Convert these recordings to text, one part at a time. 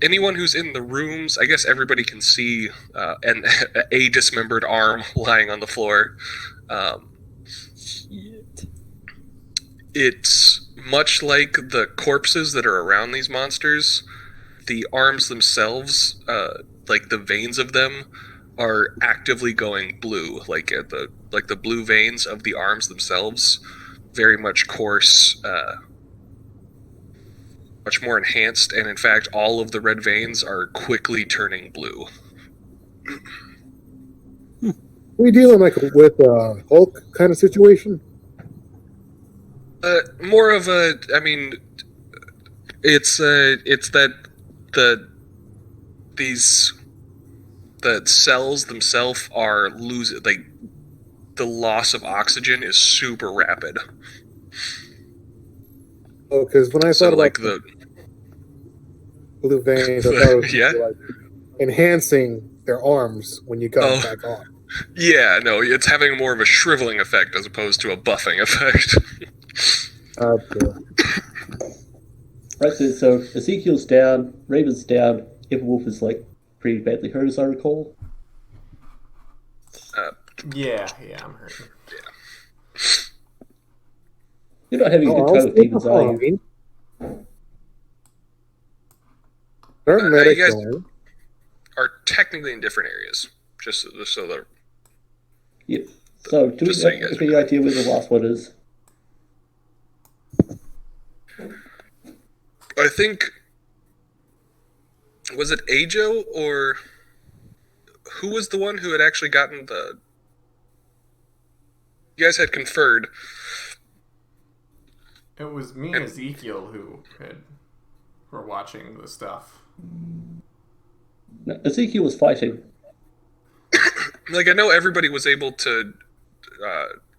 anyone who's in the rooms, I guess everybody can see a dismembered arm lying on the floor. It's much like the corpses that are around these monsters. The arms themselves, like the veins of them, are actively going blue, like the blue veins of the arms themselves, very much coarse, much more enhanced, and in fact, all of the red veins are quickly turning blue. We dealing with a Hulk kind of situation? More of a, I mean, it's that the cells themselves are losing, like, the loss of oxygen is super rapid. Oh, because when I thought about the blue veins, I thought it was like enhancing their arms when you got them back on. Yeah, no, it's having more of a shriveling effect as opposed to a buffing effect. Right, so Ezekiel's down, Raven's down, Wolf is like pretty badly hurt, as I recall. Yeah, I'm hurt. Yeah. You're not having a good time with demons, are you? You guys are technically in different areas, just so that. Yep. So, do we have any idea where the last one is? I think, was it Ajo, or who was the one who had actually gotten the... You guys had conferred. It was me and Ezekiel who were watching the stuff. No, Ezekiel was fighting. Like, I know everybody was able to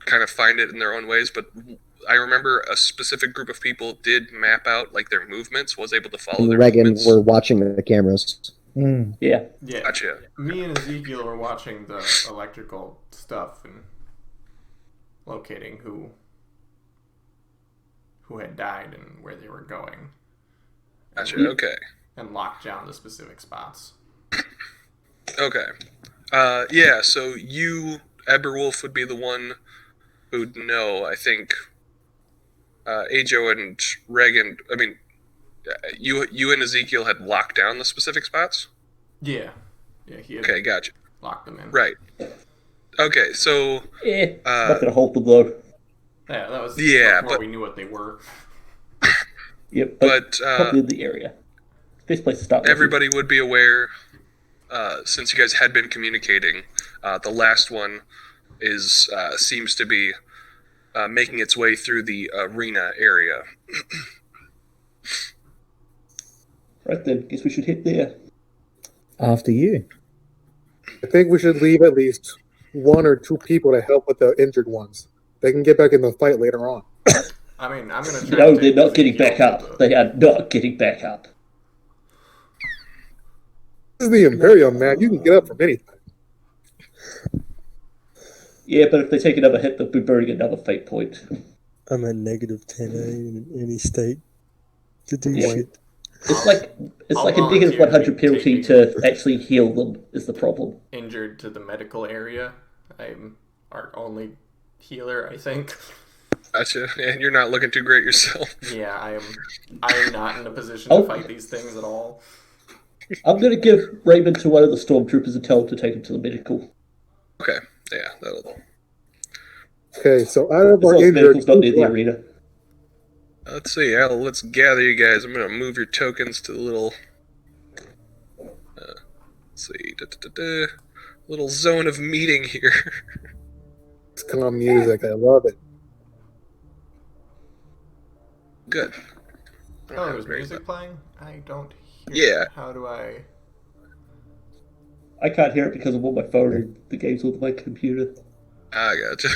kind of find it in their own ways, but I remember a specific group of people did map out, like, their movements, was able to follow their movements. Were watching the cameras. Yeah. Gotcha. Me and Ezekiel were watching the electrical stuff and locating who had died and where they were going. Gotcha, okay. And locked down the specific spots. Okay. Yeah, so you, Eberwolf, would be the one who'd know. I think Ajo and Reagan, I mean, you and Ezekiel had locked down the specific spots? Yeah, he had gotcha. Locked them in. Right. Okay, so... not gonna hold them, though. Yeah, that was before we knew what they were. Yep, but probably in the area. Best place to start. Everybody would be aware, since you guys had been communicating. The last one seems to be making its way through the arena area. Right then, guess we should head there. After you. I think we should leave at least one or two people to help with the injured ones. They can get back in the fight later on. I mean, I'm going to try. No, they're not getting back up. They are not getting back up. This is the Imperium, man. You can get up from anything. Yeah, but if they take another hit, they'll be burning another fate point. I'm at negative 10 in any state to do shit. It's like a negative 100 penalty to actually heal them is the problem. Injured to the medical area. I'm our only healer, I think. Gotcha. And you're not looking too great yourself. Yeah, I am not in a position to fight these things at all. I'm going to give Raymond to one of the stormtroopers and tell him to take him to the medical. Okay. Yeah, that'll... Okay, so out of our injured... not near the arena. Let's see, let's gather you guys. I'm going to move your tokens to the little... let's see... little zone of meeting here. It's calm music. I love it. Good. Oh, there's music playing? I don't hear Yeah. How do I... I can't hear it because I'm on my phone and the game's on my computer. I gotcha.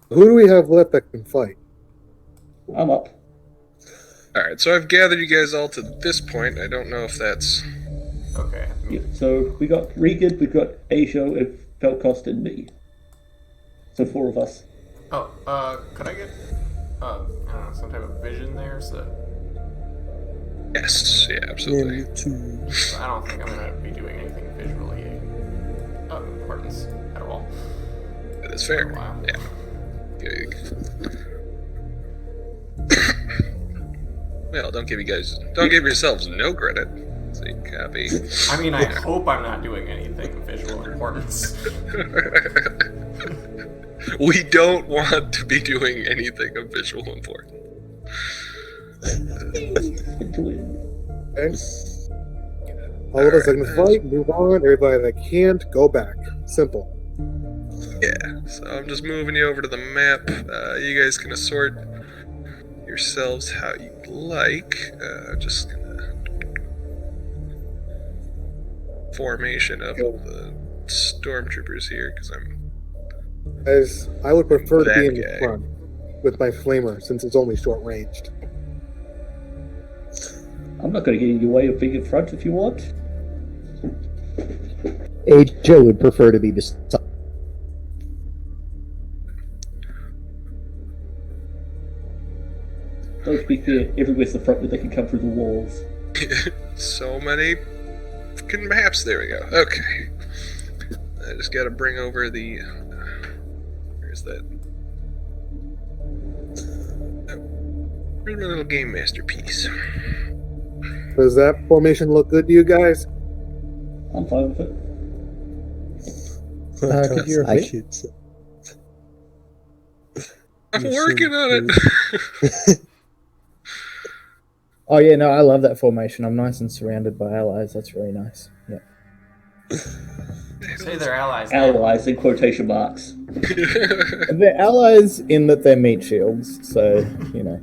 Who do we have left that can fight? I'm up. Alright, so I've gathered you guys all to this point. I don't know if that's... Okay. Yeah, so we got Regan, we've got Ajo, and Felcost, and me. So 4 of us. Oh, could I get, I don't know, some type of vision there so that... Yes, yeah, Yeah, absolutely. me too. I don't think I'm going to be doing anything visually of importance at all. That is For fair. a while. Yeah. Well, don't give yourselves no credit. So you can copy. I mean, I hope I'm not doing anything of visual importance. We don't want to be doing anything of visual importance. Okay. All of us that can fight, move on. Everybody that can't, go back. Simple. Yeah, so I'm just moving you over to the map. You guys can assort yourselves how you like. Just gonna formation of the stormtroopers here because I'm. As I would prefer to be in the That guy. front with my flamer since it's only short ranged. I'm not going to get in your way of being in front if you want. Joe would prefer to be beside. Don't be fair, everywhere's the front where they can come through the walls. So many fucking maps. There we go. Okay. I just gotta bring over the. Where's that? Oh, where's my little game master piece? Does that formation look good to you guys? I'm fine with it. Could you repeat? Kids. I'm You're working so on it. Oh yeah, no, I love that formation. I'm nice and surrounded by allies. That's really nice. Yeah. Say they're allies. Allies in quotation marks. They're allies in that they're meat shields, so you know.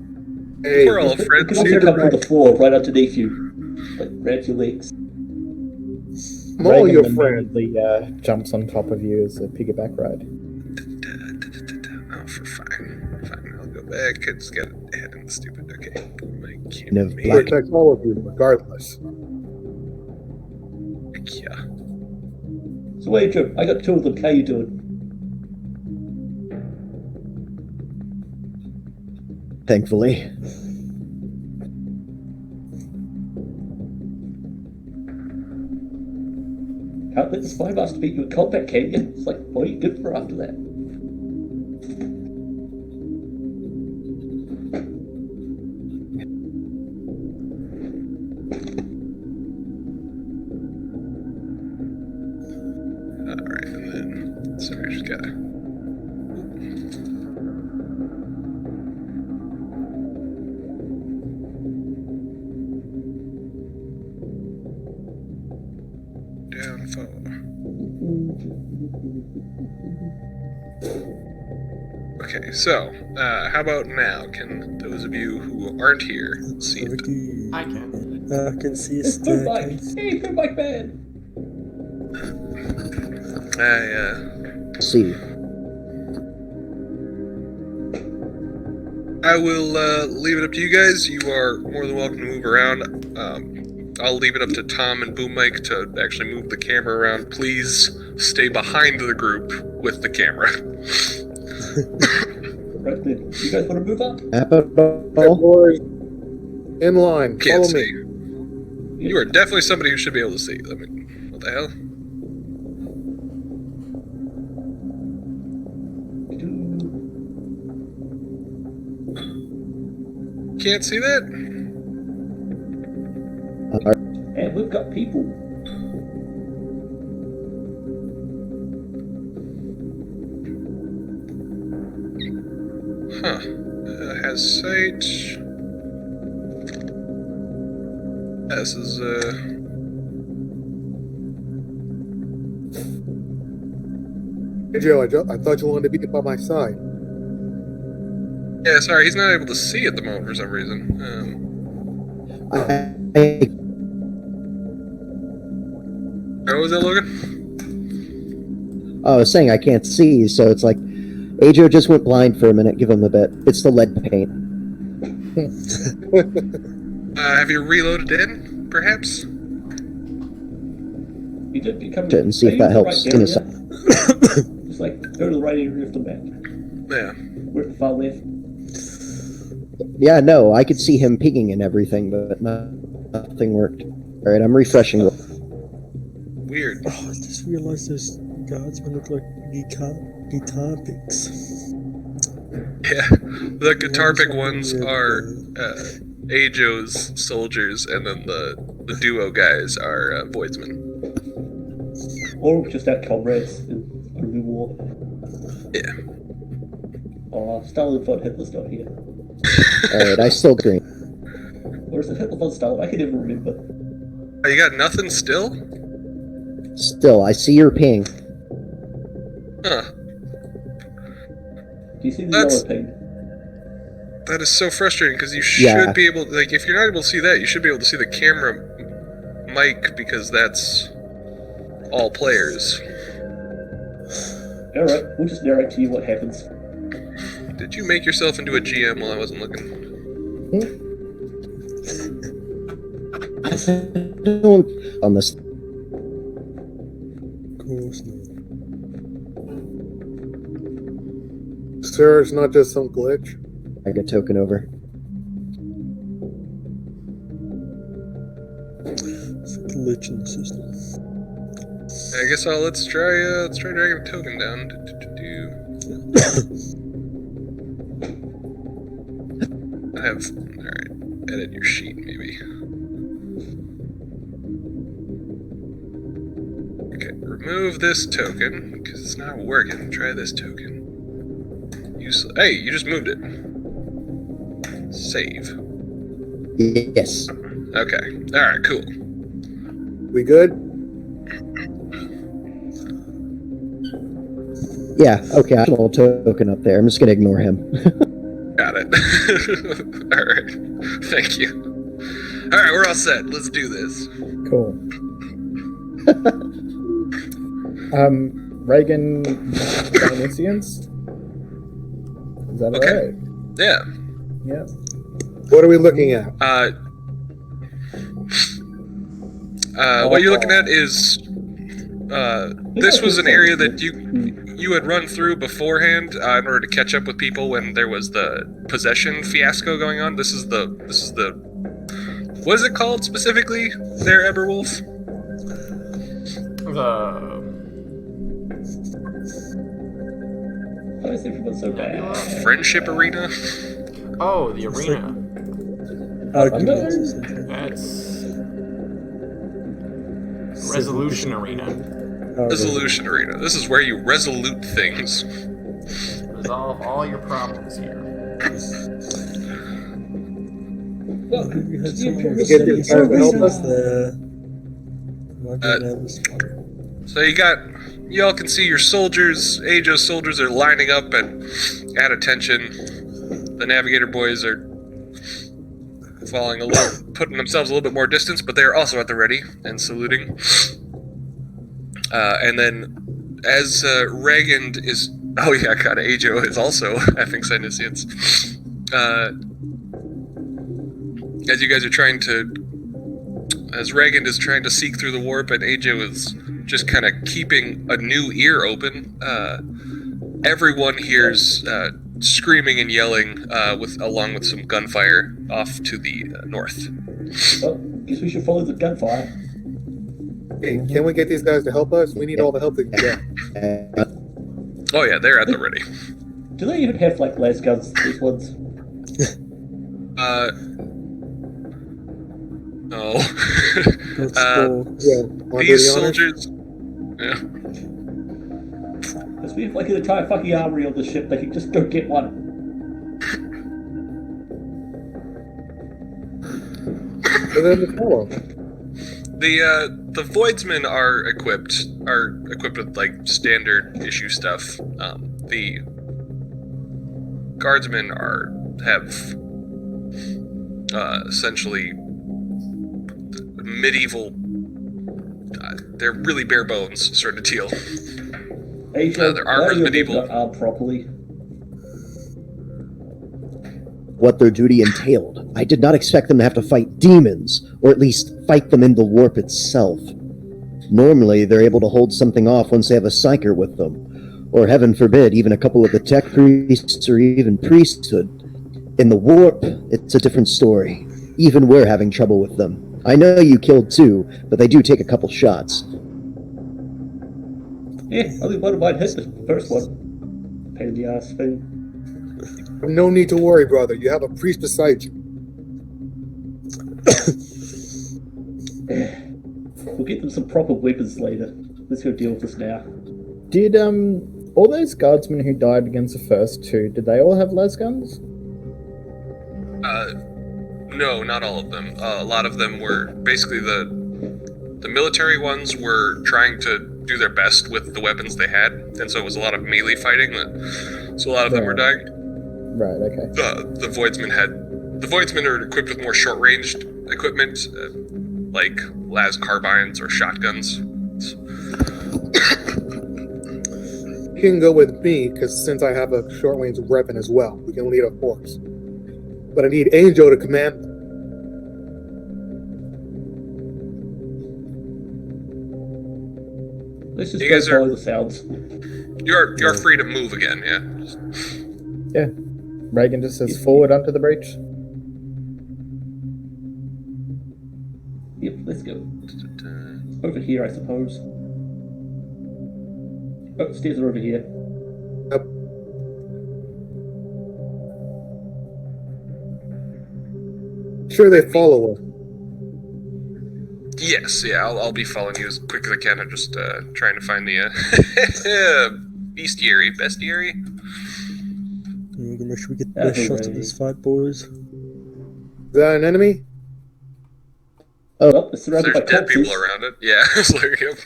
Hey, We're all It friends can also here. come to the floor right underneath you. Like, grab your legs. I'm all your Reagan friend. immediately jumps on top of you as a piggyback ride. Oh, for fine. I'll go back. I just got to add in the stupid. Okay. No, Me. black. Protects all of you, regardless. Yeah. So, Adrian, I got two of them. How you doing? Thankfully. Can't let the spy master beat you in combat, can you? It's like, what are you good for after that? Alright, and then. Sorry, I just gotta. Downfall. Okay, so, how about now? Can those of you who aren't here see it? Okay. I can. I can see a It's food bike! staircase. Hey, food bike man! See. I will leave it up to you guys. You are more than welcome to move around. I'll leave it up to Tom and Boom Mike to actually move the camera around. Please stay behind the group with the camera. Right then. You guys want to move up? Apple. Boys, in line. Can't Follow see. me. You are definitely somebody who should be able to see. I mean, what the hell? Can't see that? And we've got people. Huh. Has sight. This is, Hey, Joe, I thought you wanted to be by my side. Yeah, sorry, he's not able to see at the moment for some reason. What was that, Logan? I was saying I can't see, so it's like Ajo just went blind for a minute. Give him a bit. It's the lead paint. Have you reloaded in, perhaps? You did become. And see if that helps in a second. Just like go to the right area of the map. Yeah. We're at the far left. Yeah, no, I could see him pinging and everything, but no. nothing worked. All right, I'm refreshing. Weird. Oh, I just realized those guardsmen look like guitar picks. Yeah, the guitar pick ones are Ajo's soldiers, and then the duo guys are Voidsmen. Or just our comrades in a new war. Yeah. Oh, Stalin thought Hitler's not here. Alright, I still green. Or is it Hitler on Stalin? I can never remember. Oh, you got nothing still? Still, I see your ping. Huh. Do you see the That's- yellow ping? That is so frustrating, because you should be able... Like, if you're not able to see that, you should be able to see the camera mic, because that's all players. Alright, we'll just narrate to you what happens. Did you make yourself into a GM while I wasn't looking? On this. Of course not. Sir, it's not just some glitch. I get token over. It's a glitch in the system. I guess let's try dragging a token down. Alright, edit your sheet maybe. Okay, remove this token, because it's not working. Try this token. Hey, you just moved it. Save. Yes. Okay, alright, cool. We good? Yeah, okay, I have a token up there. I'm just gonna ignore him. Got it. Alright, thank you. Alright, we're all set. Let's do this. Cool. Reagan Dionysians? Is that Okay. right? Yeah. Yeah. What are we looking at? What you're looking at is this was an area that you had run through beforehand in order to catch up with people when there was the possession fiasco going on. This is the what is it called specifically there, Eberwolf? Why is everyone so bad? Friendship Arena? Oh, the arena. That's Resolution Arena. Resolution Arena. This is where you resolute things. Resolve all your problems here. Look, You had you someone get these guys to help us? there. Why can't I have this? So you all can see your soldiers. Ajo's soldiers are lining up at attention. The Navigator boys are putting themselves a little bit more distance, but they are also at the ready and saluting. And then, as Reagan is... Oh yeah, God, Ajo is also effing Senescience. As you guys are trying to... As Reagan is trying to seek through the warp, and Ajo is just kind of keeping a new ear open, everyone hears screaming and yelling, along with some gunfire off to the north. Well, guess we should follow the gunfire. Hey, can we get these guys to help us? We need all the help they can get. Oh yeah, they're at the ready. Do they even have like las guns? These ones? No. Yeah, These soldiers... Yeah. Because we have like an entire fucking armory on the ship. They can just go get one. So then the fellow. The Voidsmen are equipped with like standard issue stuff. The Guardsmen have essentially medieval. They're really bare bones sort of deal. Their armor's medieval. Armed properly. What their duty entailed. I did not expect them to have to fight demons, or at least fight them in the warp itself. Normally, they're able to hold something off once they have a psyker with them, or heaven forbid, even a couple of the tech priests or even priesthood. In the warp, it's a different story. Even we're having trouble with them. I know you killed 2, but they do take a couple shots. Yeah, only one of mine hit the first one. Pain in the ass thing. No need to worry, brother. You have a priest beside you. We'll get them some proper weapons later. Let's go deal with this now. Did all those guardsmen who died against the first 2, did they all have las guns? No, not all of them. A lot of them were basically the military ones were trying to do their best with the weapons they had, and so it was a lot of melee fighting. So a lot of them were dying. Right. Okay. The Voidsmen are equipped with more short-ranged equipment, like las carbines or shotguns. You can go with me, because since I have a short-range weapon as well, we can lead a force. But I need Angel to command them. Let's just You go guys follow are- the sounds. You're free to move again, yeah. Yeah. Reagan just says forward onto the breach. Yep, let's go. Over here, I suppose. Oh, stairs are over here. Yep. Sure, they follow us. Yes, yeah, I'll be following you as quick as I can. I'm just trying to find the bestiary. We're gonna make sure we get the best shot of this fight, boys. Is that an enemy? Oh, it's surrounded There's by dead corpses. people around it. Yeah, it's like, yep.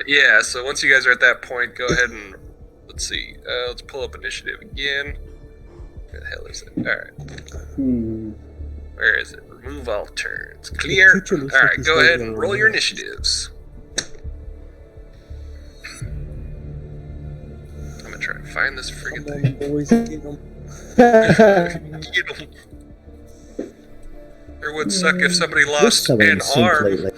Yeah, so once you guys are at that point, go ahead and let's see. Let's pull up initiative again. Where the hell is it? Alright. Where is it? Remove all turns. Clear. creature looks Alright, like he's go ahead moving and roll your around. initiatives. I'm gonna try to find this friggin' Come thing. on, boys, get 'em. Get 'em. It would suck if somebody This lost something an seems arm. lately.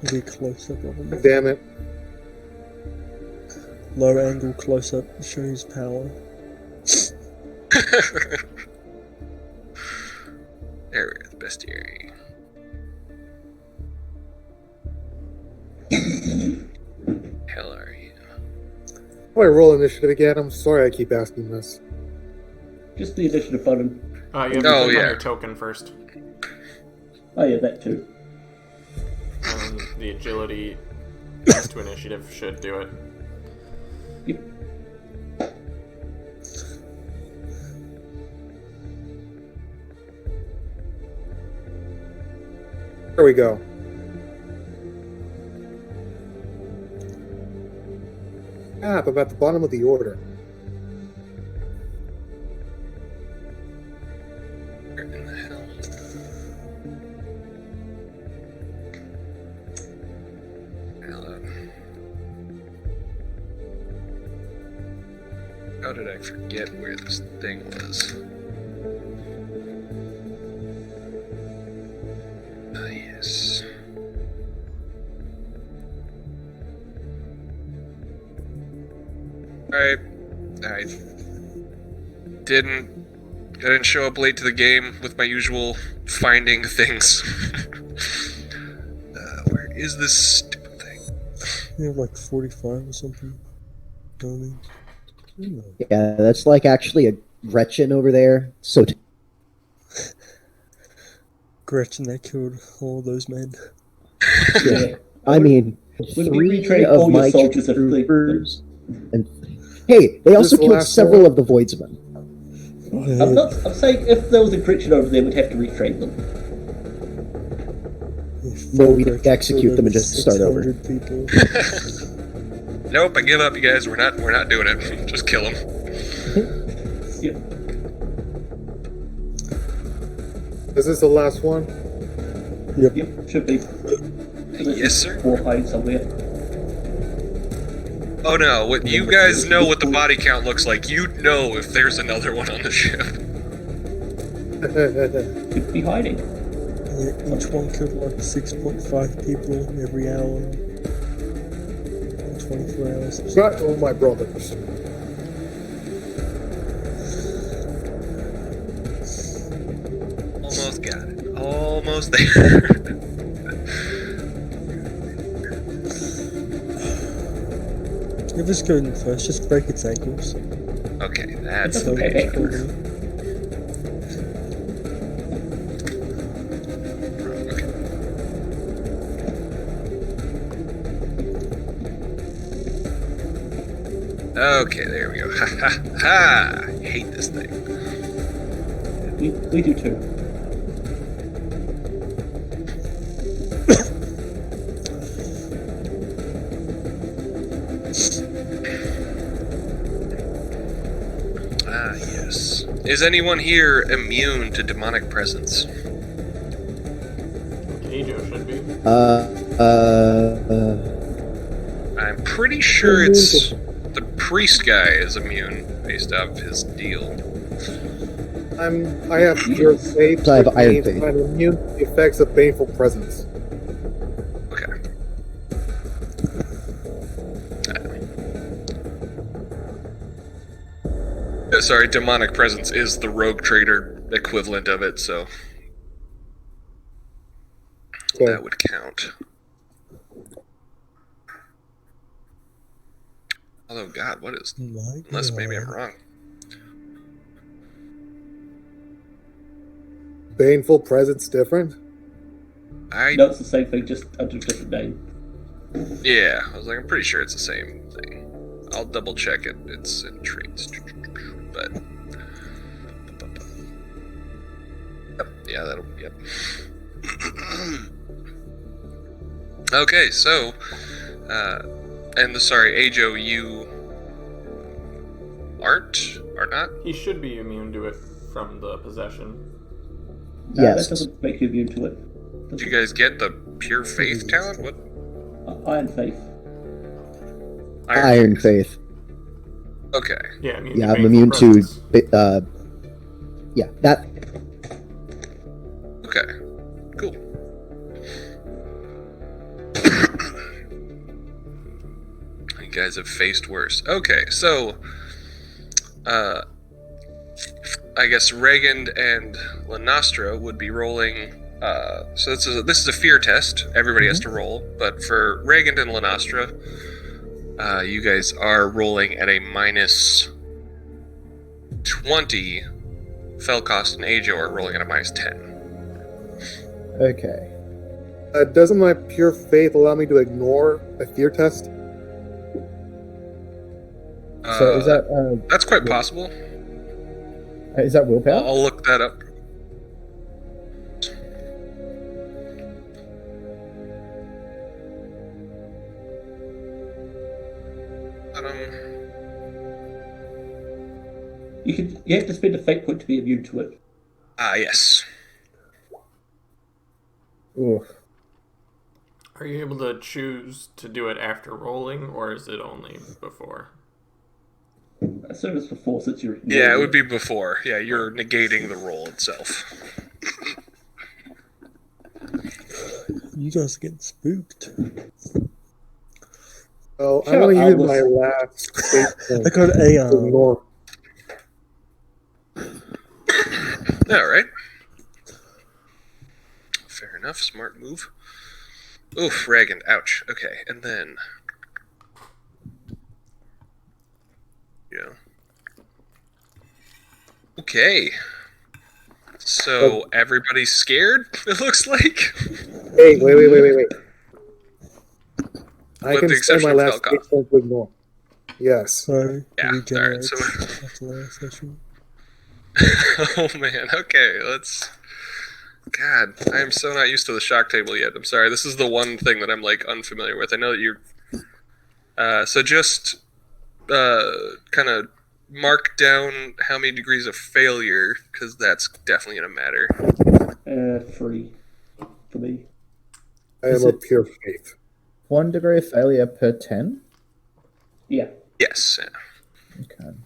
We'll be close up of him. Damn it. Low angle close up shows power. There we go, the bestiary. Hell are you? How do I roll initiative again? I'm sorry I keep asking this. Just the initiative button. You have to Oh, click on yeah. your token first. Oh yeah, that too. The agility next to initiative should do it. Yep. There we go. I'm at the bottom of the order. Where in the hell? Hello. How did I forget where this thing was? Ah, yes. Alright. I didn't show up late to the game with my usual finding things. Where is this stupid thing? You have like 45 or something. Buildings. Yeah, that's like actually a Gretchen over there. So Gretchen that killed all those men. Yeah. I mean, When we 3 retrain of all your my soldiers at fleet, troopers, and hey, they also This the killed last several one? of the Voidsmen. I'm saying if there was a Gretchen over there, we'd have to retrain them. Well, we execute them and just start over. 600 people. Nope, I give up, you guys. We're not doing it. Just kill them. Yeah. Is this the last one? Yep, should be. Yes, sir. Or hiding somewhere. Oh no, what you guys know what the body count looks like. You know if there's another one on the ship. Could be hiding. Yeah, each one killed like 6.5 people every hour. 24 hours. Got all my brothers. Almost got it. Almost there. If it's going in first, just break its ankles. Okay, that's So, the okay. page. Okay, there we go. Ha ha ha! I hate this thing. We do too. Ah, yes. Is anyone here immune to demonic presence? Ajo should be. I'm pretty sure it's the priest guy is immune based off his deal. I have pure faith. I have which iron means faith. I'm immune to the effects of baneful presence. Okay. Sorry, demonic presence is the rogue trader equivalent of it, so Okay. that would count. Although, God, what is... My Unless maybe I'm God. wrong. Baneful presence different? No, it's the same thing, just under a different name. Yeah, I was like, I'm pretty sure it's the same thing. I'll double check it. It's in traits. But... Yep, yeah, that'll... Yep. Okay, so... sorry, Ajo, you... are not? He should be immune to it from the possession. No, Yes. that doesn't make you immune to it. Did you guys get the pure faith talent? What? Iron faith. Iron faith. Okay. Yeah, immune Yeah, to I'm baneful immune presence. to. Yeah, that. Okay. Cool. You guys have faced worse. Okay, so I guess Reagan and Lanastra would be rolling. So this is a fear test. Everybody has to roll, but for Reagan and Lanastra, you guys are rolling at a minus 20. Felcost and Ajo are rolling at a minus 10. Okay. Doesn't my pure faith allow me to ignore a fear test? So is that That's quite possible. willpower? I'll look that up. You have to spend a fate point to be immune to it. Yes. Oof. Are you able to choose to do it after rolling, or is it only before? I assume it's before, since you're... Yeah, it would be before. Yeah, you're negating the roll itself. You guys are getting spooked. Oh, I'm Sure, going to I use will- my last fate point I got to Aeon. ignore. All right. Fair enough. Smart move. Oof, Reagan. Ouch. Okay, and then... Yeah. Okay. So, everybody's scared, it looks like? Hey, wait. I With can the spend exception my of last Falcon. fate point to ignore. Yes. So, Yeah, regenerates alright, so- after the last session. Oh, man. Okay, let's... God, I am so not used to the shock table yet. I'm sorry. This is the one thing that I'm, like, unfamiliar with. I know that you're... So just... kind of mark down how many degrees of failure, because that's definitely going to matter. 3 for me. I Is am a it- pure faith. 1 degree of failure per 10? Yeah. Yes. Yeah. Okay.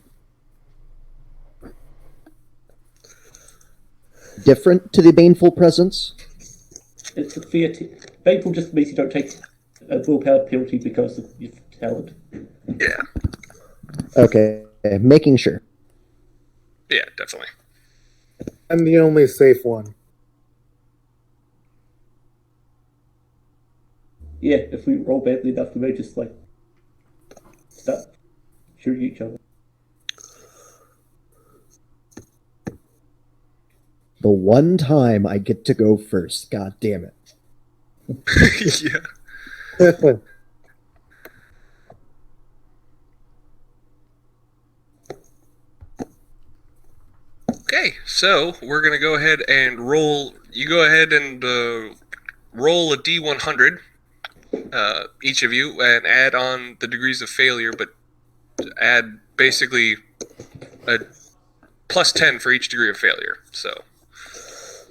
Different to the baneful presence. It's a fear... Baneful just means you don't take a willpower penalty because of your talent. Yeah. Okay, making sure. Yeah, definitely. I'm the only safe one. Yeah, if we roll badly enough, we may just like start shooting each other. The one time I get to go first. God damn it. Yeah. Okay, so we're gonna go ahead and roll. You go ahead and roll a D100, each of you, and add on the degrees of failure, but add basically a plus 10 for each degree of failure. So.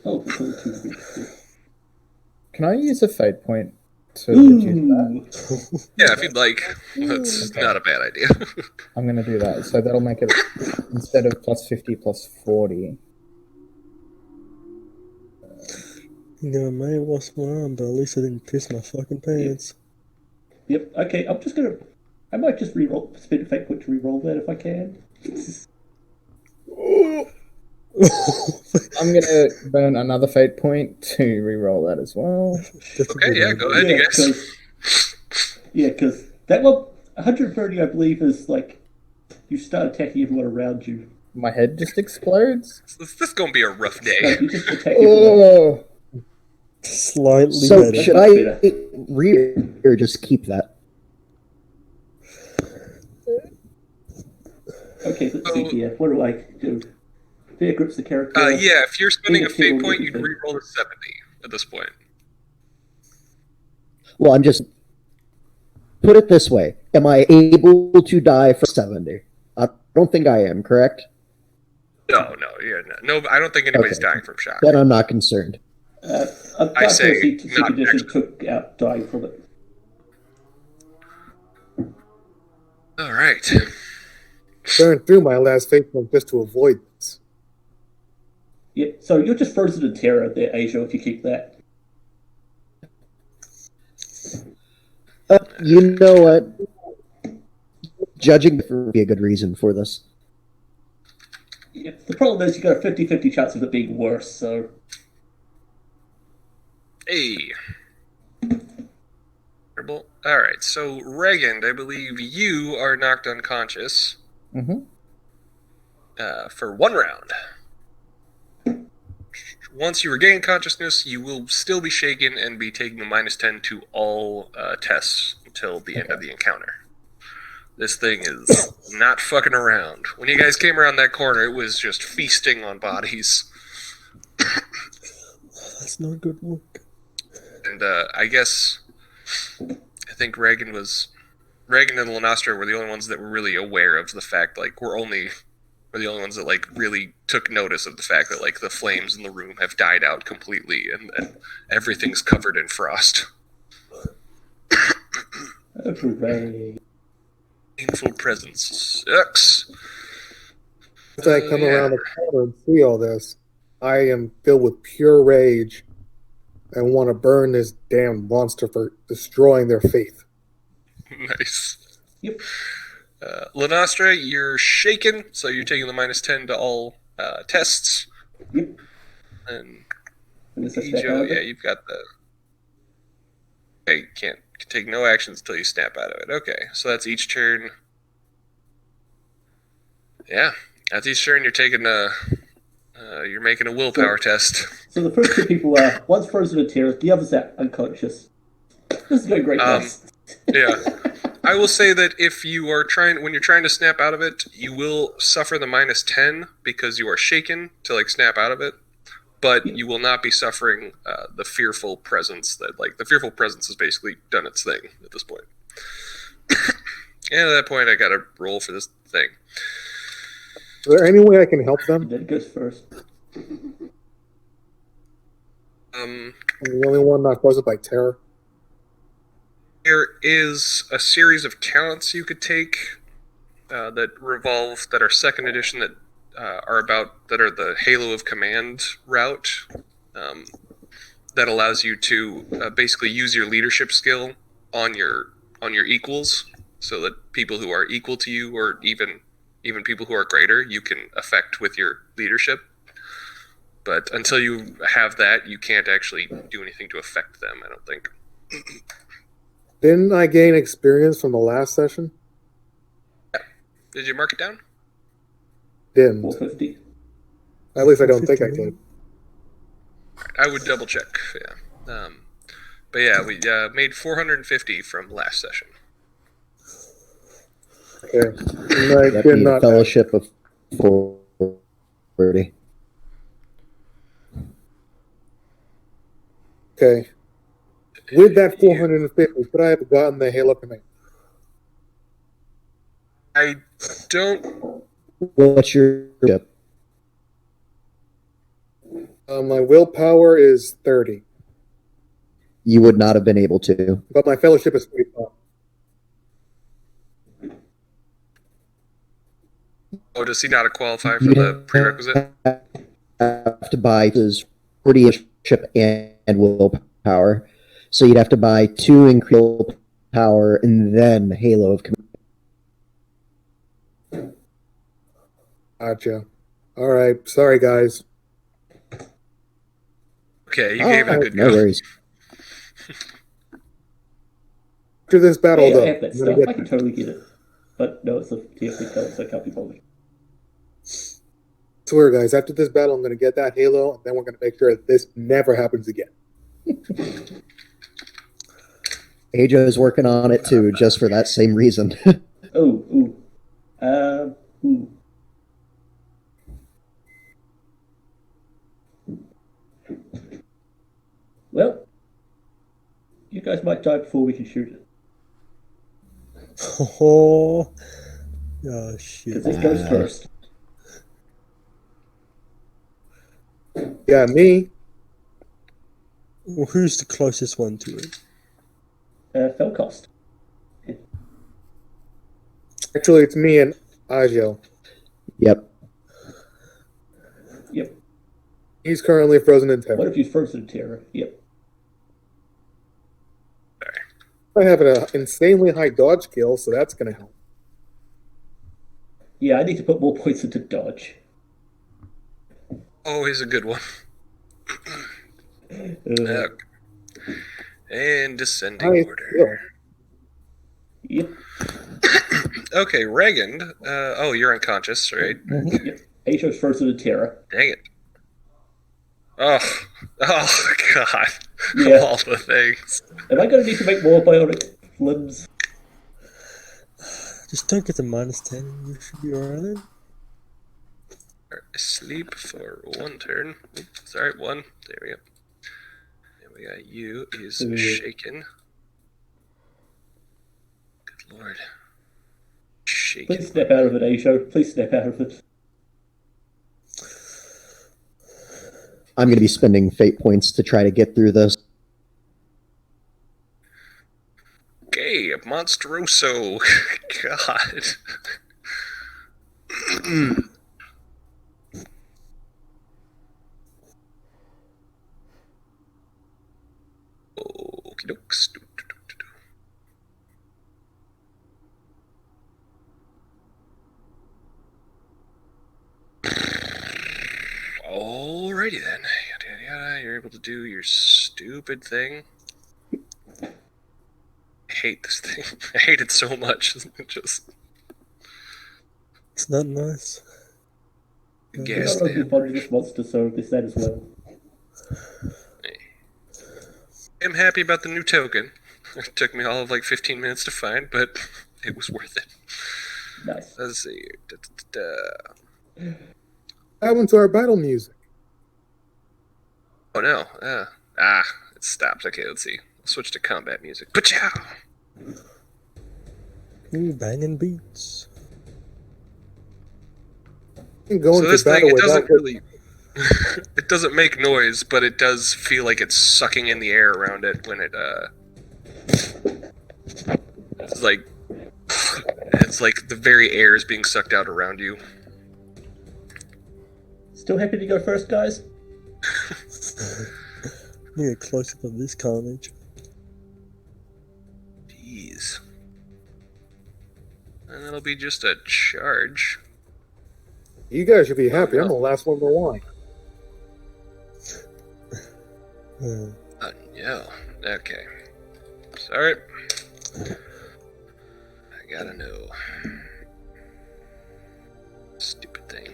Oh, cool. Can I use a fate point to reduce that? Yeah, if you'd like. That's not a bad idea. I'm going to do that. So that'll make it, instead of plus 50, plus 40. I may have lost my arm, but at least I didn't piss my fucking pants. Yep. Okay, I might just spend a fate point to re-roll that if I can. I'm going to burn another fate point to re-roll that as well. Okay, yeah, go ahead, you guys. Because that one, 130, I believe, is like you start attacking everyone around you. My head just explodes? This is going to be a rough day. No, you just attack everyone. Slightly So better. should I read or just keep that? Okay, let's see here. What do I do? Fear grips the character. Yeah, if you're spending a fate point, you'd re-roll a 70 at this point. Well, I'm just... Put it this way. Am I able to die for 70? I don't think I am, correct? No, I don't think anybody's dying from shock. Then I'm not concerned. I say not condition took out dying from it. All right. Burned through my last fate point just to avoid this. Yeah, so you're just frozen in terror there, Asia, if you keep that. You know what? Judging would be a good reason for this. Yeah, the problem is you got a 50-50 chance of it being worse, so... Hey. Alright, so Regan, I believe you are knocked unconscious. Mm-hmm. For 1 round. Once you regain consciousness, you will still be shaken and be taking a -10 to all tests until the end of the encounter. This thing is not fucking around. When you guys came around that corner, it was just feasting on bodies. That's not a good look. And I think Reagan and Lanastra were the only ones that were really aware of the fact, like, we're the only ones that, like, really took notice of the fact that, like, the flames in the room have died out completely and everything's covered in frost. Hooray. Painful presence sucks. As I come around the corner and see all this, I am filled with pure rage and want to burn this damn monster for destroying their faith. Nice. Yep. Lanastra, you're shaken, so you're taking the -10 to all tests. Yep. And Ejo, Ejo, yeah, you've got the... Okay, you can't take no actions until you snap out of it. Okay, so that's each turn. Yeah, that's each turn you're taking you're making a willpower test. So the first 2 people are, one's frozen in terror, the other's unconscious. This is going great, guys. Yeah. I will say that when you're trying to snap out of it, you will suffer the -10 because you are shaken to, like, snap out of it, but you will not be suffering the fearful presence the fearful presence has basically done its thing at this point. And at that point, I gotta roll for this thing. Is there any way I can help them? That goes first. I'm the only one not frozen by terror. There is a series of talents you could take that are 2nd edition that are the Halo of Command route that allows you to basically use your leadership skill on your equals so that people who are equal to you, or even people who are greater, you can affect with your leadership. But until you have that, you can't actually do anything to affect them, I don't think. Didn't I gain experience from the last session? Did you mark it down? Didn't. 450. At least I don't think I 450 did. I would double check, yeah. But yeah, we made 450 from last session. Okay. And I That'd did be a not. fellowship of 40. Okay. With that 450, could I have gotten the Halo command? I don't. What's your ship? My willpower is 30, You would not have been able to. but my fellowship is 45. Oh, does he not qualify for You'd the prerequisite? have to buy his 40 ship and willpower. So you'd have to buy 2 increased willpower and then Halo of Command. Gotcha. All right. Sorry, guys. Okay, you gave it a good No go. worries. After this battle, Yeah, I though, have that I'm gonna stuff. I get. can totally get it. But no, it's a TFT code, so I can't be bothered. Swear, guys. After this battle, I'm gonna get that Halo, and then we're gonna make sure that this never happens again. Ajo's working on it too, just for that same reason. Ooh. Ooh. Well, you guys might die before we can shoot it. Oh shit. Because it goes first. Yeah, me. Well, who's the closest one to it? Fell cost. Actually, it's me and Ajo. Yep. Yep. He's currently frozen in terror. What if you frozen terror? Yep. I have an insanely high dodge skill, so that's gonna help. Yeah, I need to put more points into dodge. Always a good one. Uh, And descending High order. skill. Yep. Okay, Regan. Oh, you're unconscious, right? Yep. Aisho's frozen in terror. Dang it. Oh God. Yeah. All the things. Am I going to need to make more bionic limbs? Just don't get the -10 and you should be alright. Asleep for one turn. Oops, sorry, one. There we go. And we got you is shaken. Good lord. Shaken. Please snap out of it, Aisho. Please snap out of it. I'm going to be spending fate points to try to get through this. Okay, Monstroso. God. Okie dokes. Alrighty then. Yada, yada, yada. You're able to do your stupid thing. I hate this thing. I hate it so much. It just It's not nice. gas I'm not stamp. body this monster, so this that as well. I'm happy about the new token. It took me all of like 15 minutes to find, but it was worth it. Nice. Let's see. That went to our battle music. Oh no. It stopped. Okay, let's see. I'll switch to combat music. Pachow! Ooh, banging beats. You can go So into this thing, battle it without doesn't really... it doesn't make noise, but it does feel like it's sucking in the air around it when it, It's like... It's like the very air is being sucked out around you. Still happy to go first, guys? Need a close up of this carnage. Jeez. And it'll be just a charge. You guys should be happy. I'm the last one in the line. Yeah. Okay. Sorry. I gotta know. Stupid thing.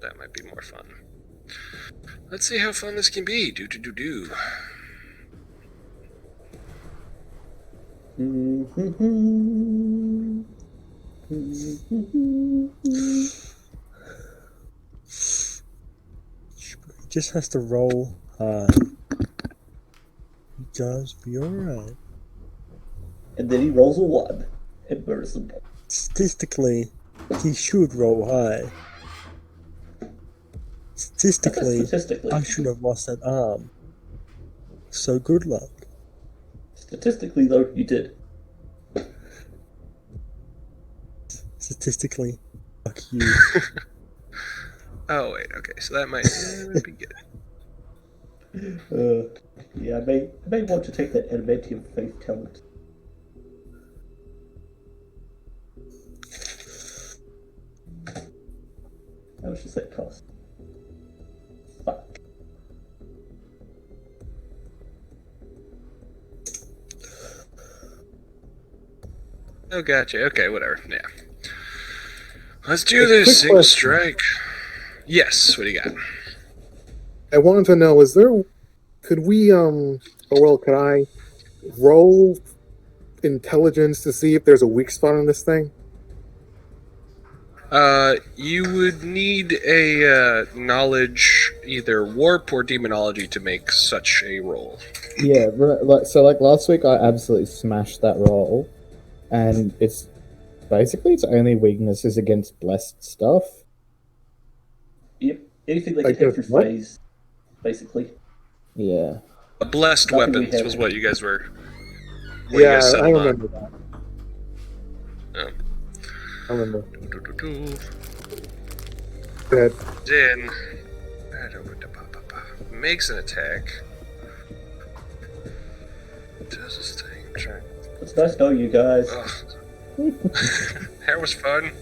That might be more fun. Let's see how fun this can be. Do. He just has to roll hard. You guys be alright. And then he rolls a 1 and murders them. Statistically, he should roll high. Statistically, I should have lost that arm. So good luck. Statistically, though, you did. Statistically, fuck you. Oh wait, okay, so that might be good. Yeah, I may want to take that adamantium faith talent. How much does that cost? Fuck. Oh, gotcha. Okay, whatever. Yeah. Let's do A this. quick Single question. strike. Yes. What do you got? I wanted to know, could we, could I roll intelligence to see if there's a weak spot on this thing? You would need a knowledge, either warp or demonology, to make such a roll. Yeah, like last week, I absolutely smashed that roll, and it's basically its only weakness is against blessed stuff. Yep. Anything that Like can hit your what? phase, basically. Yeah. Blessed Nothing we weapons have. was what you guys were. Yeah, guys I settled on. remember that. Oh. I remember. Do. That Then makes an attack. Does this thing. Try. It's nice knowing you guys. Oh. That was fun.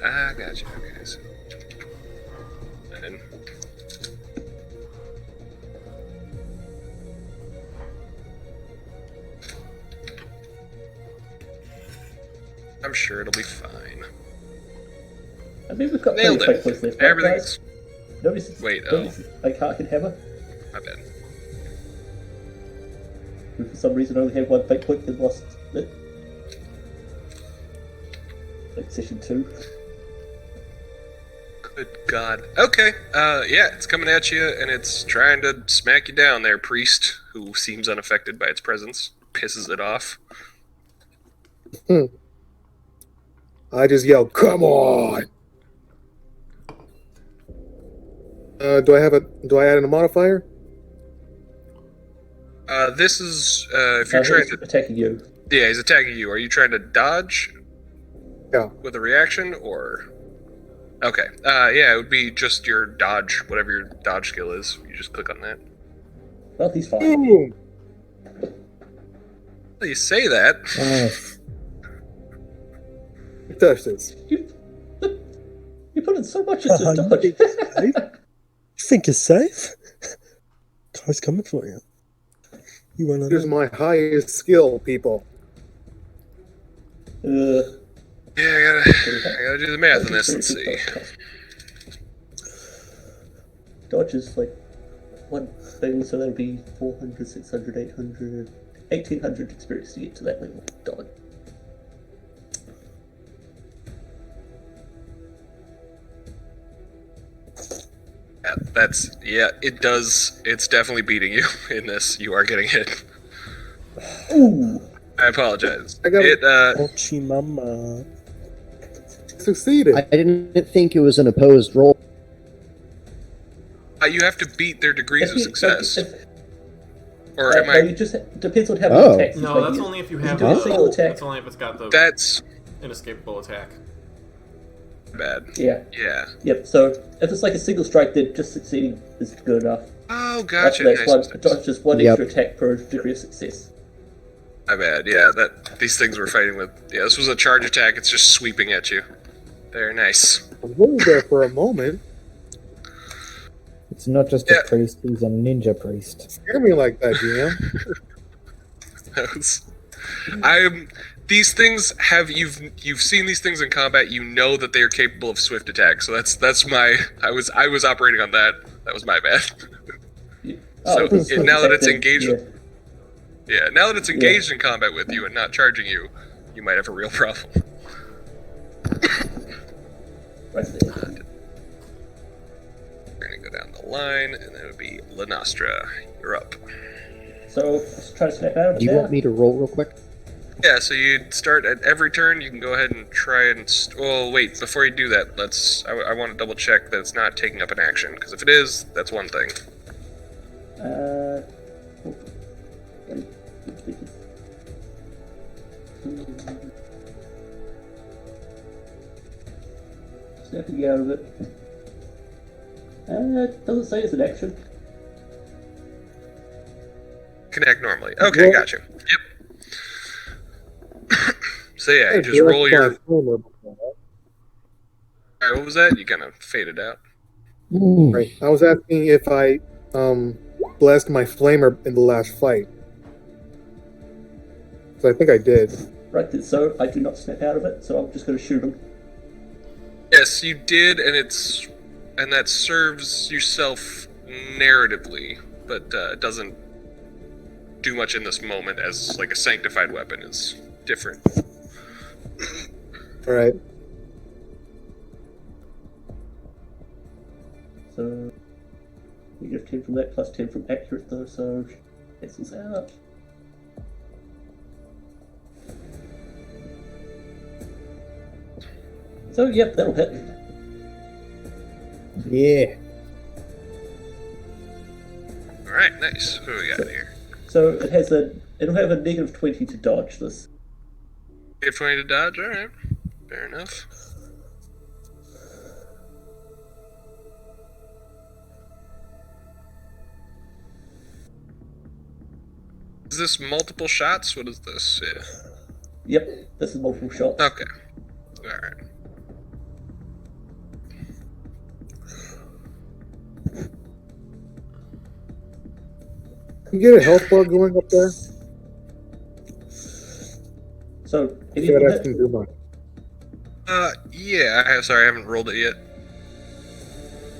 I gotcha. Okay, so. And I'm sure it'll be fine. I mean, we've got Nailed plenty of it. fake points left, right, Everything's. guys? Nobody's, Wait, nobody's like Hark and Hammer, My bad. who for some reason only had 1 fake point and lost it. Like session 2. Good God. Okay. Yeah, it's coming at you, and it's trying to smack you down there, priest, who seems unaffected by its presence. Pisses it off. I just yell, "Come on!" Do I add in a modifier? This is, if you're trying to... attacking you. Yeah, he's attacking you. Are you trying to dodge? Yeah. With a reaction, or... Okay. Yeah, it would be just your dodge, whatever your dodge skill is. You just click on that. Well, he's fine. Boom! Well, you say that. Touch this. You put in so much into dodge. You think you're safe? Guy's coming for you. You wanna Here's my highest skill, people. Yeah, I gotta do the math on this. Let's see. Dodge is like one thing, so that'd be 400, 600, 800, 1800 experience to get to that level. Dodge. It does. It's definitely beating you in this. You are getting hit. Ooh! I apologize. I got Ochimama. succeeded. I didn't think it was an opposed roll. You have to beat their degrees of success. Or am No, I? you just depends on how many Oh. attacks. he's No, making. that's only if you have do a single attack. That's only if it's got the That's inescapable attack. bad. Yeah. Yeah. Yep. So if it's like a single strike, then just succeeding is good enough. Oh, gotcha. That's Nice. just one Yep. extra attack per degree of success. My bad. Yeah, that these things we're fighting with. Yeah, this was a charge attack. It's just sweeping at you. Very nice. I was worried there for a moment. It's not just Yeah. a priest; he's a ninja priest. Scare me like that, GM. These things have you've seen these things in combat. You know that they are capable of swift attack. So that's my I was operating on that. That was my bad. So it's now that it's then, engaged, yeah. yeah, now that it's engaged in combat with you and not charging you, you might have a real problem. Right there. We're gonna go down the line, and that would be La Nostra. You're up. So let's try to snap out of it. Do you now. want me to roll real quick? Yeah, so you start at every turn. You can go ahead and try and. Well, wait. Before you do that, I want to double check that it's not taking up an action. Because if it is, that's one thing. Oh. Snapping out of it. Doesn't say it's an action. Can act normally. Okay, Roll- gotcha. Yep. So yeah, you just roll your. Alright, what was that? You kind of faded out. Right. I was asking if I blessed my flamer in the last fight. So I think I did. Right then, so I do not snap out of it, so I'm just going to shoot him. Yes, you did, and that serves yourself narratively, but doesn't do much in this moment. As like a sanctified weapon is different. All right. So you get 10 from that plus 10 from accurate though, so cancels out. So yep, that'll hit. Yeah. All right, nice. What do we got here? So it'll have a negative 20 to dodge this. Get 20 to dodge. All right, fair enough. Is this multiple shots? What is this? Yeah. Yep, this is multiple shots. Okay. All right. You get a health bar going up there? So any Yeah, of that's that, gonna do much. Yeah. Sorry, I haven't rolled it yet.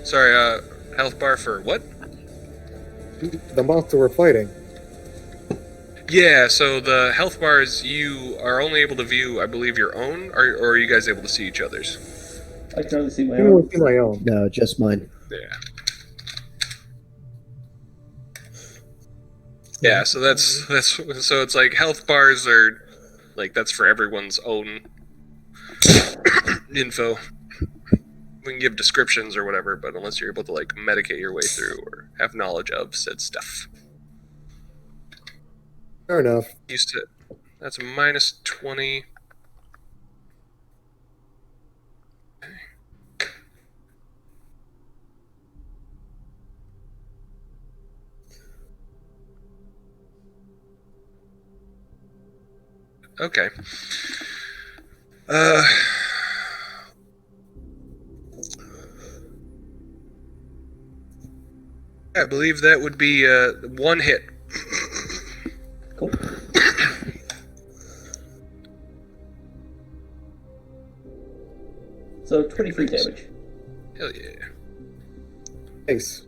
Sorry. Health bar for what? The monster we're fighting. Yeah. So the health bars you are only able to view, I believe, your own, or are you guys able to see each other's? I can only see my I can only own. see my own. No, just mine. Yeah. Yeah, so that's so it's like health bars are like that's for everyone's own info. We can give descriptions or whatever, but unless you're able to like medicate your way through or have knowledge of said stuff. Fair enough. Used to that's a minus 20. Okay. I believe that would be one hit. Cool. So 23 damage. Hell yeah. Nice.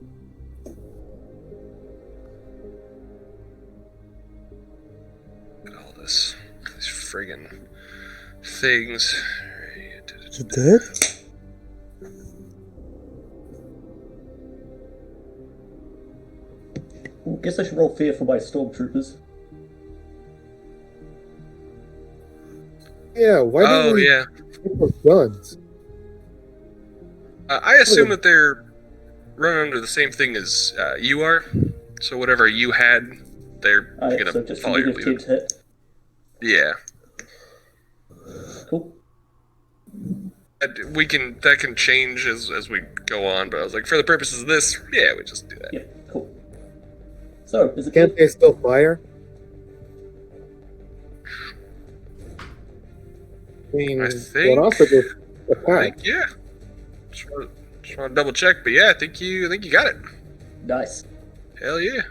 Look at all this. These friggin' things. Is it dead? Well, guess I should roll fear for my stormtroopers. Yeah, why Oh didn't we yeah. take those guns? I assume that they're running under the same thing as you are. So whatever you had they're Alright, gonna so just follow your negative 10 lead. to hit. Yeah. Cool. That can change as we go on, but I was like, for the purposes of this, yeah, we just do that. Yeah, cool. So, is it Can't they still fire? I mean, I they think- would also just I attack. think, yeah. Just want to double check, but yeah, I think you got it. nice? Hell yeah.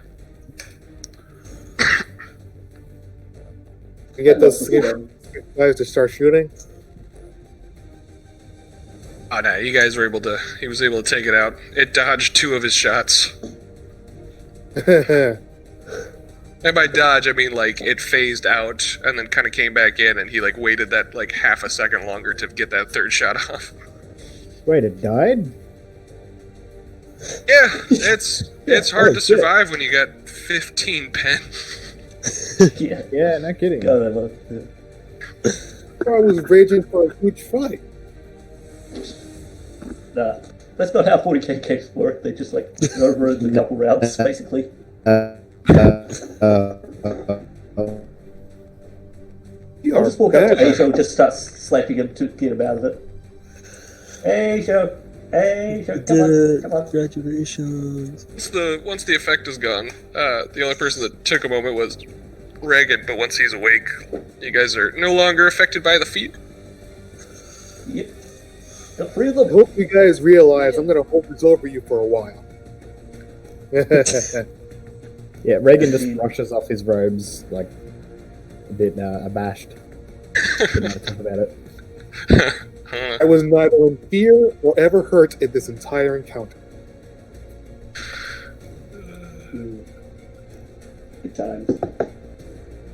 You get those Cool. guys to start shooting. Oh no, you guys were able to. He was able to take it out. It dodged 2 of his shots. And by dodge, I mean like it phased out and then kind of came back in, and he like waited that like half a second longer to get that 3rd shot off. Wait, it died? Yeah, it's hard oh, to shit. survive when you got 15 pen. Yeah. Yeah, no kidding. Go there, look. I was raging for a huge fight. Nah. That's not how 40k games work. They just like over in a couple rounds, basically. You I'll are just walk up to bad. Aisha and just start slapping him to get him out of it. Aisha! Aisha, come Did on, it. come on. Congratulations. Once the effect is gone, the only person that took a moment was Reagan, but once he's awake, you guys are no longer affected by the feat. Yep. The 3 of I them. hope you guys realize I'm gonna hold this over you for a while. Yeah, Reagan just brushes off his robes, like, a bit abashed. Didn't know how to talk about it. I was neither in fear or ever hurt in this entire encounter. Good times.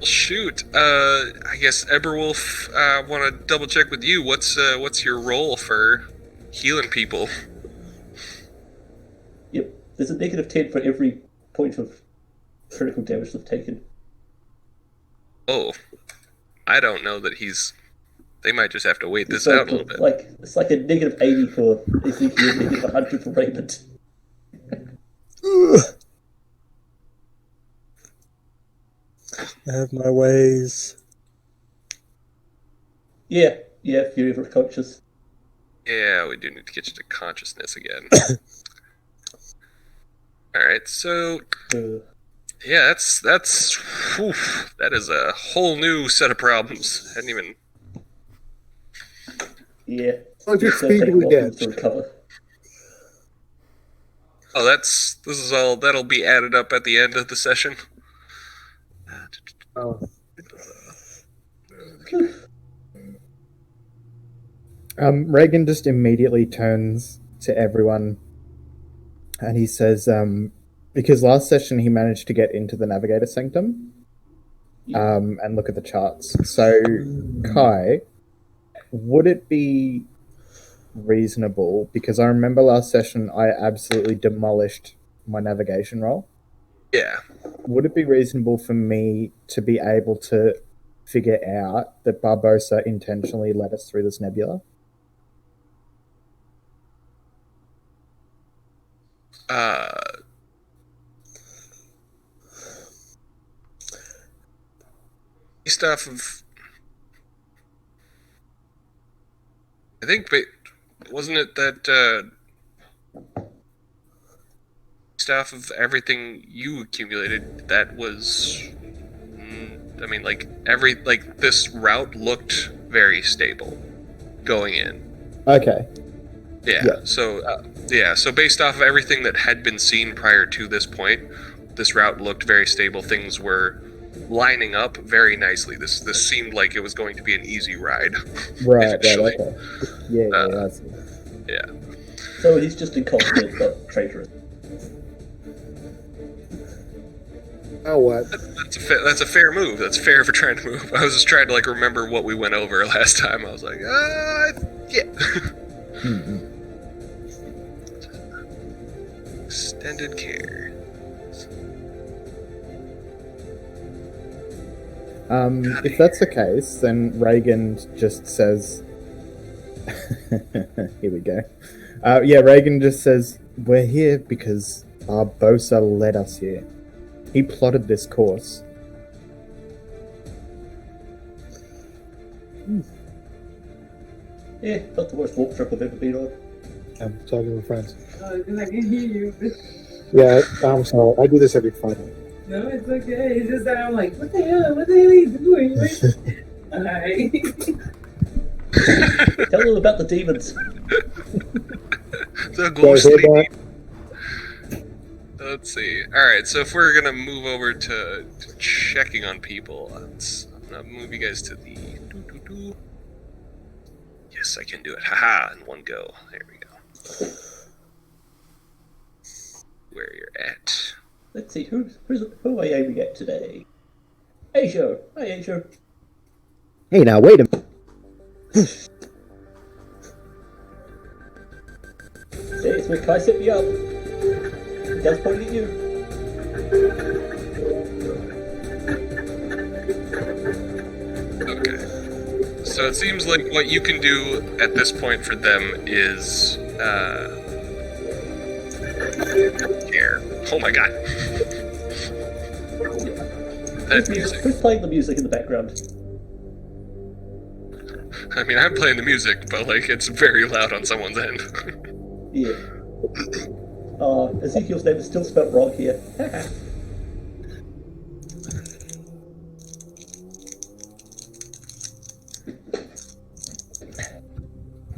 Shoot, I guess Eberwolf, want to double check with you. What's your role for healing people? Yep. There's a negative 10 for every point of critical damage they've taken. Oh, I don't know that they might just have to wait this So, out a little bit. Like, it's like a negative 80 for Ezekiel, negative 100 for Raymond. I have my ways. Yeah, if you're ever conscious. Yeah, we do need to get you to consciousness again. Alright, so yeah, that's whew, that is a whole new set of problems. Hadn't even Yeah. How's your It's gonna speed take we a while get? to recover. Oh, this is all that'll be added up at the end of the session. Oh. Reagan just immediately turns to everyone and he says, because last session he managed to get into the Navigator Sanctum and look at the charts. So, Kai, would it be reasonable, because I remember last session I absolutely demolished my navigation roll, Yeah. would it be reasonable for me to be able to figure out that Barbosa intentionally led us through this nebula? Based off of, I think, wasn't it that based off of everything you accumulated, that was, I mean, like this route looked very stable going in. Okay. Yeah. Yeah. So based off of everything that had been seen prior to this point, this route looked very stable. Things were lining up very nicely. This seemed like it was going to be an easy ride. Right, Actually. okay. Yeah, I see. Yeah. So he's just incompetent but traitorous. Now what? That's a fair move. That's fair for trying to move. I was just trying to remember what we went over last time. I was like, yeah. Mm-hmm. Extended care. If that's the case, then Reagan just says, here we go. Reagan just says, we're here because Barbosa led us here. He plotted this course. Yeah, not the worst warp trip I've ever been on. I'm talking with friends. Because I can hear you. Yeah, I'm sorry. I do this every Friday. No, it's okay. It's just that I'm like, what the hell? What the hell are you doing? Alright. Tell them about the demons. The Guys, hey, ghostly. back. Let's see. Alright, so if we're gonna move over to checking on people, I'm gonna move you guys to the. Yes, I can do it. Haha, in one go. There we go. Where you're at. Let's see, who am I aiming at today? Asia! Hi, Asia! Hey, now, wait a minute. Hey, it's when Kai set me up. That's pointing at you. Okay. So it seems like what you can do at this point for them is care. Oh my god. That music. Who's playing the music in the background? I mean, I'm playing the music, but like it's very loud on someone's end. Yeah. Ezekiel's name is still spelled wrong here.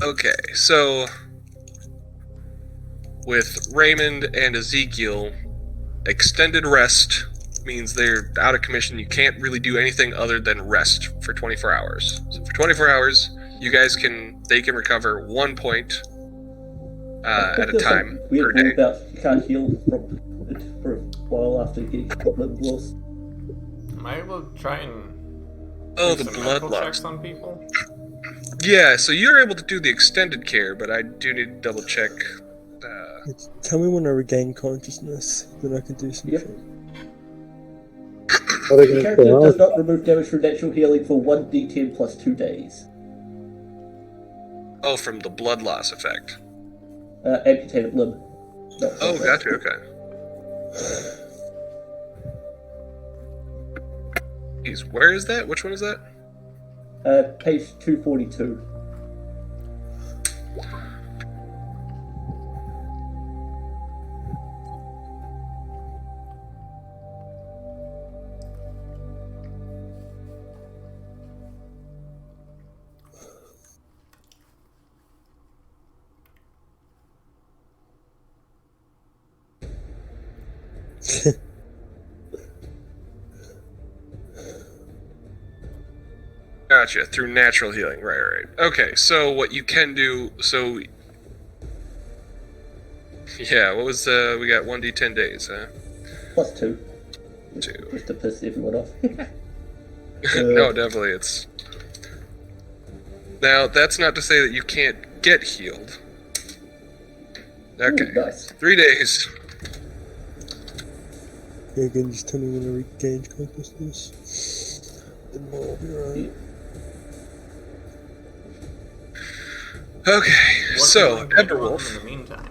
Okay, so with Raymond and Ezekiel, extended rest means they're out of commission. You can't really do anything other than rest for 24 hours. So for 24 hours, they can recover 1 point at a time per day. About you can't heal for a while after getting blood loss. Am I able to try and Oh, do the some blood medical loss. checks on people? Yeah, so you're able to do the extended care, but I do need to double check. Tell me when I regain consciousness, then I can do some Yep. shit. Are they The going to character stay does on? not remove damage from natural healing for 1d10 plus 2 days. Oh, from the blood loss effect. Amputated limb. No, Oh, gotcha, okay. Jeez, where is that? Which one is that? Page 242. Gotcha, through natural healing. Right. Okay, so what you can do, yeah, what was, we got 1d10 days, huh? Plus 2. 2. Just to piss everyone off. No, definitely, it's... Now, that's not to say that you can't get healed. Okay, Ooh, nice. 3 days. Yeah, again, just tell me when I regain consciousness. Then I'll be alright. Okay, What so, can I do Emberwolf, in the meantime?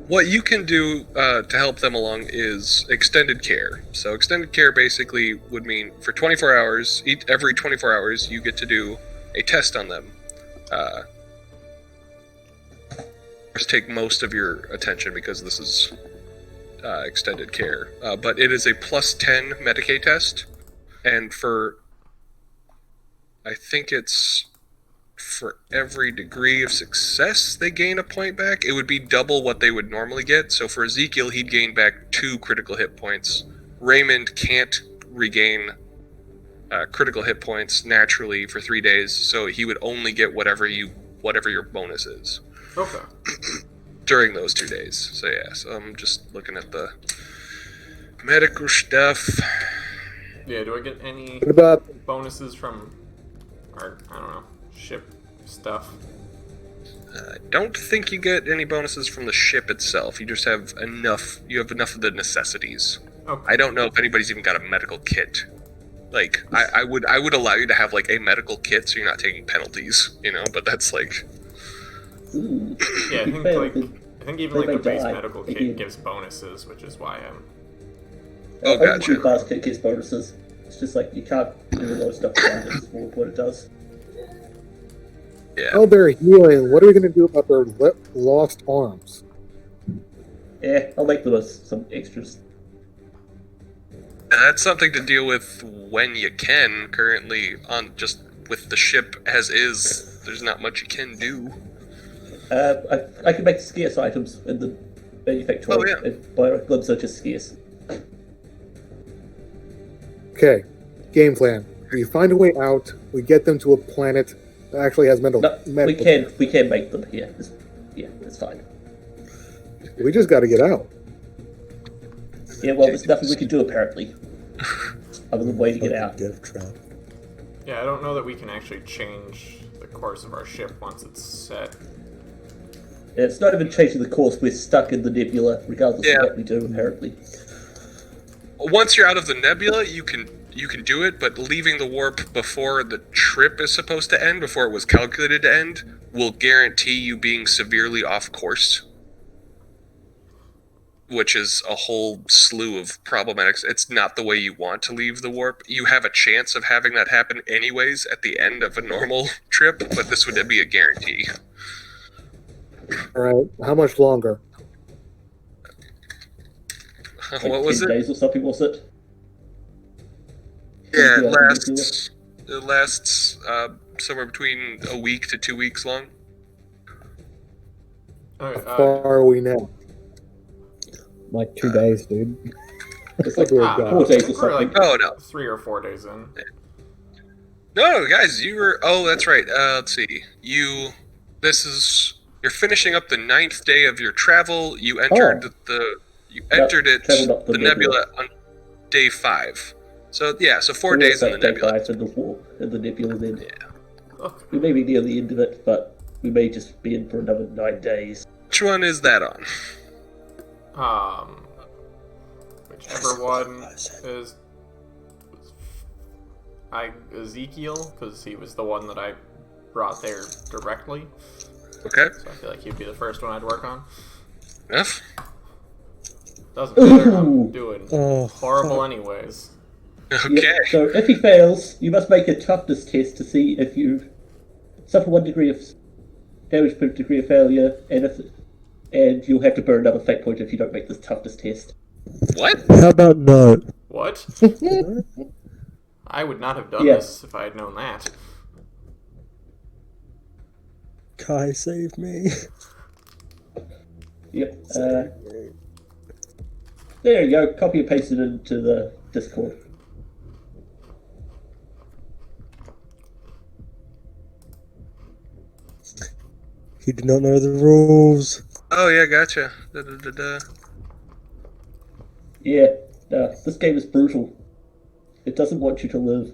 what you can do to help them along is extended care. So extended care basically would mean for 24 hours, every 24 hours, you get to do a test on them. Just take most of your attention because this is extended care. But it is a plus 10 Medicaid test, and I think it's for every degree of success they gain a point back. It would be double what they would normally get. So for Ezekiel, he'd gain back 2 critical hit points. Raymond can't regain critical hit points naturally for 3 days, so he would only get whatever your bonus is Okay. during those 2 days. So yeah, so I'm just looking at the medical stuff. Yeah, do I get any What about bonuses from our, I don't know, ship stuff? I don't think you get any bonuses from the ship itself. You just have enough. You have enough of the necessities. Okay. I don't know if anybody's even got a medical kit. Like, I would allow you to have like a medical kit, so you're not taking penalties, But that's like, Ooh. Yeah, I think Fail, like then I think even they like the may base die medical again. kit gives bonuses, which is why I'm Oh, Only gotcha. the basket gets bonuses. It's just like you can't do a lot of stuff around it. It's more what it does. Yeah. Oh, they're healing. What are we going to do about their lost arms? Yeah, I'll make them as some extras. That's something to deal with when you can. Currently, on just with the ship as is, there's not much you can do. I can make scarce items in the manufacturer. Oh, yeah. And bioglyphs are just scarce. Okay, game plan. We find a way out. We get them to a planet that actually has No, we can make them here. It's fine. We just got to get out. Yeah, well, there's nothing we can do apparently, other than waiting it out. Death trap. Yeah, I don't know that we can actually change the course of our ship once it's set. Yeah, it's not even changing the course. We're stuck in the nebula, regardless Yeah. of what we do. Apparently. Once you're out of the nebula, you can do it, but leaving the warp before the trip is supposed to end, before it was calculated to end, will guarantee you being severely off course. Which is a whole slew of problematics. It's not the way you want to leave the warp. You have a chance of having that happen anyways at the end of a normal trip, but this would be a guarantee. All right, how much longer? Like What was 10 it? days or something, was it? Yeah, Yeah, it lasts somewhere between a week to 2 weeks long. Alright, How far are we now? Like 2 days, dude. It's like We're no, 4 days or we're something. like Oh, no. 3 or 4 days in. No, guys, you were... Oh, that's right. Let's see. You're finishing up the 9th day of your travel. You entered traveled up the nebula on day 5. So, yeah, so 4 We're days in the about day nebula. 5 in the nebula then. Yeah. Okay. We may be near the end of it, but we may just be in for another 9 days. Which one is that on? Whichever one is Ezekiel, because he was the one that I brought there directly. Okay, So I feel like he'd be the first one I'd work on. enough. Doesn't matter. Ooh. I'm doing Oh, horrible anyways. Okay. Yep. So if he fails, you must make a toughness test to see if you suffer 1 degree of damage per degree of failure, and you'll have to burn another fate point if you don't make this toughness test. What? how about no? What? I would not have done Yeah. this if I had known that. Kai, save me. Yep. There you go. Copy and paste it into the Discord. He did not know the rules. Oh, yeah, gotcha. Da-da-da-da. Yeah. This game is brutal. It doesn't want you to live.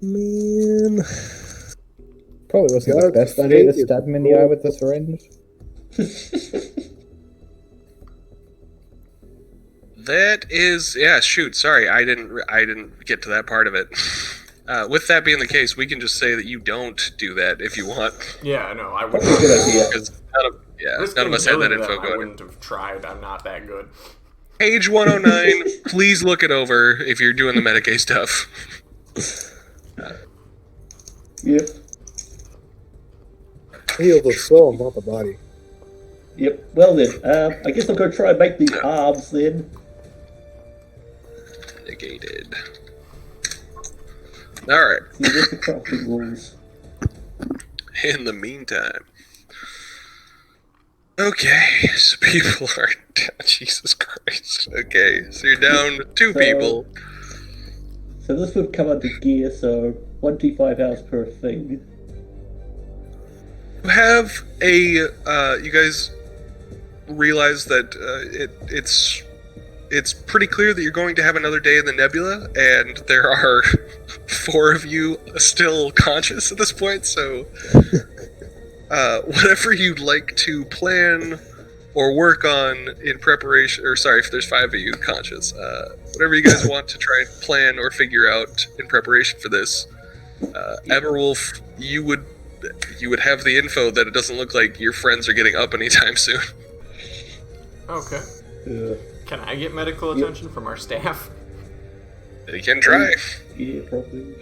Man. Probably wasn't the God, best idea to fate is stab him in the eye with the syringe. That is, yeah. Shoot, sorry, I didn't get to that part of it. With that being the case, we can just say that you don't do that if you want. Yeah, no, I wouldn't. That's a good idea. Because none Risking of us had that killing info them, I going. wouldn't have tried. I'm not that good. Page 109. Please look it over if you're doing the Medicaid stuff. Yep. Heal the soul, not the body. Yep. Well then, I guess I'm going to try and make these arms then. Negated. All right. See, there's the crafting rules. In the meantime. Okay, so people are down. Jesus Christ. Okay, so you're down 2 people. So this would come under gear, so 1d5 hours per thing. You have a, you guys realize that it's pretty clear that you're going to have another day in the nebula, and there are 4 of you still conscious at this point, so whatever you'd like to plan or work on in preparation, or sorry, if there's 5 of you conscious, whatever you guys want to try and plan or figure out in preparation for this, Everwolf, you would have the info that it doesn't look like your friends are getting up anytime soon. Okay. Can I get medical attention from our staff? You can try. Yeah, probably.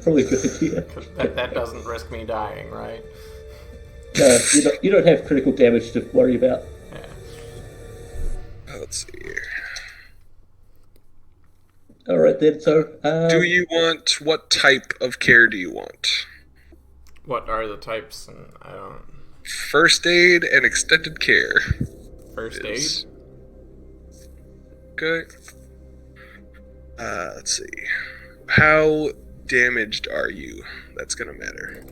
Probably a good idea. 'Cause that doesn't risk me dying, right? No, you don't have critical damage to worry about. Yeah. Let's see here. Alright then, so... Do you want, what type of care do you want? What are the types? And I don't. First aid and extended care. First is- aid? Okay. Let's see. How damaged are you? That's gonna matter.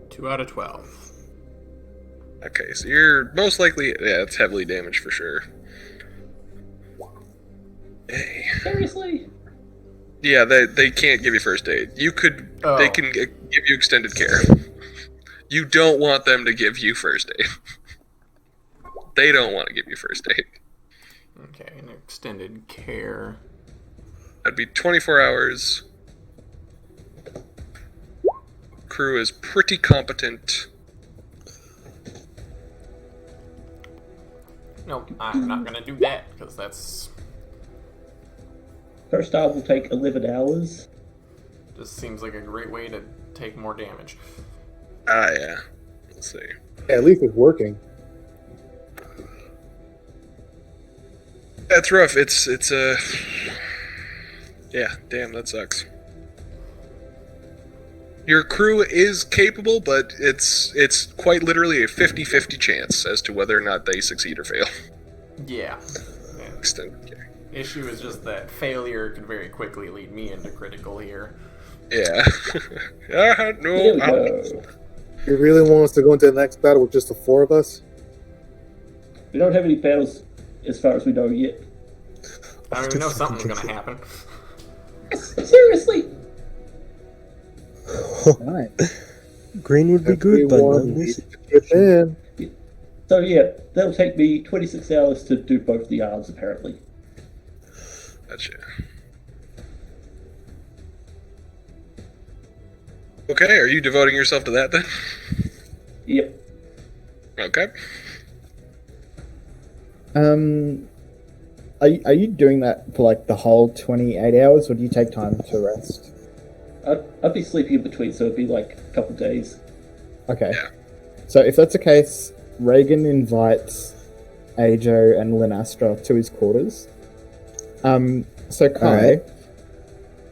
2 out of 12. Okay, so you're most likely, yeah, it's heavily damaged for sure. Hey. Seriously? Yeah, they can't give you first aid. You could, they can give you extended care. You don't want them to give you first aid. They don't want to give you first aid. Okay, and extended care. That'd be 24 hours. Crew is pretty competent. No, I'm not gonna do that, because that's... First hour will take 11 hours. just seems like a great way to take more damage. Yeah. Let's see. Yeah, at least it's working. That's rough. It's yeah, damn, that sucks. Your crew is capable, but it's quite literally a 50-50 chance as to whether or not they succeed or fail. Yeah. Extended care. Issue is just that failure could very quickly lead me into critical here. Yeah. There we go. You really want us to go into the next battle with just the four of us? We don't have any battles as far as we know yet. I mean, we know something's gonna happen. Seriously? Right. Green would be good, but not Everyone this. needs to chip in. So yeah, that'll take me 26 hours to do both the arms, apparently. Gotcha. Okay, are you devoting yourself to that then? Yep. Okay. Are you doing that for like the whole 28 hours, or do you take time to rest? I'd be sleeping in between, so it'd be like a couple days. Okay. Yeah. So if that's the case, Reagan invites Ajo and Linastra to his quarters. So Kai, Alright.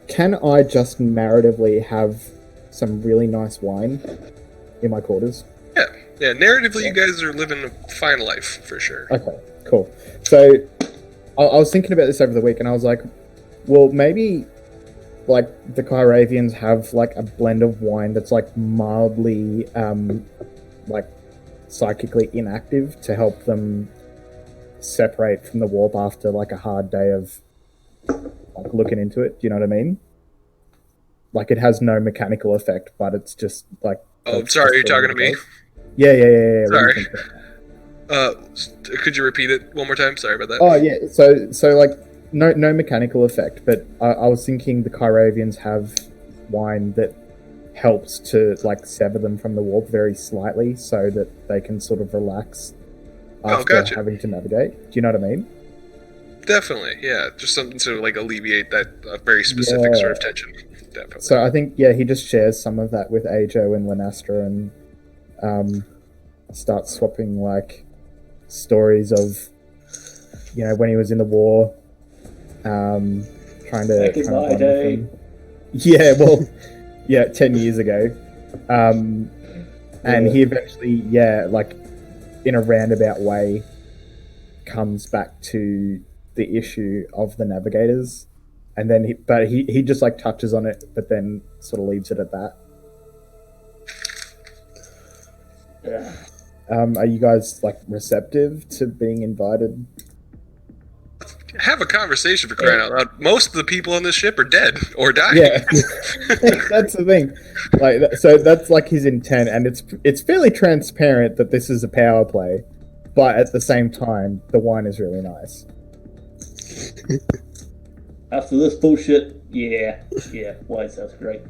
can I just narratively have some really nice wine in my quarters? Yeah, narratively, you guys are living a fine life, for sure. Okay, cool. So I was thinking about this over the week, and I was like, well, maybe like the Kyravians have like a blend of wine that's like mildly like psychically inactive to help them separate from the warp after like a hard day of like looking into it. Do you know what I mean? Like it has no mechanical effect, but it's just like. Oh, it's sorry, you're just talking to me? Yeah. What do you Sorry. think? Could you repeat it one more time? Sorry about that. Oh yeah, so like no mechanical effect, but I was thinking the Kyravians have wine that helps to like sever them from the warp very slightly, so that they can sort of relax after gotcha. having to navigate. Do you know what I mean? Definitely, yeah. Just something to like alleviate that very specific Yeah. sort of tension. Definitely. So I think he just shares some of that with Ajo and Linastra, and starts swapping like stories of when he was in the war, trying to Back in my bond with day. them. Yeah, well, 10 years ago, and he eventually, like in a roundabout way, comes back to the issue of the navigators, and then he just like touches on it, but then sort of leaves it at that. Yeah. Are you guys like receptive to being invited? Have a conversation for crying out loud. Most of the people on this ship are dead or dying. Yeah, that's the thing. Like, so that's like his intent, and it's fairly transparent that this is a power play, but at the same time, the wine is really nice. After this bullshit, yeah, wine sounds great.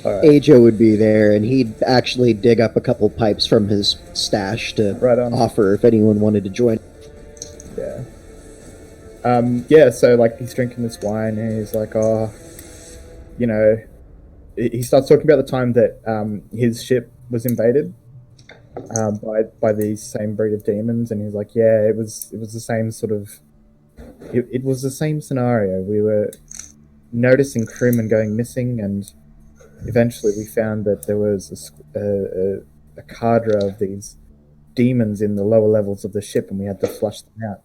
Ajo would be there, and he'd actually dig up a couple pipes from his stash to Right on. offer if anyone wanted to join. Yeah. Yeah, so like he's drinking this wine and he's like, oh, you know, he starts talking about the time that his ship was invaded by these same breed of demons, and he's like, yeah, it was the same sort of, it was the same scenario. We were noticing crewmen going missing, and eventually we found that there was a cadre of these demons in the lower levels of the ship, and we had to flush them out.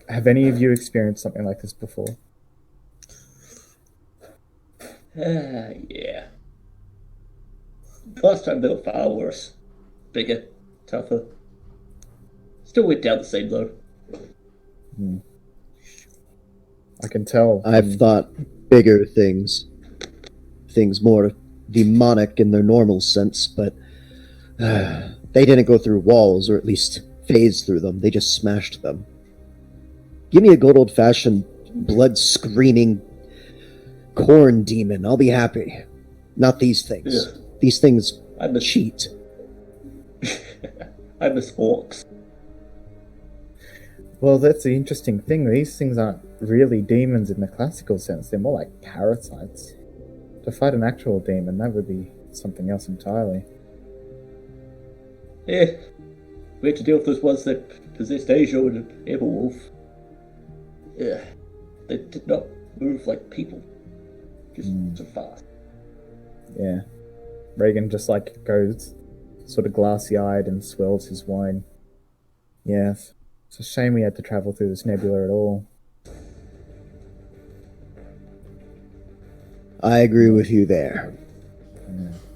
Have any of you experienced something like this before? Yeah. Last time they were far worse. Bigger, tougher. Still went down the same though. I can tell. I've thought bigger things more demonic in their normal sense, but they didn't go through walls, or at least phase through them. They just smashed them. Give me a good old-fashioned blood-screaming corn demon. I'll be happy. Not these things. Yeah. These things I miss cheat. I miss orcs. Well, that's the interesting thing. These things aren't really demons in the classical sense. They're more like parasites. To fight an actual demon, that would be something else entirely. Yeah. We had to deal with those ones that possessed Ajo and Everwolf. Yeah. They did not move like people. Just so fast. Yeah. Reagan just like goes sort of glassy-eyed and swirls his wine. Yes. It's a shame we had to travel through this nebula at all. I agree with you there.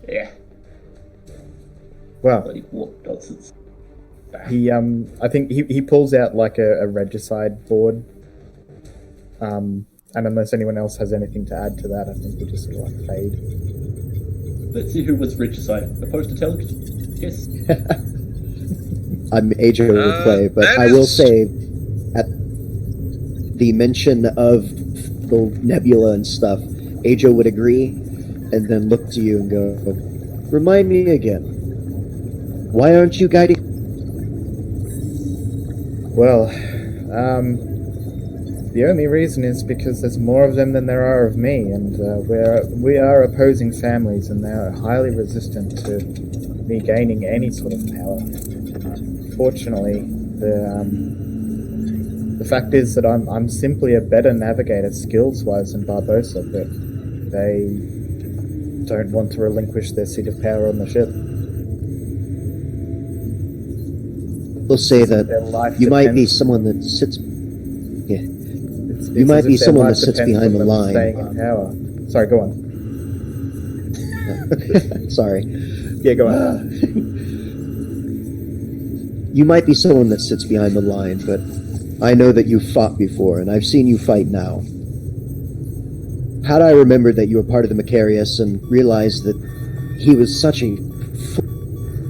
Yeah. Well, Bloody warp nonsense. he I think he pulls out like a regicide board. And unless anyone else has anything to add to that, I think we just sort of like fade. Let's see who was regicide. Opposed to Telex? Yes. I'm Ajo to play, but that I will is- say, at the mention of the nebula and stuff, Ajo would agree, and then look to you and go, "Remind me again. Why aren't you guiding?" Well, the only reason is because there's more of them than there are of me, and we are opposing families, and they're highly resistant to me gaining any sort of power. Fortunately, the fact is that I'm simply a better navigator skills-wise than Barbosa, but they don't want to relinquish their seat of power on the ship. We'll say Their that life you might be depends- someone that sits. Yeah, It's You might as be if their someone life that sits depends behind on the them line. staying in power. Sorry, go on. Sorry. Yeah, go on. You might be someone that sits behind the line, but I know that you've fought before, and I've seen you fight now. Had I remembered that you were part of the Macarius and realized that he was such a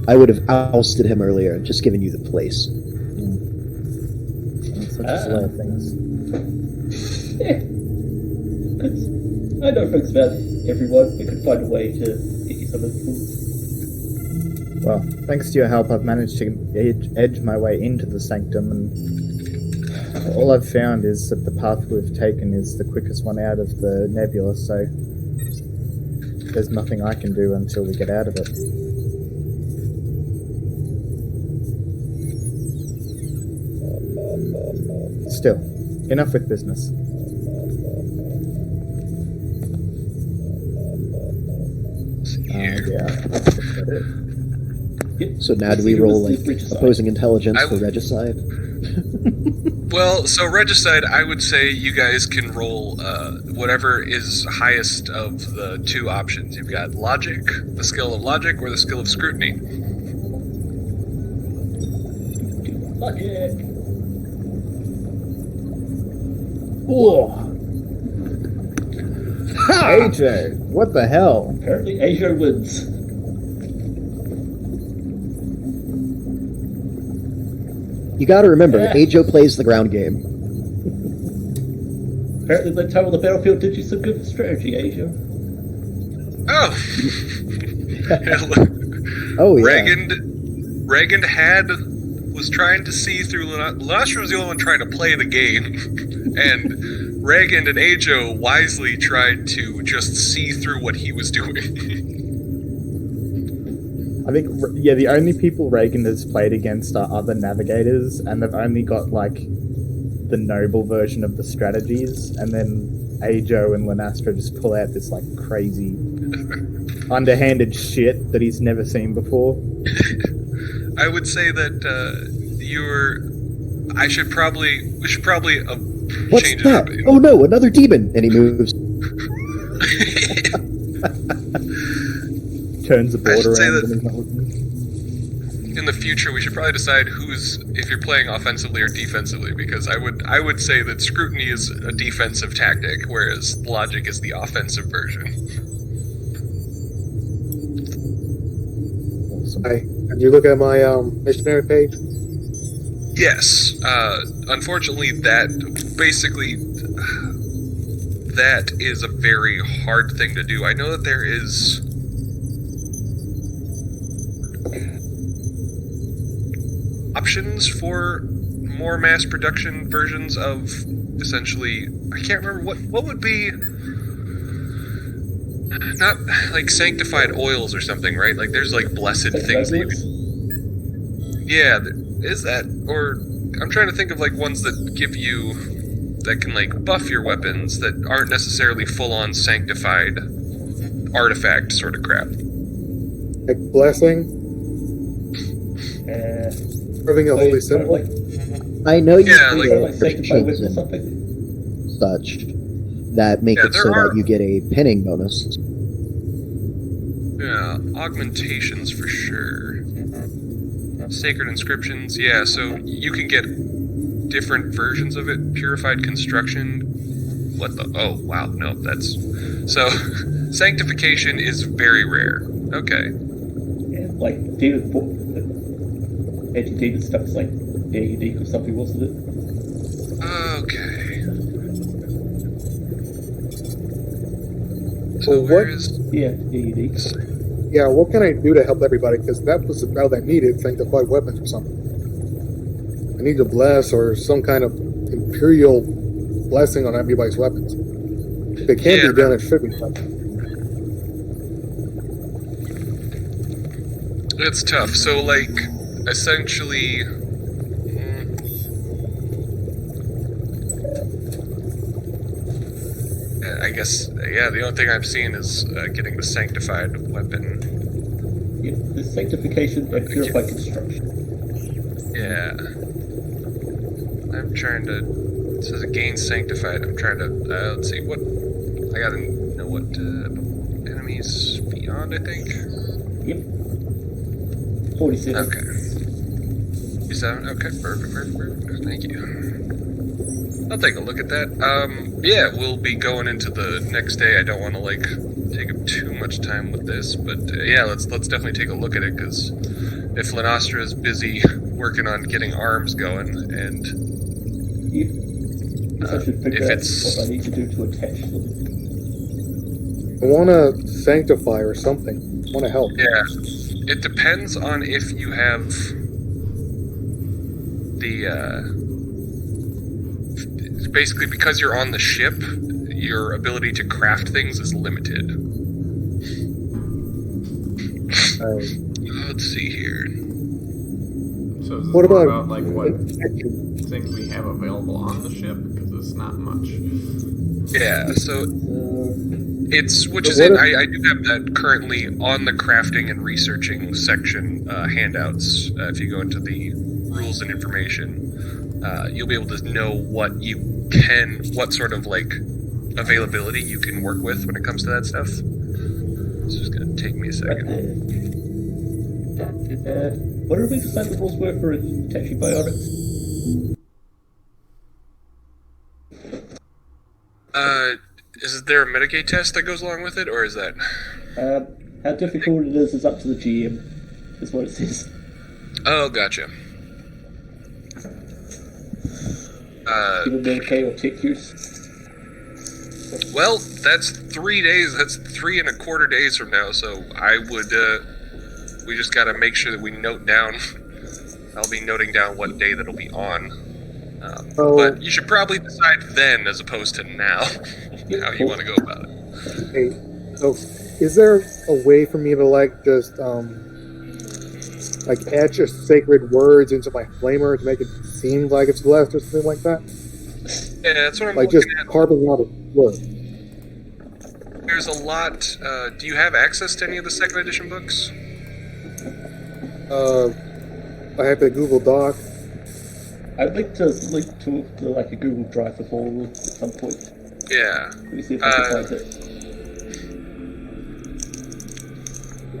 I would have ousted him earlier and just given you the place. It's such a slow of things. Yeah. I know things about everyone. We could find a way to get you some influence. Well, thanks to your help, I've managed to edge my way into the sanctum, and all I've found is that the path we've taken is the quickest one out of the nebula, so there's nothing I can do until we get out of it. Still, enough with business. Yeah, that's about it. Yep. So now do See we who roll was like the regicide. opposing intelligence I for would- regicide? Well, so regicide, I would say you guys can roll whatever is highest of the two options. You've got logic, the skill of logic, or the skill of scrutiny. Fuck it. AJ, what the hell? Apparently Asia wins. You gotta remember, Yeah. Ajo plays the ground game. Apparently, that time on the battlefield did you some good strategy, Asia. Oh. Oh yeah. Reagan was trying to see through. Lusher was the only one trying to play the game, and Reagan and Ajo wisely tried to just see through what he was doing. I think, yeah, the only people Reagan has played against are other navigators, and they've only got, like, the noble version of the strategies, and then Ajo and Lanastra just pull out this, like, crazy, underhanded shit that he's never seen before. I would say that we should probably What's change that? it up. Oh no, another demon! And he moves. Turns the I board should say around that- and he's not looking. In the future, we should probably decide if you're playing offensively or defensively, because I would say that scrutiny is a defensive tactic, whereas logic is the offensive version. Awesome. Did you look at my missionary page? Yes. Unfortunately, that is a very hard thing to do. I know that there is options for more mass production versions of essentially, I can't remember what would be, not like sanctified oils or something, right? Like there's like blessed things that you can, yeah, is that, or I'm trying to think of like ones that give you, that can like buff your weapons that aren't necessarily full-on sanctified artifact sort of crap. Like blessing, proving a holy symbol. I know you Yeah, see like- it Like for sanctified chains weapon or and something. such that make Yeah, it so there are- that you get a pinning bonus. Yeah, augmentations for sure. Sacred inscriptions, yeah, so you can get different versions of it. Purified construction. What the? Oh, wow, no, that's... So, sanctification is very rare. Okay. And like anti-demon stuff is like unique or something, wasn't it? Okay. So So where what- is... Yeah, unique. Yeah, what can I do to help everybody? Because that was the spell that needed sanctified weapons or something. I need to bless or some kind of imperial blessing on everybody's weapons. If it can Yeah. be done, it should be done. It's tough. So, like, essentially... I guess, yeah, the only thing I'm seeing is getting the sanctified weapon. Yeah, the sanctification and purified construction. Yeah. I'm trying to... It says gain sanctified. I'm trying to... let's see, what... I gotta know what enemies beyond, I think. Yep. 47. Okay. 47? Okay, perfect. Thank you. I'll take a look at that. Yeah, we'll be going into the next day. I don't want to, like, take up too much time with this, but yeah, let's definitely take a look at it, because if Lanastra is busy working on getting arms going, and Yep. So I should figure if out it's... what I need to do to attach them. I want to sanctify or something. I want to help. Yeah, it depends on if you have the, basically, because you're on the ship, your ability to craft things is limited. Let's see here. So is this What more about- about like what things we have available on the ship? Because it's not much. Yeah, so it's, which But is what in, if- I do have that currently on the crafting and researching section, handouts. If you go into the rules and information, you'll be able to know what sort of like availability you can work with when it comes to that stuff. It's just gonna take me a second. What did we decide the rules were for attaching biotics? Is there a mitigate test that goes along with it, or is that... How difficult it is up to the GM, is what it says. Oh, gotcha. Given their K or tech use. Well, that's 3 days. That's 3.25 days from now. So I would. We just gotta make sure that we note down. I'll be noting down what day that'll be on. But you should probably decide then, as opposed to now, how you want to go about it. Hey, so is there a way for me to just etch a sacred words into my flamer to make it seem like it's blessed or something like that? Yeah, that's what I'm Like looking just at. carving out a word. There's a lot. Do you have access to any of the second edition books? I have the Google Doc. I'd like to link to like a Google Drive for all at some point. Yeah. Let me see if I can find it.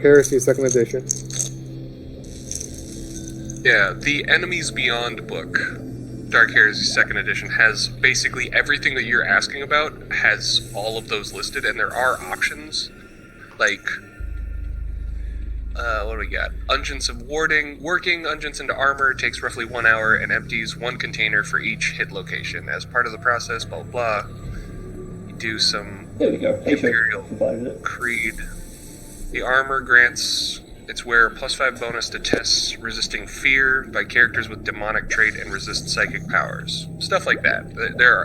Heresy, second edition. Yeah, the Enemies Beyond book, Dark Heresy second edition, has basically everything that you're asking about, has all of those listed, and there are options, like, what do we got? Unguents of Warding. Working Unguents into armor takes roughly 1 hour and empties 1 container for each hit location. As part of the process, blah, blah, blah. You do some There we go. Imperial Provided it. Creed. The armor grants its wearer a +5 bonus to tests resisting fear by characters with demonic trait and resist psychic powers. Stuff like that.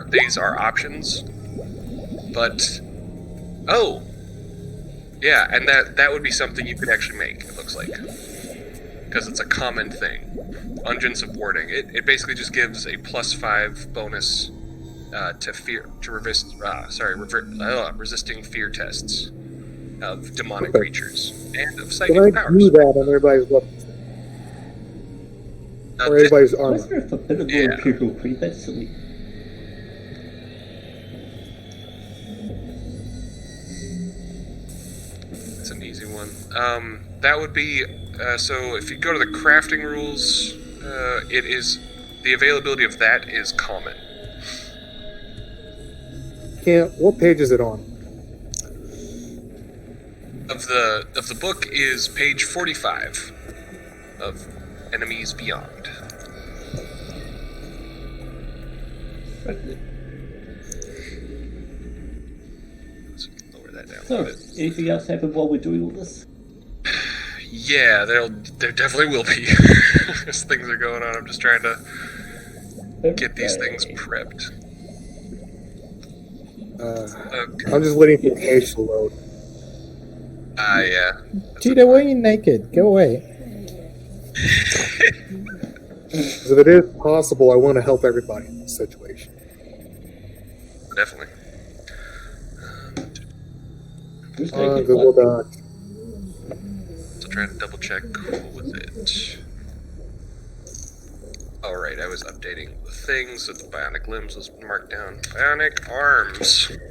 These are options. But yeah, and that would be something you could actually make, it looks like. Because it's a common thing. Unguents of Warding. It basically just gives a +5 bonus to fear, to resisting fear tests of demonic creatures and of psychic Can I powers. do that on everybody's weapons? Or everybody's armor? What's there for bit of Yeah. Imperial Creed? That's silly. That's an easy one. That would be so. If you go to the crafting rules, it is the availability of that is common. What page is it on? Of the book is page 45 of Enemies Beyond. Let's lower that down a So, bit. anything else happen while we're doing all this? Yeah, there definitely will be. As things are going on, I'm just trying to get these things prepped. Okay. I'm just waiting for the page to load. Yeah. Cheetah, why are you naked? Go away. Because if it is possible, I want to help everybody in this situation. Definitely. Who's taking Google what? Doc. So trying to double check. What was it? Alright, I was updating the things, so the bionic limbs was marked down. Bionic arms. Can you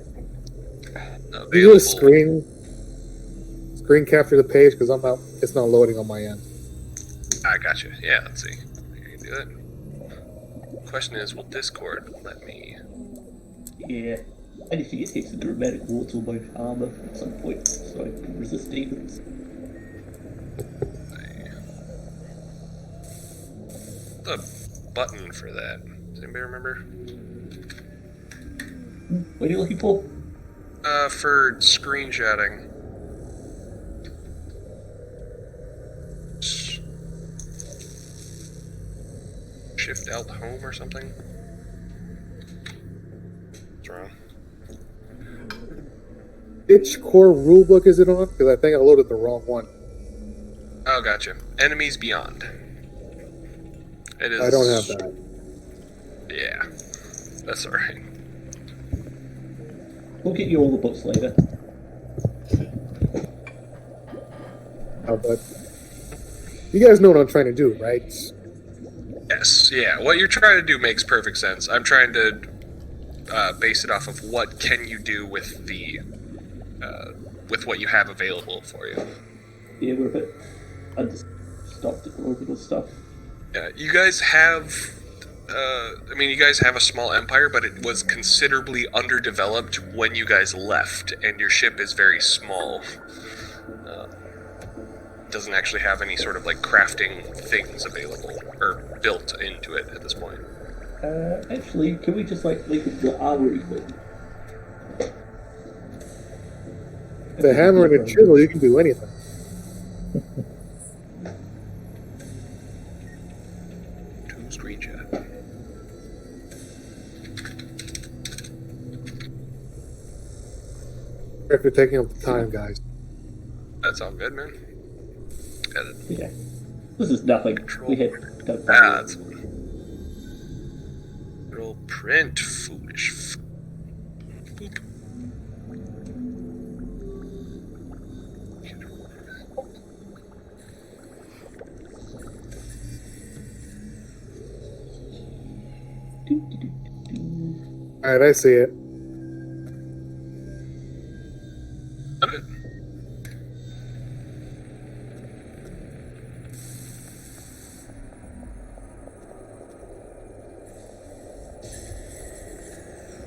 do Available. a screen capture the page because it's not loading on my end. I gotcha. Yeah, let's see. You can do it. Question is, will Discord let me? Yeah. I need to get hits of dramatic wards on my armor at some point so I can resist demons. The button for that. Does anybody remember? What are you looking for? For screenshotting. Shift Alt Home or something? What's wrong? Which core rulebook is it on? Because I think I loaded the wrong one. Oh, gotcha. Enemies Beyond. It is. I don't have that. Yeah, that's alright. We'll get you all the books later. But you guys know what I'm trying to do, right? Yes, yeah. What you're trying to do makes perfect sense. I'm trying to base it off of what can you do with the with what you have available for you. Yeah, we're a bit understocked at orbital stuff. Yeah, you guys have. You guys have a small empire, but it was considerably underdeveloped when you guys left, and your ship is very small. Doesn't actually have any sort of like crafting things available or built into it at this point. Actually, can we just like link it to the armory thing? The hammer and the chisel, you can do anything. Two screenshot. After taking up the time, guys. That's all good, man. Edit. Yeah. This is nothing. Control. We had done Ah, fine. that's roll print, foolish. Boop. Alright, I see it. Okay.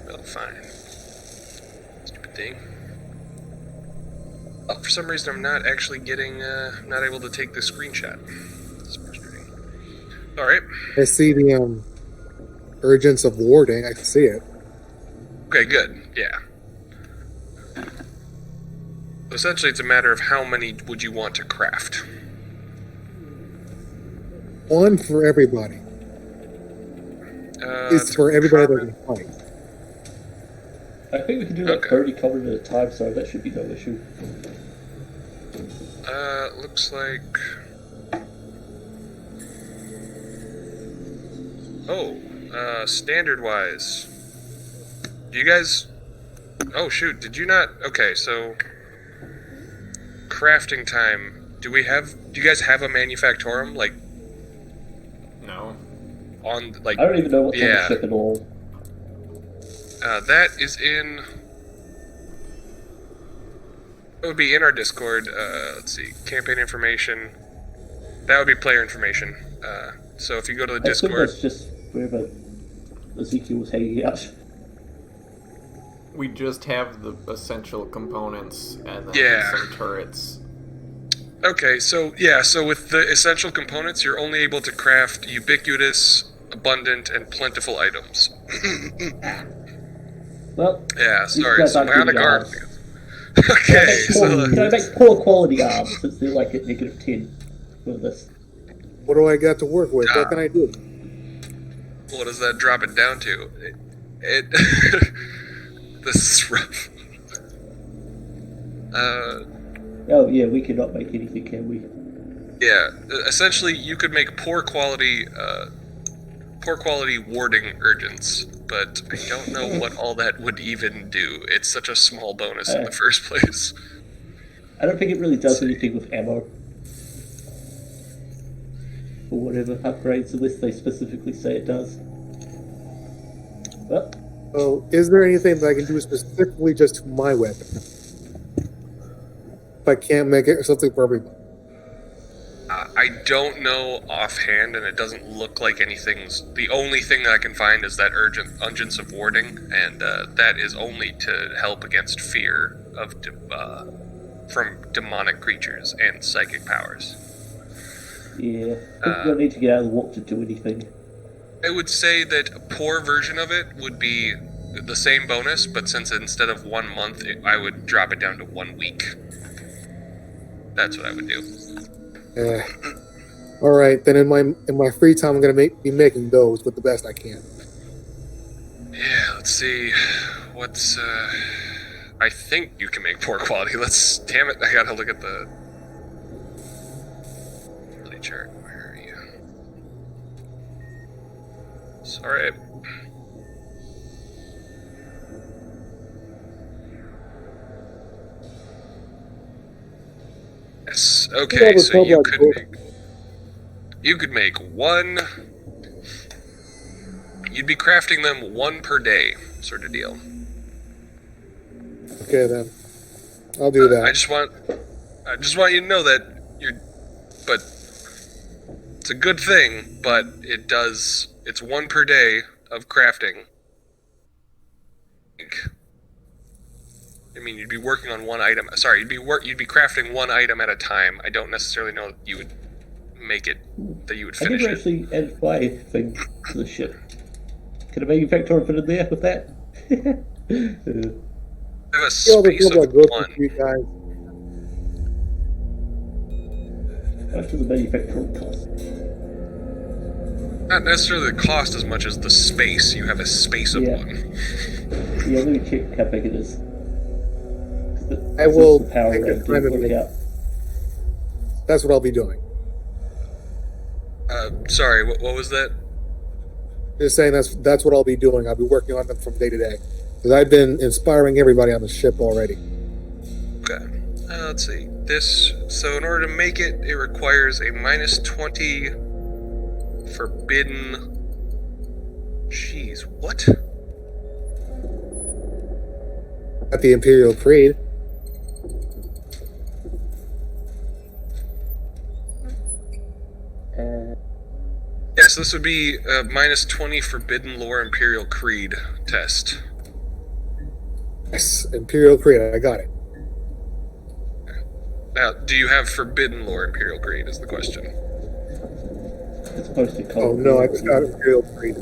Well, fine. Stupid thing. Oh, for some reason I'm not actually getting, not able to take this screenshot. It's frustrating. Alright. I see the urgence of warding. I can see it. Okay, good. Yeah. Essentially, it's a matter of how many would you want to craft. One for everybody. It's To for everybody common- that can fight. I think we can do like Okay. 30 covered at a time, so that should be no issue. Looks like... Oh, standard-wise. Do you guys... Oh, shoot, did you not... Okay, so... Crafting time. Do you guys have a manufactorum, like, No. on, like... I don't even know what's on the Yeah. ship at all. That is in... That would be in our Discord. Let's see. Campaign information. That would be player information. So if you go to the I assume Discord... that's just wherever Ezekiel was hanging out. We just have the essential components and then Yeah. some turrets. Okay, so yeah, so with the essential components, you're only able to craft ubiquitous, abundant, and plentiful items. Well, Yeah, these sorry. guys So aren't bionic good arm. guys. Okay, Can I so make poor quality arms since they're like at -10 for this? What do I got to work with? What can I do? what does that drop it down to? It this is rough. Oh yeah, we cannot make anything, can we? Yeah, essentially, you could make poor quality warding urgents, but I don't know what all that would even do. It's such a small bonus in the first place. I don't think it really does anything with ammo. Or whatever upgrades, unless they specifically say it does. Well, Oh, is there anything that I can do specifically just to my weapon? If I can't make it something for everybody. I don't know offhand, and it doesn't look like anything's... The only thing that I can find is that Urgence of Warding, and that is only to help against fear of from demonic creatures and psychic powers. yeah, I think we'll need to get out of the warp to do anything. I would say that a poor version of it would be the same bonus, but since instead of 1 month, I would drop it down to 1 week. That's what I would do. All right, then in my free time, I'm gonna be making those with the best I can. Yeah, let's see. What's I think you can make poor quality. Damn it, I gotta look at the ability chart. Where are you? Sorry. Yes. Okay, Yeah, so but you could make one. You'd be crafting them one per day, sort of deal. Okay, then I'll do that. I just want you to know that but it's a good thing, but it's one per day of crafting. I mean, you'd be working on one item. Sorry, you'd be crafting one item at a time. I don't necessarily know that you would make it, that you would I finish never it. actually added my thing to the ship. Can a manufacturer fit in there with that? have a See all this space little of growth one. for you guys. How much does the manufacturer cost? Not necessarily the cost as much as the space. You have a space of Yeah. one. Yeah, let me check how big it is. I will The power take your rank time didn't and work out. That's what I'll be doing. Sorry, what was that? Just saying that's what I'll be doing. I'll be working on them from day to day. Because I've been inspiring everybody on the ship already. Okay. Let's see. This. So in order to make it, it requires a minus 20 forbidden. Jeez, what? At the Imperial Creed. Yes, this would be a minus 20 forbidden lore Imperial Creed test. Yes, Imperial Creed. I got it. Now, do you have forbidden lore Imperial Creed? Is the question. It's supposed to cost. Oh no, I just got Imperial Creed.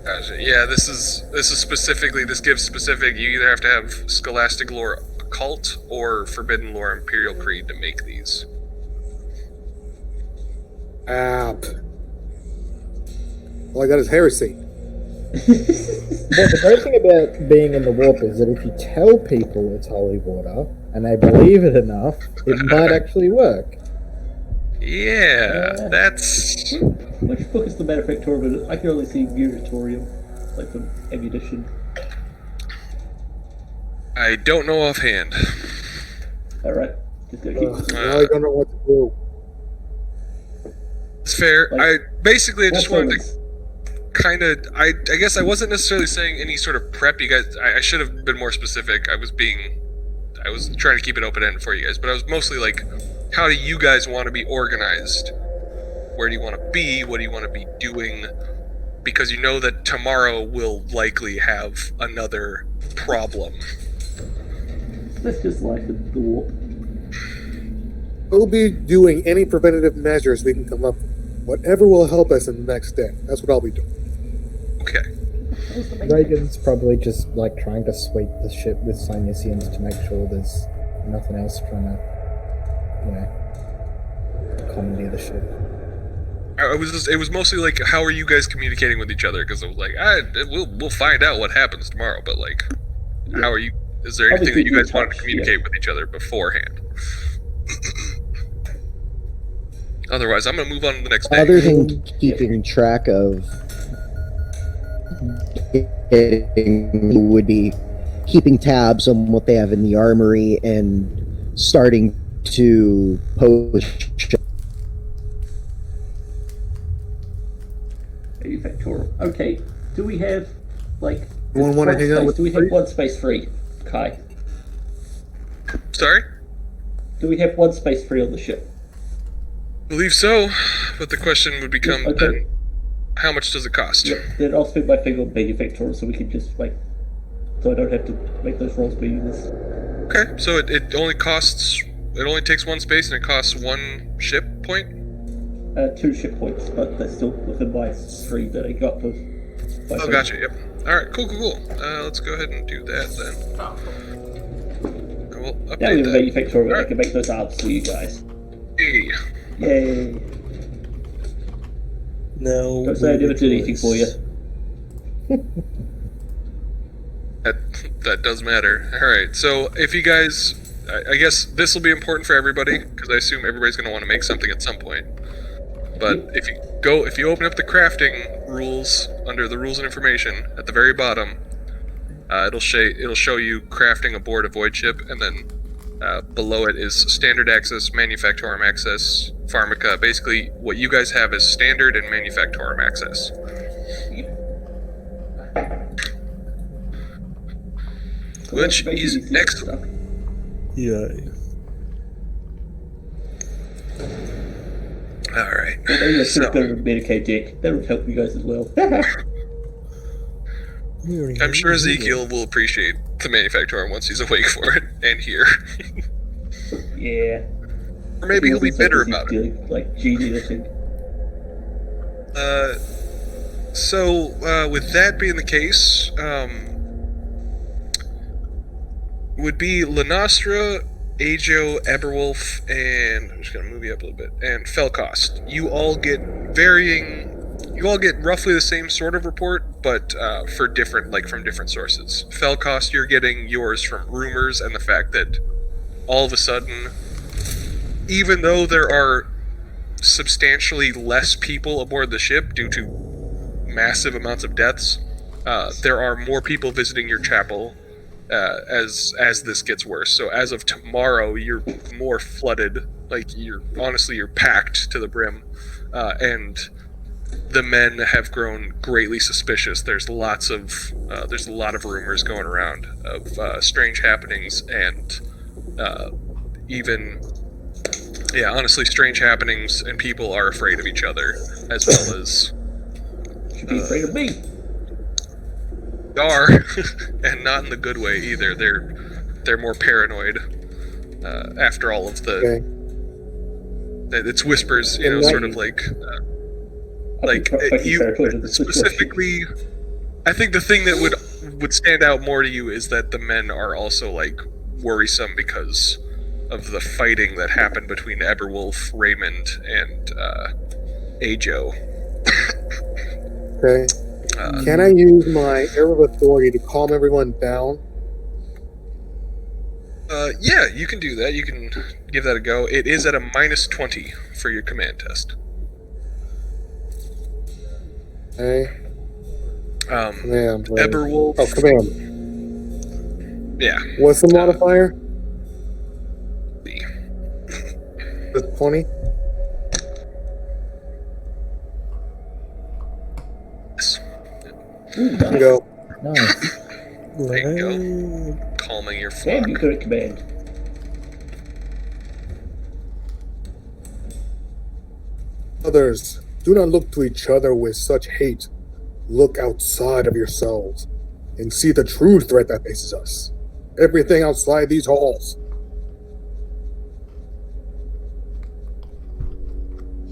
Gotcha. Yeah, this is specifically. This gives specific. You either have to have Scholastic lore Occult or forbidden lore Imperial Creed to make these. All I got is heresy. But the great thing about being in the warp is that if you tell people it's holy water and they believe it enough, it might actually work. Yeah, that's. Which book is the manufacturer of it? I can only see Muratorium, like from ammunition. I don't know offhand. Alright, just gotta keep. Now I don't know what to do. It's fair. Like, I just wanted ones? to kind of. I guess I wasn't necessarily saying any sort of prep. You guys, I should have been more specific. I was trying to keep it open ended for you guys, but I was mostly like, how do you guys want to be organized? Where do you want to be? What do you want to be doing? Because you know that tomorrow will likely have another problem. That's just life in the warp. We'll be doing any preventative measures we can come up with. Whatever will help us in the next day. That's what I'll be doing. Okay. Reagan's probably just like trying to sweep the ship with Cynesians to make sure there's nothing else trying to, commandeer the ship. It was mostly like, how are you guys communicating with each other? Because I was like, we'll find out what happens tomorrow. But like, how are you? Is there anything that you guys wanted to communicate with each other beforehand? Otherwise, I'm gonna move on to the next day. Other than keeping track of getting, would be keeping tabs on what they have in the armory and starting to post. Manufacturer. Okay. Do we have like? Anyone want to hang out with? Do we have one space free, Kai? Sorry? Do we have one space free on the ship? Believe so, but the question would become Okay. then, how much does it cost? Yeah, then I'll spend my finger on manufacturer so we can just so I don't have to make those rolls meaningless. Okay, so it only takes one space and it costs one ship point? 2 ship points, but they're still within my 3 that I got with. Oh, gotcha, yep. Alright, cool. Let's go ahead and do that then. I will Now we update have a that. manufacturer where I Alright. can make those arms for you guys. Hey. Yay! No. Don't say I never did anything for you. That does matter. Alright, so if you guys... I guess this will be important for everybody, because I assume everybody's going to want to make something at some point. But if you open up the crafting rules under the rules and information at the very bottom, it'll show you crafting aboard a void ship, and then below it is standard access, manufactorum access, pharmaca. Basically, what you guys have is standard and manufactorum access. Which is excellent. Yeah. Alright. Maybe I should have So, got a Medicaid deck. That would help you guys as well. I'm sure Ezekiel will appreciate the manufactorum once he's awake for it, and here. Yeah. Or maybe he'll be bitter about it. Like gene editing. So, with that being the case, would be Lanastra, Ajo, Eberwolf, and I'm just gonna move you up a little bit, and Felcost. You all get roughly the same sort of report, but from different sources. Felcost, you're getting yours from rumors and the fact that all of a sudden, even though there are substantially less people aboard the ship due to massive amounts of deaths, there are more people visiting your chapel as this gets worse. So as of tomorrow, you're more flooded. Like you're packed to the brim, and the men have grown greatly suspicious. There's a lot of rumors going around of strange happenings and strange happenings, and people are afraid of each other as well as. Should be afraid of me. Are and not in the good way either. They're more paranoid after all of the. Okay. It's whispers, sort of like you specifically. I think the thing that would stand out more to you is that the men are also like worrisome because of the fighting that happened between Eberwolf, Raymond, and Ajo. Okay. Can I use my Air of Authority to calm everyone down? Yeah, you can do that. You can give that a go. It is at a -20 for your command test. Okay. Command. Eberwolf. Oh, command. Yeah. What's the modifier? The 20? Yes. Go. Nice. There you go. Calming your flock. Damn, you good at command. Others, do not look to each other with such hate. Look outside of yourselves and see the true threat that faces us. Everything outside these halls.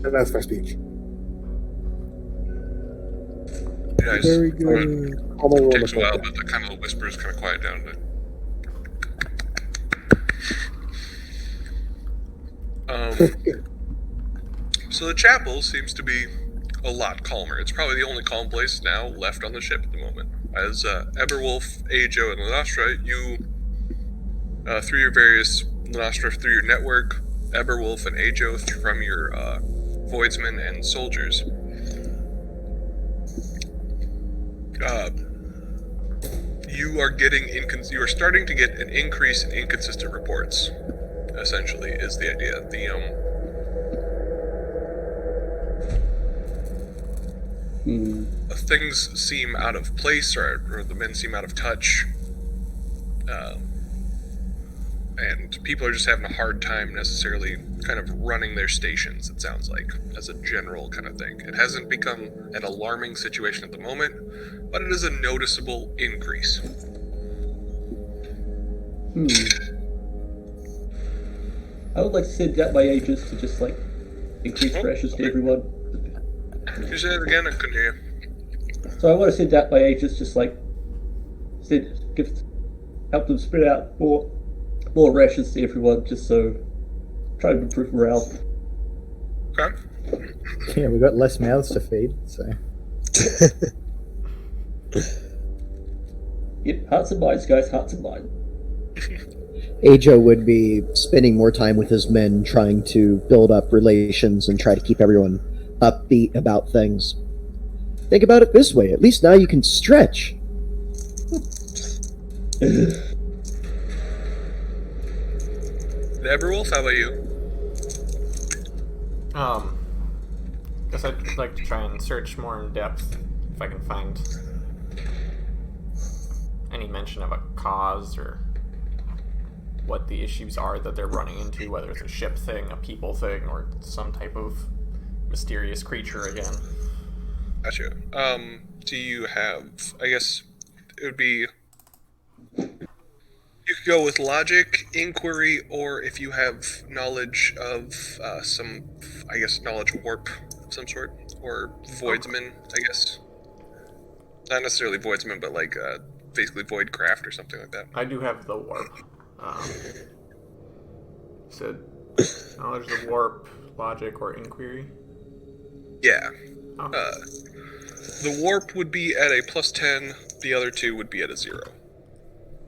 And that's my speech. Nice. Very good. It takes a while, but the kind of the whispers kind of quiet down. So the chapel seems to be a lot calmer. It's probably the only calm place now left on the ship at the moment. As Eberwolf, Ajo, and Lanastra, you, through your various Lanastra through your network, Eberwolf and Ajo from your voidsmen and soldiers. You are starting to get an increase in inconsistent reports. Essentially, is the idea. Things seem out of place, or the men seem out of touch, and people are just having a hard time necessarily kind of running their stations, it sounds like, as a general kind of thing. It hasn't become an alarming situation at the moment, but it is a noticeable increase. I would like to send out my agents to just increase pressures to everyone. Can you say that again? I couldn't hear you. So I want to send out my agents, just help them spread out more rations to everyone, just so try to improve morale. Okay. Yeah, we've got less mouths to feed, so. Yep, hearts and minds, guys, hearts and minds. Ajo would be spending more time with his men trying to build up relations and try to keep everyone upbeat about things. Think about it this way, at least now you can stretch. Eberwolf, how about you? Guess I'd like to try and search more in depth if I can find any mention of a cause or what the issues are that they're running into, whether it's a ship thing, a people thing, or some type of mysterious creature again. Gotcha. Do you have, I guess it would be, you could go with logic, inquiry, or if you have knowledge of knowledge warp of some sort, or voidsman, I guess. Not necessarily voidsman, but basically voidcraft or something like that. I do have the warp. Said knowledge of warp, logic, or inquiry. Yeah. Okay. The warp would be at a +10. The other two would be at a 0.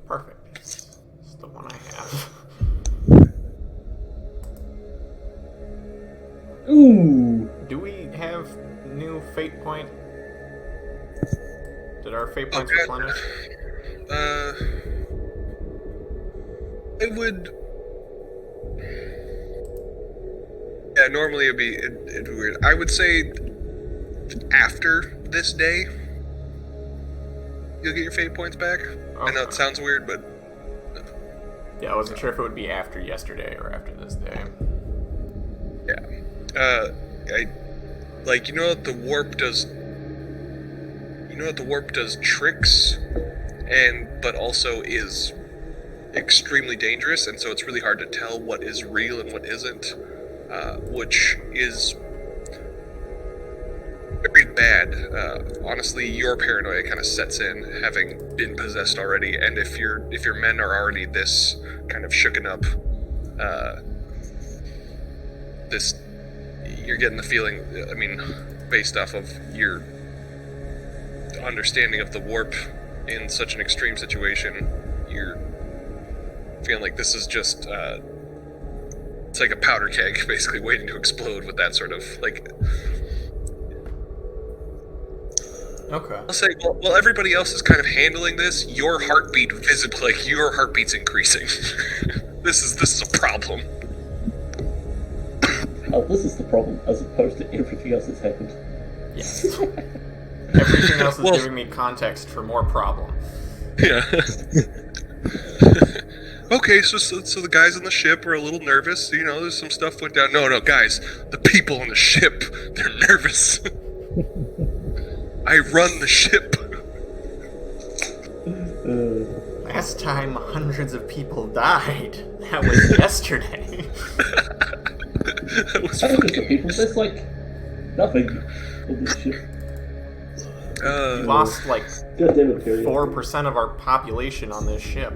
Perfect. It's the one I have. Ooh. Do we have new fate point? Did our fate points Okay. replenish? It would. Yeah, normally it'd be weird. I would say after this day, you'll get your fate points back. I know it Okay. sounds weird, but Yeah, I wasn't sure if it would be after yesterday or after this day. yeah. You know that the warp does. You know that the warp does tricks, but also is extremely dangerous, and so it's really hard to tell what is real and what isn't, which is very bad. Honestly, your paranoia kind of sets in, having been possessed already, and if your men are already this kind of shooken up, you're getting the feeling. I mean, based off of your understanding of the warp in such an extreme situation, you're feeling like this is just it's like a powder keg basically waiting to explode with that sort of like. Okay. I'll say while everybody else is kind of handling this, your heartbeat visibly, like your heartbeat's increasing. this is a problem. Oh, this is the problem, as opposed to everything else that's happened. Yes. Everything else is Well- giving me context for more problem. Yeah. Okay, so the guys on the ship are a little nervous. You know, there's some stuff went down. No, guys, the people on the ship, they're nervous. I run the ship. Last time hundreds of people died. That was yesterday. That was I think it's the fucking. people, there's like nothing on this ship. We lost like God damn it, Perry. 4% of our population on this ship.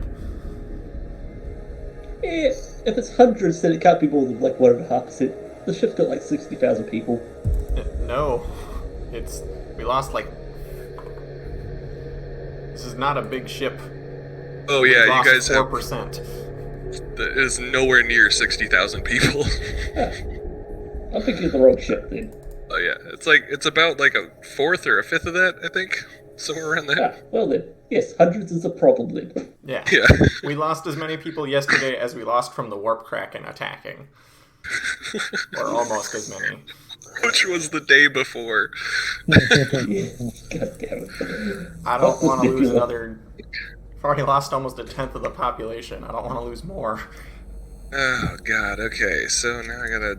Yeah, if it's hundreds, then it can't be more than like 1.5%. The ship's got like 60,000 people. No, we lost like. This is not a big ship. Oh yeah, We lost you guys have. 4%. It is nowhere near 60,000 people. I'm thinking of the wrong ship then. Oh yeah, it's about like a fourth or a fifth of that, I think, somewhere around there. Well then, yes, hundreds is a problem then. Yeah. Yeah. We lost as many people yesterday as we lost from the warp kraken attacking. Or almost as many. Which was the day before. Yeah, God damn it. I don't want to lose another. I've already lost almost 1/10 of the population. I don't want to lose more. Oh god. Okay, so now I gotta.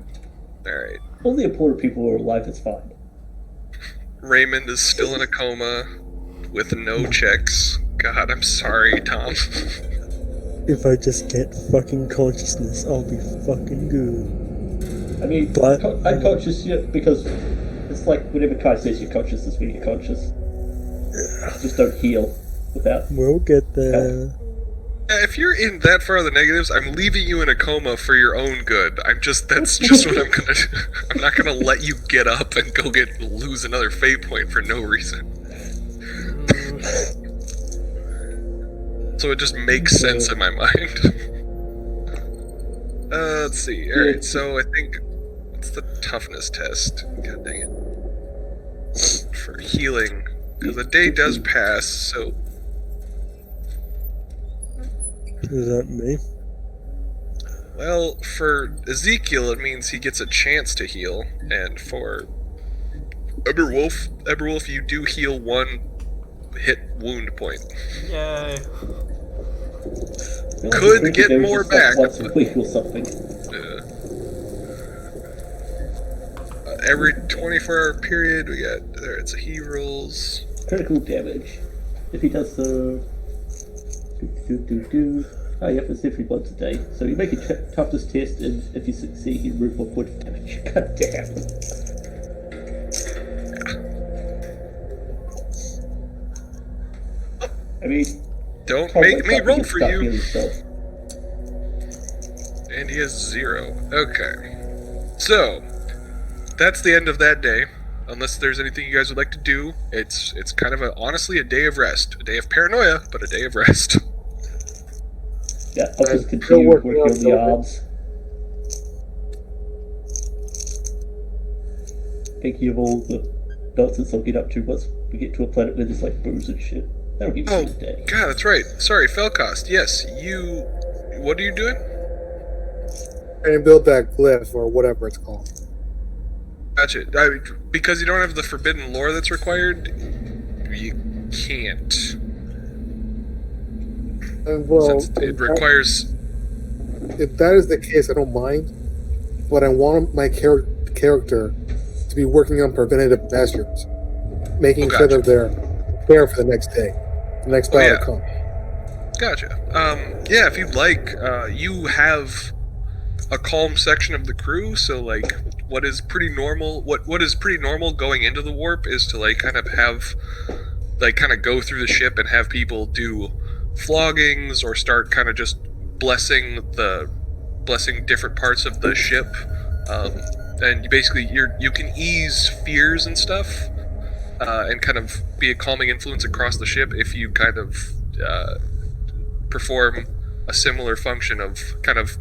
All right. All the important people are alive, it's fine. Raymond is still in a coma with no checks. God, I'm sorry, Tom. If I just get fucking consciousness, I'll be fucking good. I mean, But- unconscious yet, because it's like whenever Kai says you're conscious, it's when you're conscious. Just don't heal without. We'll get there. If you're in that far of the negatives, I'm leaving you in a coma for your own good. That's just what I'm gonna do. I'm not gonna let you get up and go lose another fate point for no reason. So it just makes sense in my mind. Let's see. Alright, so I think it's the toughness test. God dang it. For healing. Because the day does pass, so Is that me? well, for Ezekiel, it means he gets a chance to heal, and for Eberwolf, you do heal 1 hit wound point. Yay. Could get more back. Once a week or something. Every 24-hour period, we got there. It's he rolls. Critical damage. If he does the. Oh, yep, it's every once a day. So you make a toughness test, and if you succeed, you remove 1 point of damage. God damn. I mean, Don't Tom make wakes me up and roll gets for stuck you. in himself. And he has 0. Okay. So, that's the end of that day. Unless there's anything you guys would like to do, it's kind of honestly a day of rest. A day of paranoia, but a day of rest. Yeah, I'll just Still continue working working on on the something. arms. Thinking of all the nonsense I'll get up to once we get to a planet where there's like booze and shit. That'll give me a good day. God, that's right. Sorry, Felcost. Yes, you... What are you doing? And build that glyph or whatever it's called. Gotcha. Because you don't have the forbidden lore that's required, you can't. Well, Since it requires... if that is the case, I don't mind. But I want my character to be working on preventative measures, making sure gotcha. that they're prepared for the next day, the next battle yeah. to come. Gotcha. Yeah, if you'd like, you have a calm section of the crew, so like what is pretty normal going into the warp is to like kind of go through the ship and have people do floggings or start kind of just blessing different parts of the ship, and you can ease fears and stuff, and kind of be a calming influence across the ship if you kind of perform a similar function of kind of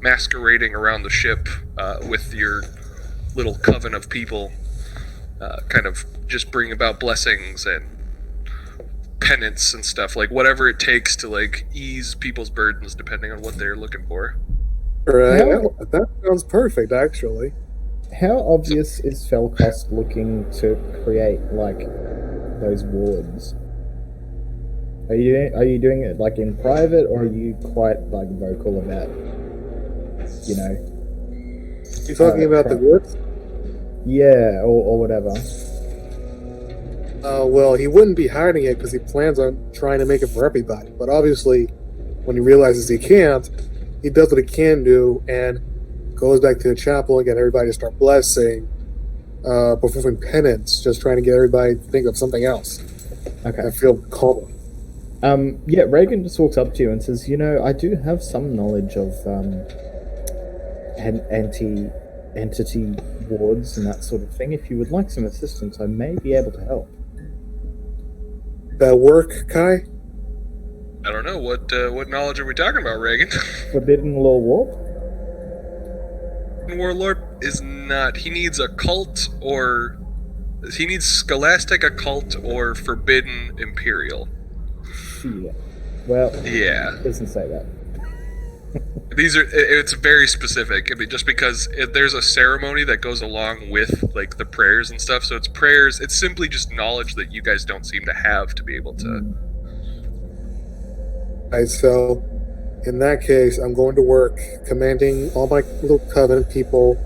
masquerading around the ship with your little coven of people, kind of just bring about blessings and penance and stuff, like whatever it takes to like ease people's burdens depending on what they're looking for. Right, that sounds perfect, actually. How obvious is Felcost looking to create like those wards? Are you doing it like in private, or are you quite like vocal about, you know? You talking about the woods? Yeah, or whatever. Well, he wouldn't be hiding it because he plans on trying to make it for everybody. But obviously, when he realizes he can't, he does what he can do and goes back to the chapel and get everybody to start blessing, performing penance, just trying to get everybody to think of something else. Okay. I feel calmer. Yeah, Reagan just walks up to you and says, "You know, I do have some knowledge of entity wards and that sort of thing. If you would like some assistance, I may be able to help." That work, Kai? I don't know, what knowledge are we talking about, Reagan? Forbidden Law Warp? Warlord is not. He needs occult, or he needs scholastic occult or forbidden imperial. Yeah. Well, Yeah. it doesn't say that. It's very specific. I mean, just because there's a ceremony that goes along with like the prayers and stuff, so it's prayers. It's simply just knowledge that you guys don't seem to have to be able to. Alright, so in that case, I'm going to work commanding all my little covenant people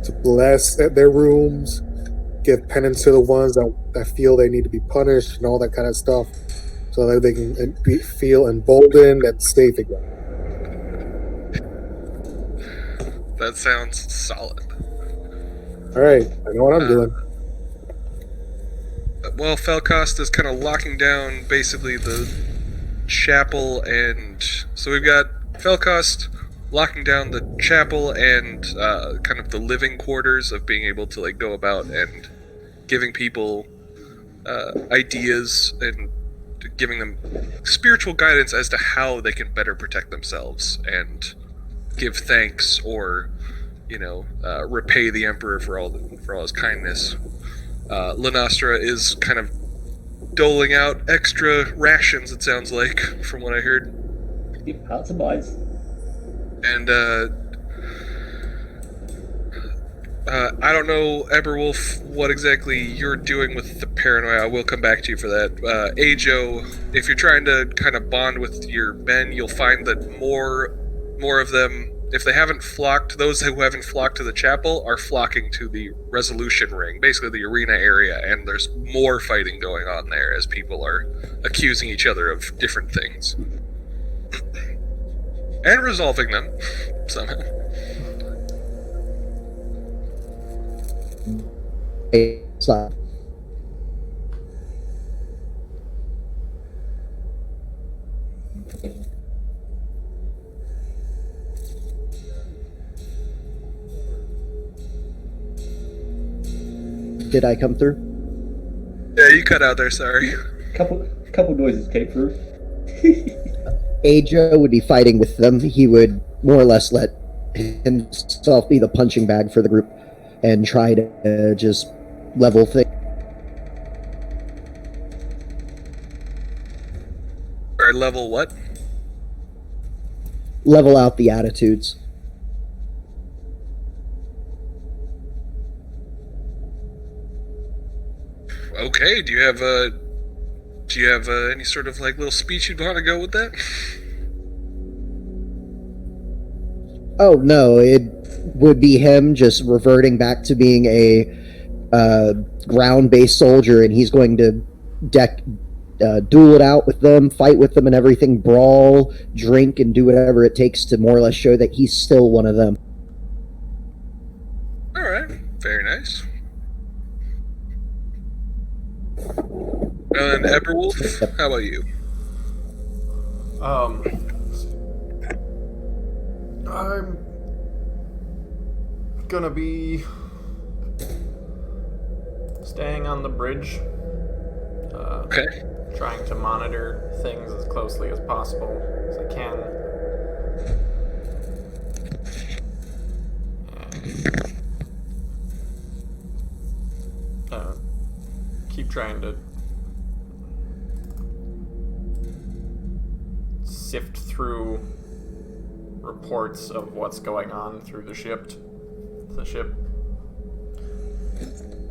to bless at their rooms, give penance to the ones that feel they need to be punished and all that kind of stuff, so that they can feel emboldened and safe again. That sounds solid. Alright, I know what I'm doing. Well, Felcost is kind of locking down basically the chapel, and so we've got Felcost locking down the chapel and kind of the living quarters of being able to like go about and giving people ideas and giving them spiritual guidance as to how they can better protect themselves and give thanks, or repay the Emperor for all his kindness. Lenastra is kind of doling out extra rations, it sounds like, from what I heard. Hearts and minds. And I don't know, Eberwolf, what exactly you're doing with the paranoia. I will come back to you for that. Ajo, if you're trying to kind of bond with your men, you'll find that more of them, if they haven't flocked, those who haven't flocked to the chapel are flocking to the resolution ring, basically the arena area, and there's more fighting going on there as people are accusing each other of different things. And resolving them, somehow. Stop. Did I come through? Yeah, you cut out there. Sorry. Couple noises came through. Ajo would be fighting with them. He would more or less let himself be the punching bag for the group and try to just level things. Or level what? Level out the attitudes. Okay. Do you have any sort of like little speech you'd want to go with that? Oh no, it would be him just reverting back to being a ground-based soldier, and he's going to duel it out with them, fight with them and everything, brawl, drink, and do whatever it takes to more or less show that he's still one of them. All right. Very nice. And Eberwolf, how about you? I'm gonna be staying on the bridge. Okay. Trying to monitor things as closely as possible as I can. And keep trying to sift through reports of what's going on through the ship.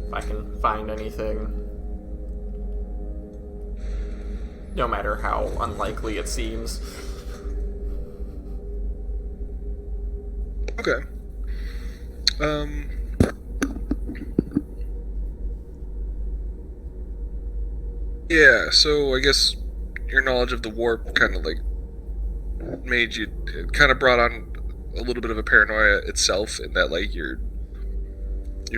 If I can find anything, no matter how unlikely it seems. Okay. Yeah, so I guess your knowledge of the warp kind of like made you, it kind of brought on a little bit of a paranoia itself, in that like you're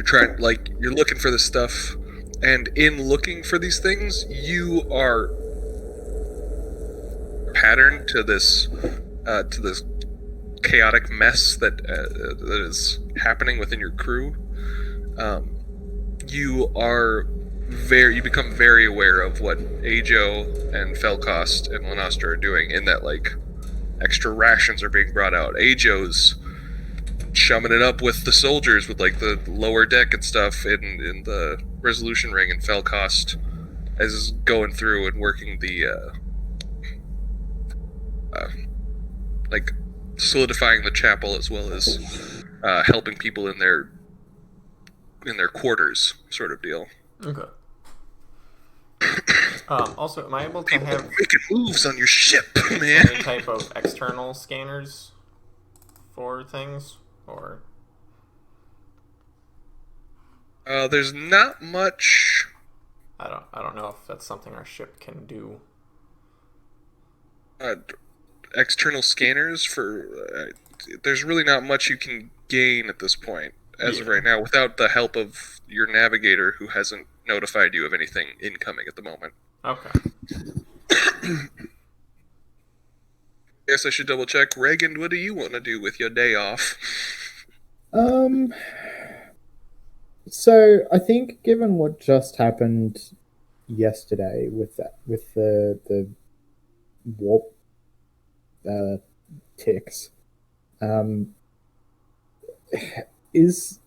trying, like you're looking for this stuff, and in looking for these things you are patterned to this chaotic mess that is happening within your crew. You become very aware of what Ajo and Felcost and Lanastra are doing, in that like extra rations are being brought out. Ajo's chumming it up with the soldiers with like the lower deck and stuff in the resolution ring, and Felcost is going through and working the like solidifying the chapel, as well as helping people in their quarters, sort of deal. Okay. Also, am I able to have Making moves on your ship, man. any type of external scanners for things, or? There's not much. I don't know if that's something our ship can do. External scanners for. There's really not much you can gain at this point, as of right now, without the help of your navigator, who hasn't notified you of anything incoming at the moment. Okay. Guess I should double check. Reagan, what do you want to do with your day off? So I think, given what just happened yesterday with the warp ticks, is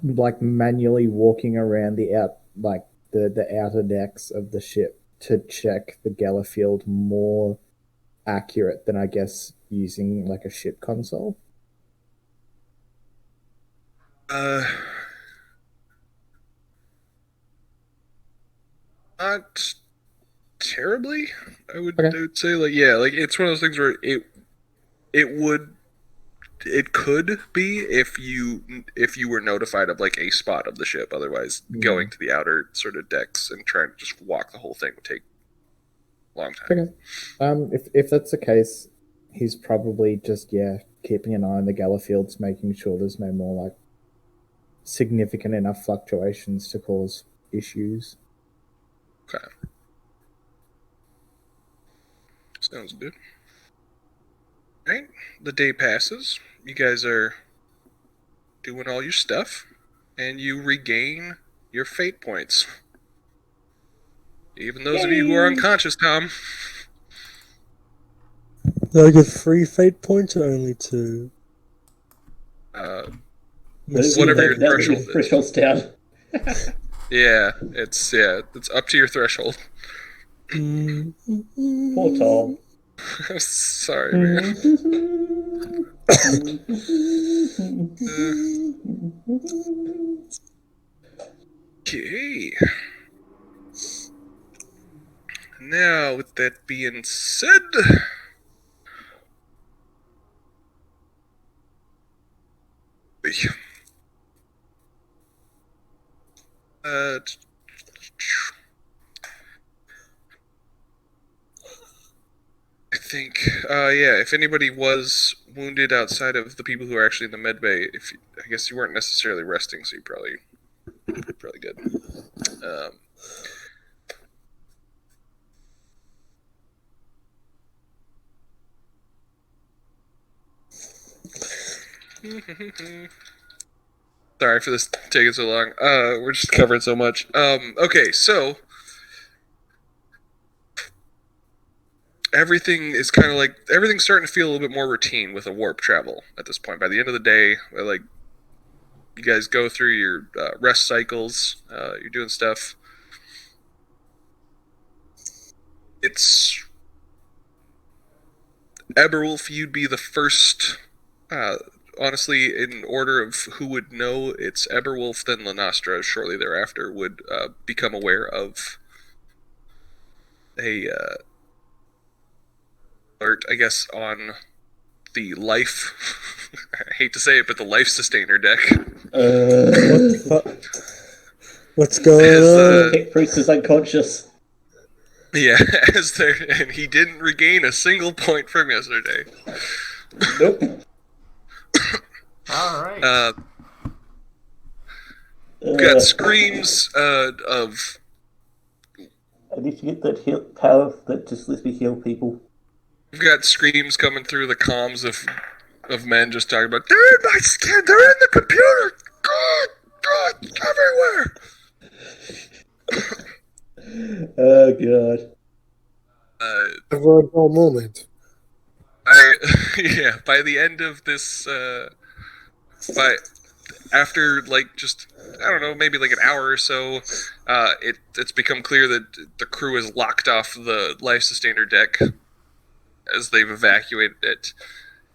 like manually walking around the outer decks of the ship to check the Gellerfield more accurate than, I guess, using like a ship console? Not terribly. I would say, like, yeah, like it's one of those things where it could be if you were notified of like a spot of the ship. Otherwise, going to the outer sort of decks and trying to just walk the whole thing would take a long time. Okay. If that's the case, he's probably just keeping an eye on the Gellerfields, making sure there's no more like significant enough fluctuations to cause issues. Okay. Sounds good. Right. The day passes. You guys are doing all your stuff, and you regain your fate points. Even those of you who are unconscious, Tom. Do I get 3 fate points or only 2? Whatever your threshold is. Threshold's down. Yeah, it's up to your threshold. Poor Tom. Sorry, man. Okay. Now, with that being said, I think, if anybody was wounded outside of the people who are actually in the med bay, I guess you weren't necessarily resting, so you probably good. Sorry for this taking so long. We're just covering so much. Okay, so everything is kind of like everything's starting to feel a little bit more routine with a warp travel at this point. By the end of the day, like you guys go through your rest cycles, you're doing stuff. It's Eberwolf. You'd be the first. Honestly, in order of who would know, it's Eberwolf, then Lanastra shortly thereafter would become aware of a alert, I guess, on the life. I hate to say it, but the life sustainer deck. What's going on? Tech Priest is unconscious. Yeah, and he didn't regain a single point from yesterday. Nope. All right. We've got screams of. I need to get that heal power that just lets me heal people. We've got screams coming through the comms of men just talking about, they're in my skin, they're in the computer, God, everywhere. Oh god. Never a dull moment. By the end of this, after just I don't know, maybe like an hour or so, it's become clear that the crew has locked off the life sustainer deck as they've evacuated it,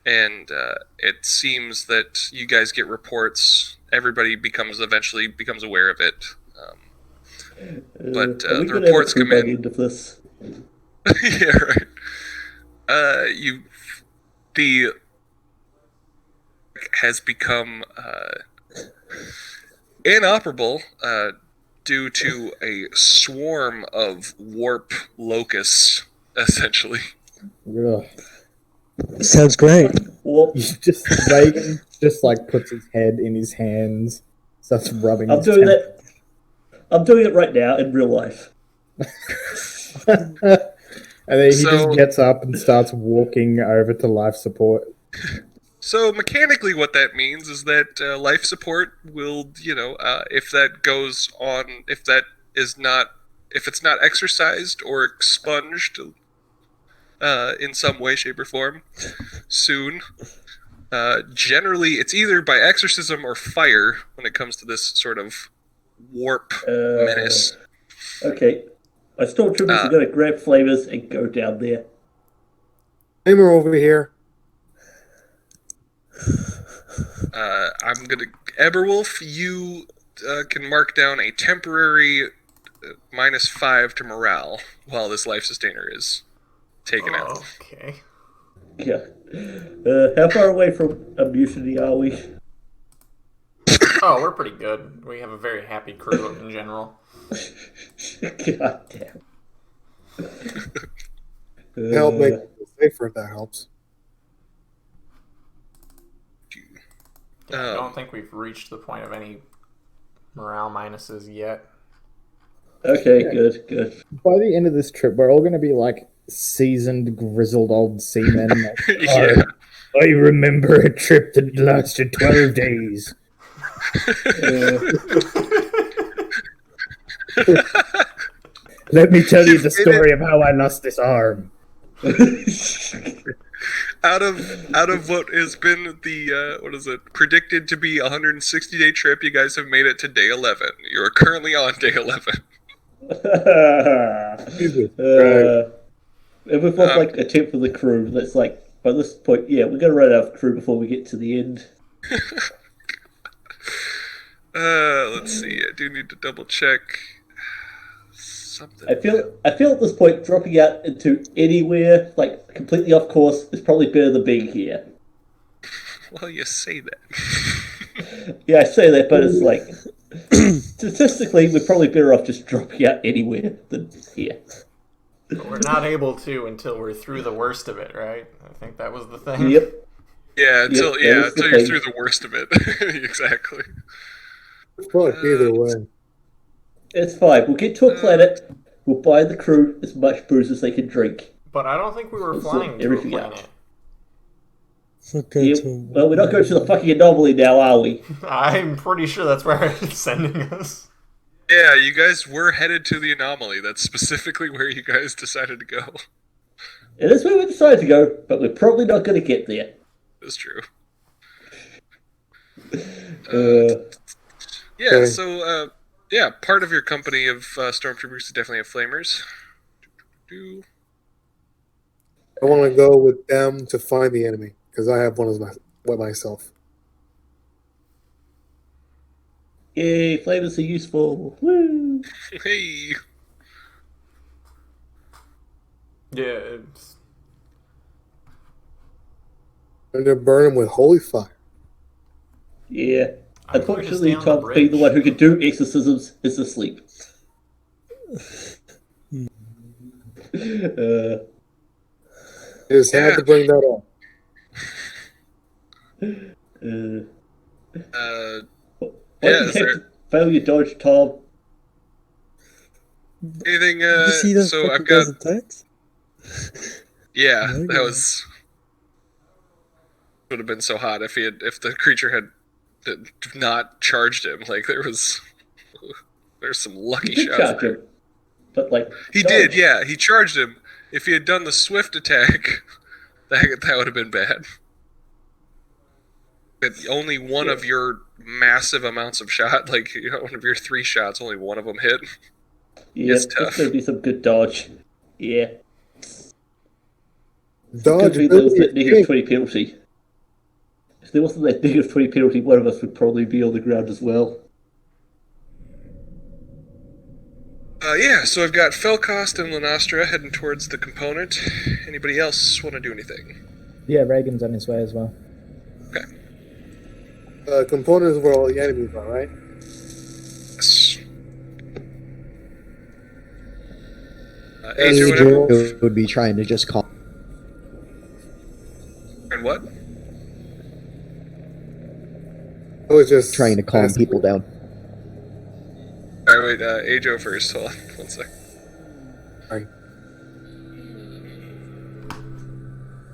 and it seems that you guys get reports. Everybody eventually becomes aware of it, but the reports come in. This? Yeah, right. The has become inoperable due to a swarm of warp locusts, essentially. Ugh. Sounds great. Reagan just like puts his head in his hands, starts rubbing. I'm doing that. I'm doing it right now in real life. And then he just gets up and starts walking over to life support. So mechanically what that means is that life support will, if that goes on, if it's not exercised or expunged in some way, shape, or form soon, generally it's either by exorcism or fire when it comes to this sort of warp menace. Okay. My stormtroopers are going to grab flavors and go down there. Flamer over here. I'm gonna Eberwolf. You can mark down a temporary -5 to morale while this life sustainer is taken out. Okay. Yeah. How far away from a mutiny are we? Oh, we're pretty good. We have a very happy crew in general. God damn. Help make it safer if that helps. I don't think we've reached the point of any morale minuses yet. Okay, good. By the end of this trip, we're all going to be like seasoned, grizzled old seamen. Like, Yeah. I remember a trip that lasted 12 days. Let me tell you the story of how I lost this arm. out of what has been the what is it, predicted to be a 160-day trip, you guys have made it to day 11. You're currently on day 11. And we've lost like a tenth of the crew. That's like, by this point, yeah, we're gonna run out of crew before we get to the end. Let's see. I do need to double check something. I feel at this point, dropping out into anywhere like completely off course is probably better than being here. Well, you say that. Yeah, I say that, but it's like statistically, we're probably better off just dropping out anywhere than here. We're not able to until we're through the worst of it, right? I think that was the thing. Yep. Yeah, until Yep, until you're through the worst of it. Exactly. It's probably either way. It's fine. We'll get to a planet. We'll buy the crew as much booze as they can drink. But I don't think we were We'll flying sort to a everything planet. out. Okay, Yep. Well, we're not going to the fucking anomaly now, are we? I'm pretty sure that's where it's sending us. Yeah, you guys were headed to the anomaly. That's specifically where you guys decided to go. It is where we decided to go, but we're probably not going to get there. That's true. Yeah, Okay. so, yeah, part of your company of stormtroopers definitely have flamers. I want to go with them to find the enemy because I have one of myself. Yay, flavors are useful. Woo! Hey! Yeah, it's... And to burn them with holy fire. Yeah. I'm going to Unfortunately, stay on the Tom, being the bridge. one who can do exorcisms, is asleep. You just had to bring that up. Why Yeah, do is you have there to fail your dodge, Tom? anything, you see those so I've fucking got, guys attacks? yeah, Maybe. that was, would have been so hot if the creature had not charged him. Like, there's some lucky You did shots charge there. him. But, like, He dodge. did, yeah. He charged him. If he had done the swift attack, that would have been bad. But only one of your massive amounts of shot, like, you know, one of your 3 shots, only one of them hit. Yeah, It's it's tough. going to be some good dodge. Yeah. Dodge Could be there was really that negative escaped. 20 penalty. If there wasn't that negative 20 penalty, one of us would probably be on the ground as well. Yeah, so I've got Felcost and Lanastra heading towards the component. Anybody else want to do anything? Yeah, Reagan's on his way as well. Okay. Components where all the enemies are, right? Yes. Ajo and Emerald. Ajo would be trying to just call. And what? I was just Trying to calm asking. people down. Alright, wait, Ajo first. Hold on, 1 sec. Right.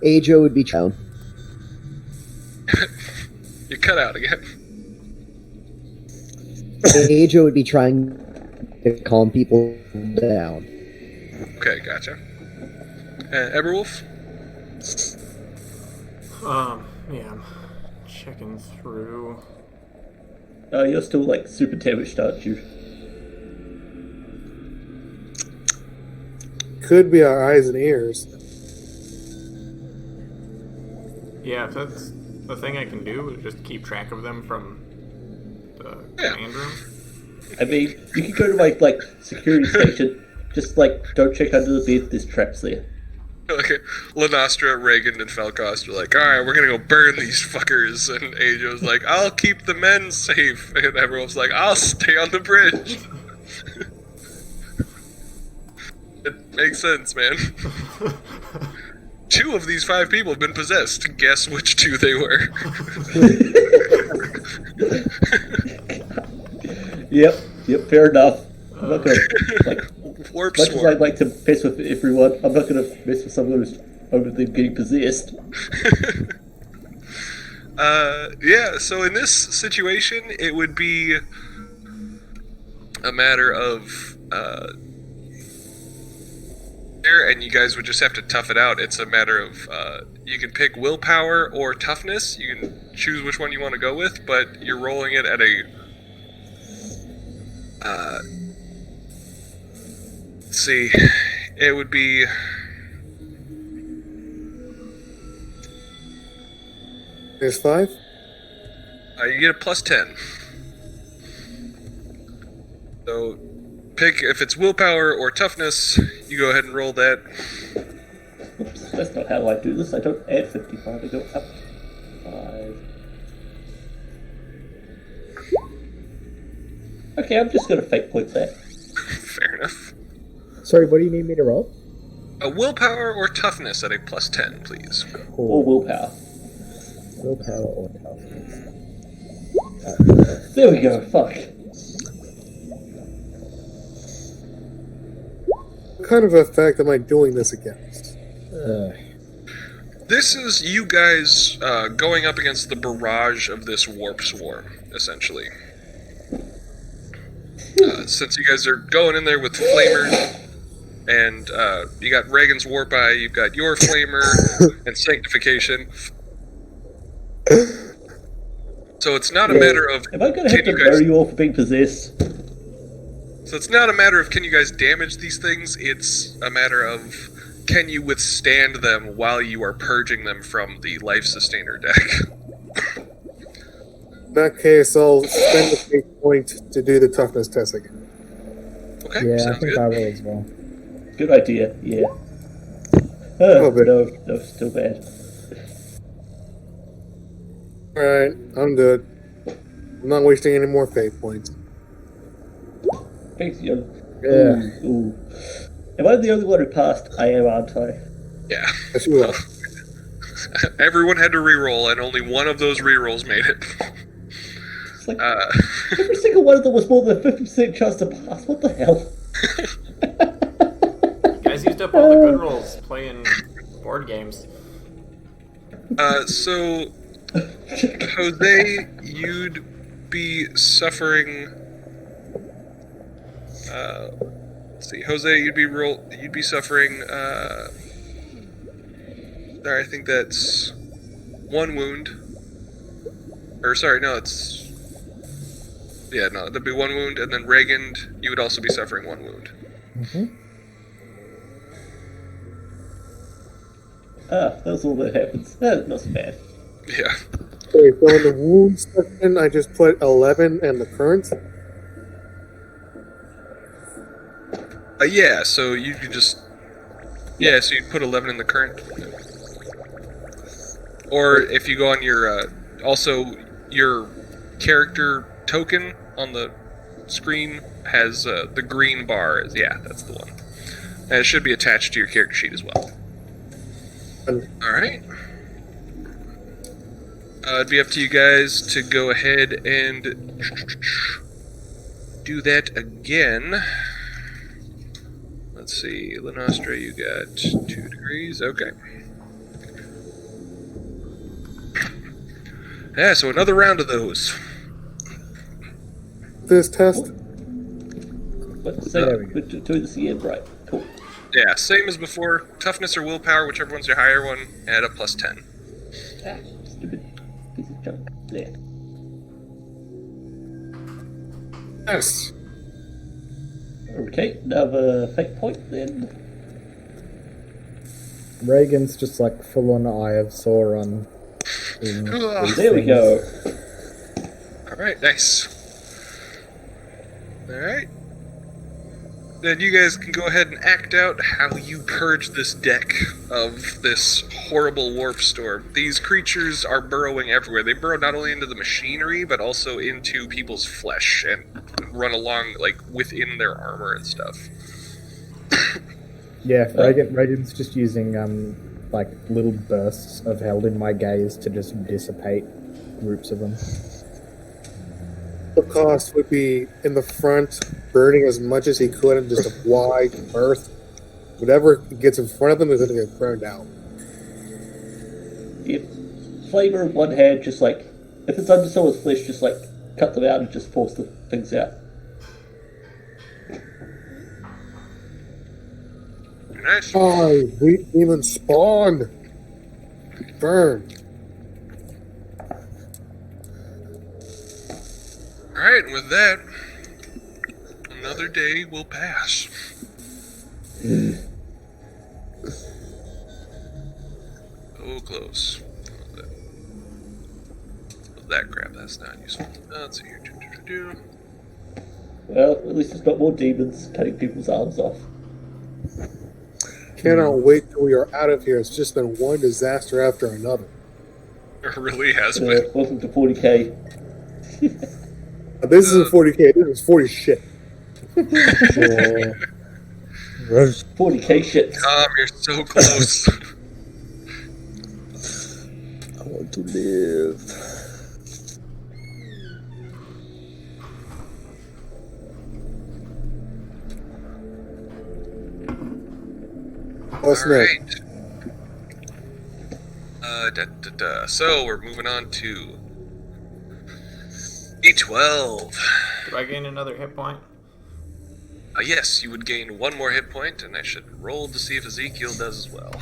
Ajo would be down. You cut out again. Ajo would be trying to calm people down. Okay, gotcha. Eberwolf? Yeah, I'm checking through. You're still, like, super damaged, aren't you? Could be our eyes and ears. Yeah, if that's the thing I can do, is just keep track of them from the Yeah. command room. I mean, you can go to my, like, security station. Just, like, don't check under the bed. There's traps there. Okay, Lanastra, Reagan, and Felcost are like, alright, we're gonna go burn these fuckers. And Ajo's like, I'll keep the men safe. And everyone's like, I'll stay on the bridge. It makes sense, man. 2 of these 5 people have been possessed. Guess which 2 they were. Yep, fair enough. I'm not gonna, like, Warp much as Swarm. I'd like to mess with everyone, I'm not gonna mess with someone who's over them getting possessed. Yeah, so in this situation, it would be a matter of, and you guys would just have to tough it out. It's a matter of, you can pick willpower or toughness. You can choose which one you want to go with, but you're rolling it at a, let's see, it would be... There's 5? You get a plus 10. So, pick if it's willpower or toughness. You go ahead and roll that. Oops, that's not how I do this. I don't add 55, I go up 5. Okay, I'm just going to fake point that. Fair enough. Sorry, what do you need me to roll? A willpower or toughness at a plus 10, please. Or willpower. Willpower or toughness. There we go, fuck. What kind of effect am I doing this against? This is you guys going up against the barrage of this warp swarm, essentially. Since you guys are going in there with flamers, and you got Reagan's warp eye, you've got your flamer and sanctification. So it's not a matter of... Am I going to have to bury you all for being possessed? So it's not a matter of can you guys damage these things, it's a matter of can you withstand them while you are purging them from the life sustainer deck. In that case, I'll spend the fate point to do the toughness test again. Okay, Yeah, I sounds think good. I will as well. Good idea, yeah. No, still bad. Alright, I'm good. I'm not wasting any more fate points. Thanks, you. Yeah. Ooh. Am I the only one who passed? I am, aren't I? Yeah. Yes, you will. Everyone had to reroll, and only one of those rerolls made it. It's like, every single one of them was more than a 50% chance to pass. What the hell? You guys used up all the good rolls playing board games. So, Jose, you'd be suffering... let's see, Jose, you'd be suffering, I think that's 1 wound. Or, sorry, no, it's... Yeah, no, that'd be 1 wound, and then Reagan, you would also be suffering 1 wound. Mm-hmm. That's all that happens. That's not so bad. Yeah. Okay, so in the wound section, I just put 11 and the current. Yeah, so you could just... Yeah, so you'd put 11 in the current. Or if you go on your... also, your character token on the screen has the green bar. Yeah, that's the one. And it should be attached to your character sheet as well. Alright. It'd be up to you guys to go ahead and do that again. Let's see, Lenostra, you got 2 degrees. Okay. Yeah, so another round of those. This test. Let's say we're doing this again, right? Cool. Yeah, same as before. Toughness or willpower, whichever one's your higher one, add a plus 10. Stupid piece of junk. There. Yes. Okay, another fake point then. Reagan's just like full on Eye of Sauron. There we go. Alright, nice. Alright. Then you guys can go ahead and act out how you purge this deck of this horrible warp storm. These creatures are burrowing everywhere. They burrow not only into the machinery, but also into people's flesh and run along, like, within their armor and stuff. Yeah, Reagan's just using like little bursts of held in my gaze to just dissipate groups of them. The cost would be in the front, burning as much as he could in just a wide berth. Whatever gets in front of them is going to get burned out. Yep. flavor in one hand, just like if it's under someone's flesh, just like cut them out and just force the things out. Nice. Oh, wheat demon spawn. Burn. Alright, and with that, another day will pass. Oh, close. That crap, that's not useful. Let's see here. Well, at least it's not more demons cutting people's arms off. Cannot wait till we are out of here. It's just been one disaster after another. It really has been. Welcome to 40k. This isn't 40k, this is 40 shit. 40k shit. Tom, you're so close. I want to live. What's next? So we're moving on to E12. Do I gain another hit point? Yes, you would gain one more hit point, and I should roll to see if Ezekiel does as well.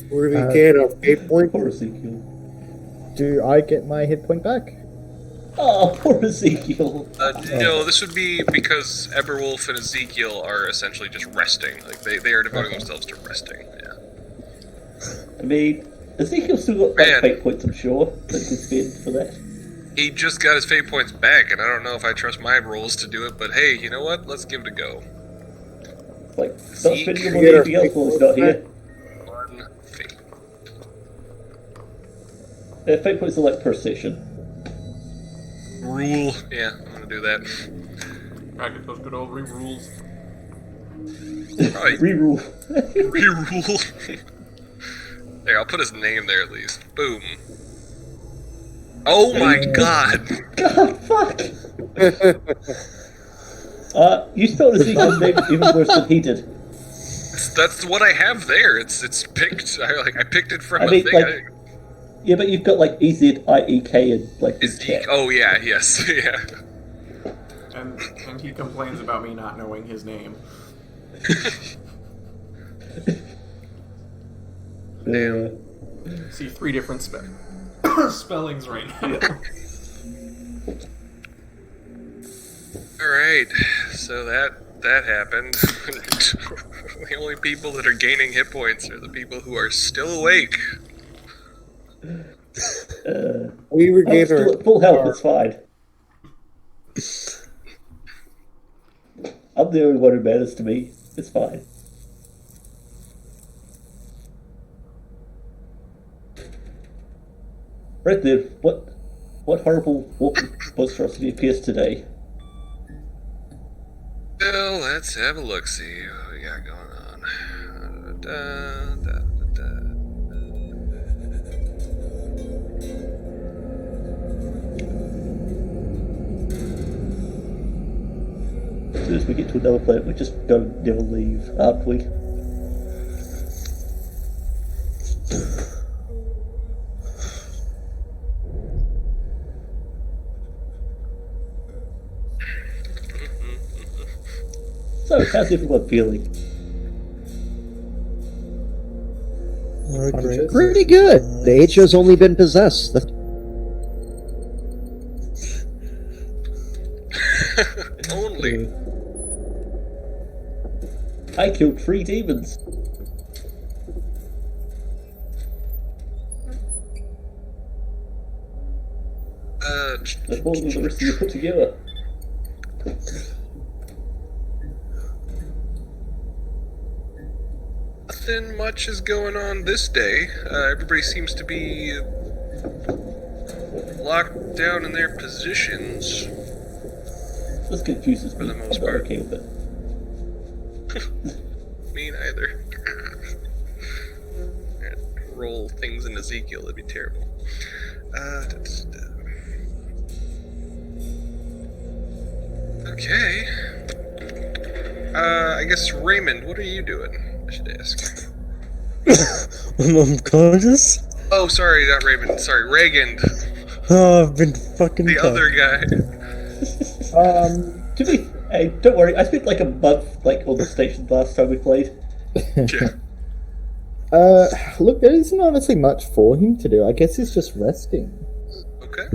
We're going to gain a 8 point. Poor Ezekiel. Do I get my hit point back? Oh, poor Ezekiel. No, this would be because Eberwolf and Ezekiel are essentially just resting. Like they are devoting themselves to resting. Yeah. I mean, Ezekiel's still got Man. fate points, I'm sure, that could spend for that. He just got his fate points back, and I don't know if I trust my rolls to do it. But hey, you know what? Let's give it a go. Like, not Zeke, spending them on get our anything else fate while he's points not here. One fate. Fate points are like per session. Rule. Yeah, I'm gonna do that. I get those good old re-rules. Probably Reroll. re-rule. There, I'll put his name there at least. Boom. Oh my god! God, fuck! You spelled Ezekiel's name even worse than he did. That's what I have there. It's picked. I picked it from I a mean, thing. like, yeah, but you've got like EZIEK and like Is cat. oh yeah, yes, yeah. And he complains about me not knowing his name. See 3 different spellings right now. Alright, so that happened. The only people that are gaining hit points are the people who are still awake. We I'm regain still our. at full health, it's fine. I'm the only one who matters to me. It's fine. Right there, what horrible walking monstrosity appears today? Well, let's have a look, see what we got going on. Da, da, da, da. As soon as we get to another planet, we just go never leave, aren't we? So, how's everyone feeling? Great. Pretty good. The HO's only been possessed. Only. I killed 3 demons. That's more than the rest of you put together. Nothing much is going on this day. Everybody seems to be locked down in their positions. This confuses me. For the most I'm not part. okay with it. Me neither. Roll things in Ezekiel, that'd be terrible. Okay. I guess Raymond, what are you doing? I should ask. I'm unconscious. Oh, sorry, not Raymond. Sorry, Reagan, Oh, I've been fucking the cut. other guy. To be, hey, don't worry. I spent like a month on the station last time we played. Yeah. Look, there isn't honestly much for him to do. I guess he's just resting. Okay.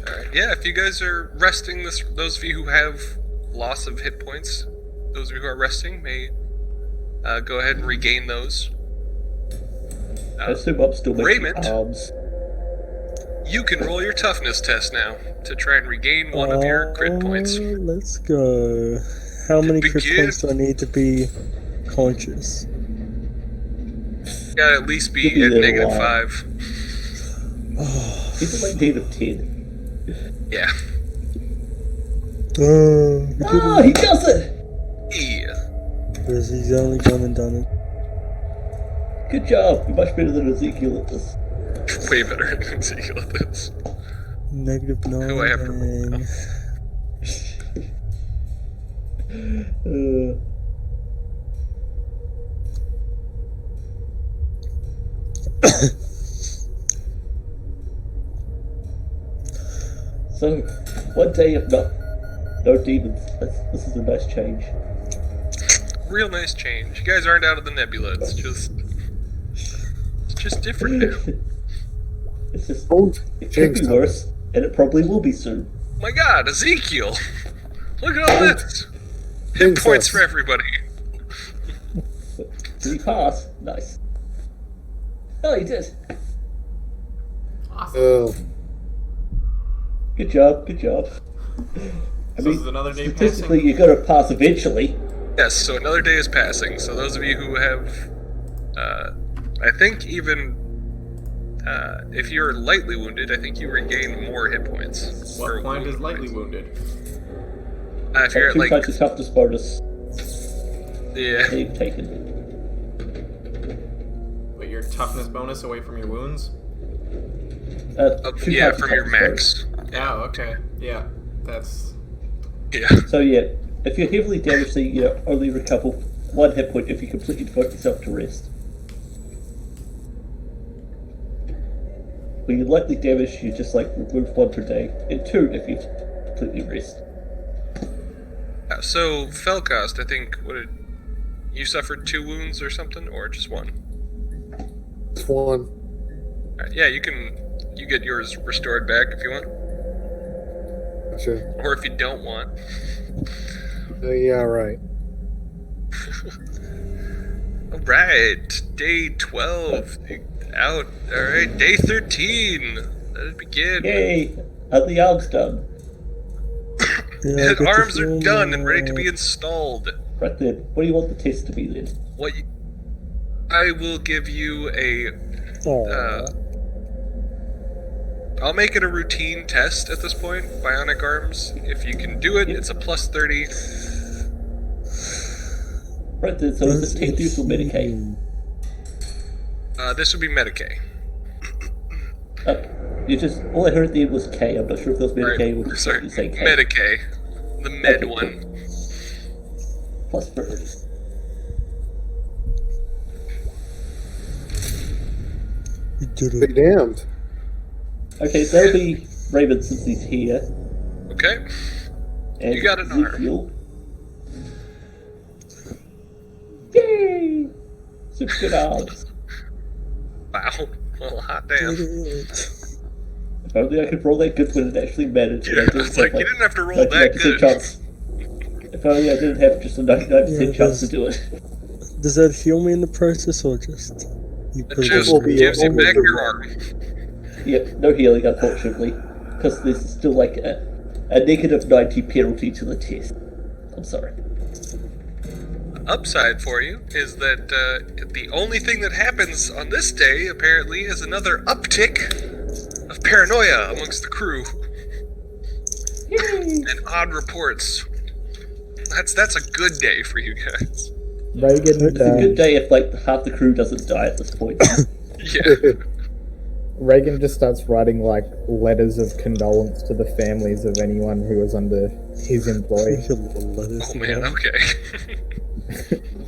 Alright, yeah, if you guys are resting, those of you who have loss of hit points, those of you who are resting may go ahead and regain those. I assume I'm still making Raymond? arms. You can roll your toughness test now to try and regain one of your crit points. Let's go. How many crit begin. points do I need to be conscious? You gotta at least be You'll at be there a negative while. 5. He's like negative 10. Yeah. Oh, he does it! Yeah. Because he's only gone and done it. Good job. You're much better than Ezekiel at this. Way better than Ezekiel at this. -9 Who I have to and... So, one day of no demons. This is a nice change. Real nice change. You guys aren't out of the nebula. It's just different now. It's just, Don't it could jinx be them. worse, and it probably will be soon. My God, Ezekiel! Look at all this. Hit Jinx points us. for everybody. Did he pass? Nice. Oh, he did. Awesome. Oh, Good job, good job. So this is another day statistically, passing? you're gonna pass eventually. Yes, so another day is passing. So those of you who have, I think even if you're lightly wounded, I think you regain more hit points. Or What point wound is lightly points. wounded? If you're at Two like, times the toughness bonus yeah, they've taken. But your toughness bonus away from your wounds? Two yeah, times the from your toughness bonus. max. Oh, okay. Yeah. That's... Yeah. So yeah, if you're heavily damaged, then you only recover 1 hit point if you completely devote yourself to rest. When you're lightly damaged, you just remove 1 per day, and 2 if you completely rest. So Felcost, I think, you suffered 2 wounds or something, or just 1? it's one. Alright, yeah, you get yours restored back if you want, Gotcha. or if you don't want. Yeah, right. All right, day 12 out. All right, day 13. Let it begin. Yay! Are the arms done? Yeah, I The get to arms are feel done and ready to my- be installed. Right then. What do you want the test to be then? I will give you a. Aw. I'll make it a routine test at this point. Bionic arms. If you can do it, it's a plus 30. Right then, so is it tech use or Medicaid? This would be Medicaid. You just all I heard at the end was K. I'm not sure if that was Medicaid or just Sorry, you say K. Medicaid. The med Okay, one. Plus 30. You did Be it. damned. Okay, so that'll be Raymond since he's here. Okay. And You got an arm. Ezekiel. Yay! Super good arms. Wow. Well, hot damn. Did it. If only I could roll that good when it actually mattered. Yeah, it's like, you didn't have to roll that 99% good. Chance. If only I didn't have just a 99% Yeah, chance to that's- do it. Does that heal me in the process or just you It put it just will in? be gives you almost back a your roll. arm. Yep, no healing unfortunately. Because there's still a negative 90 penalty to the test. I'm sorry. Upside for you is that the only thing that happens on this day, apparently, is another uptick of paranoia amongst the crew. Yay! And odd reports. That's a good day for you guys. Reagan, It's a good day if half the crew doesn't die at this point. Yeah. Reagan just starts writing letters of condolence to the families of anyone who was under his employ. Oh man, okay.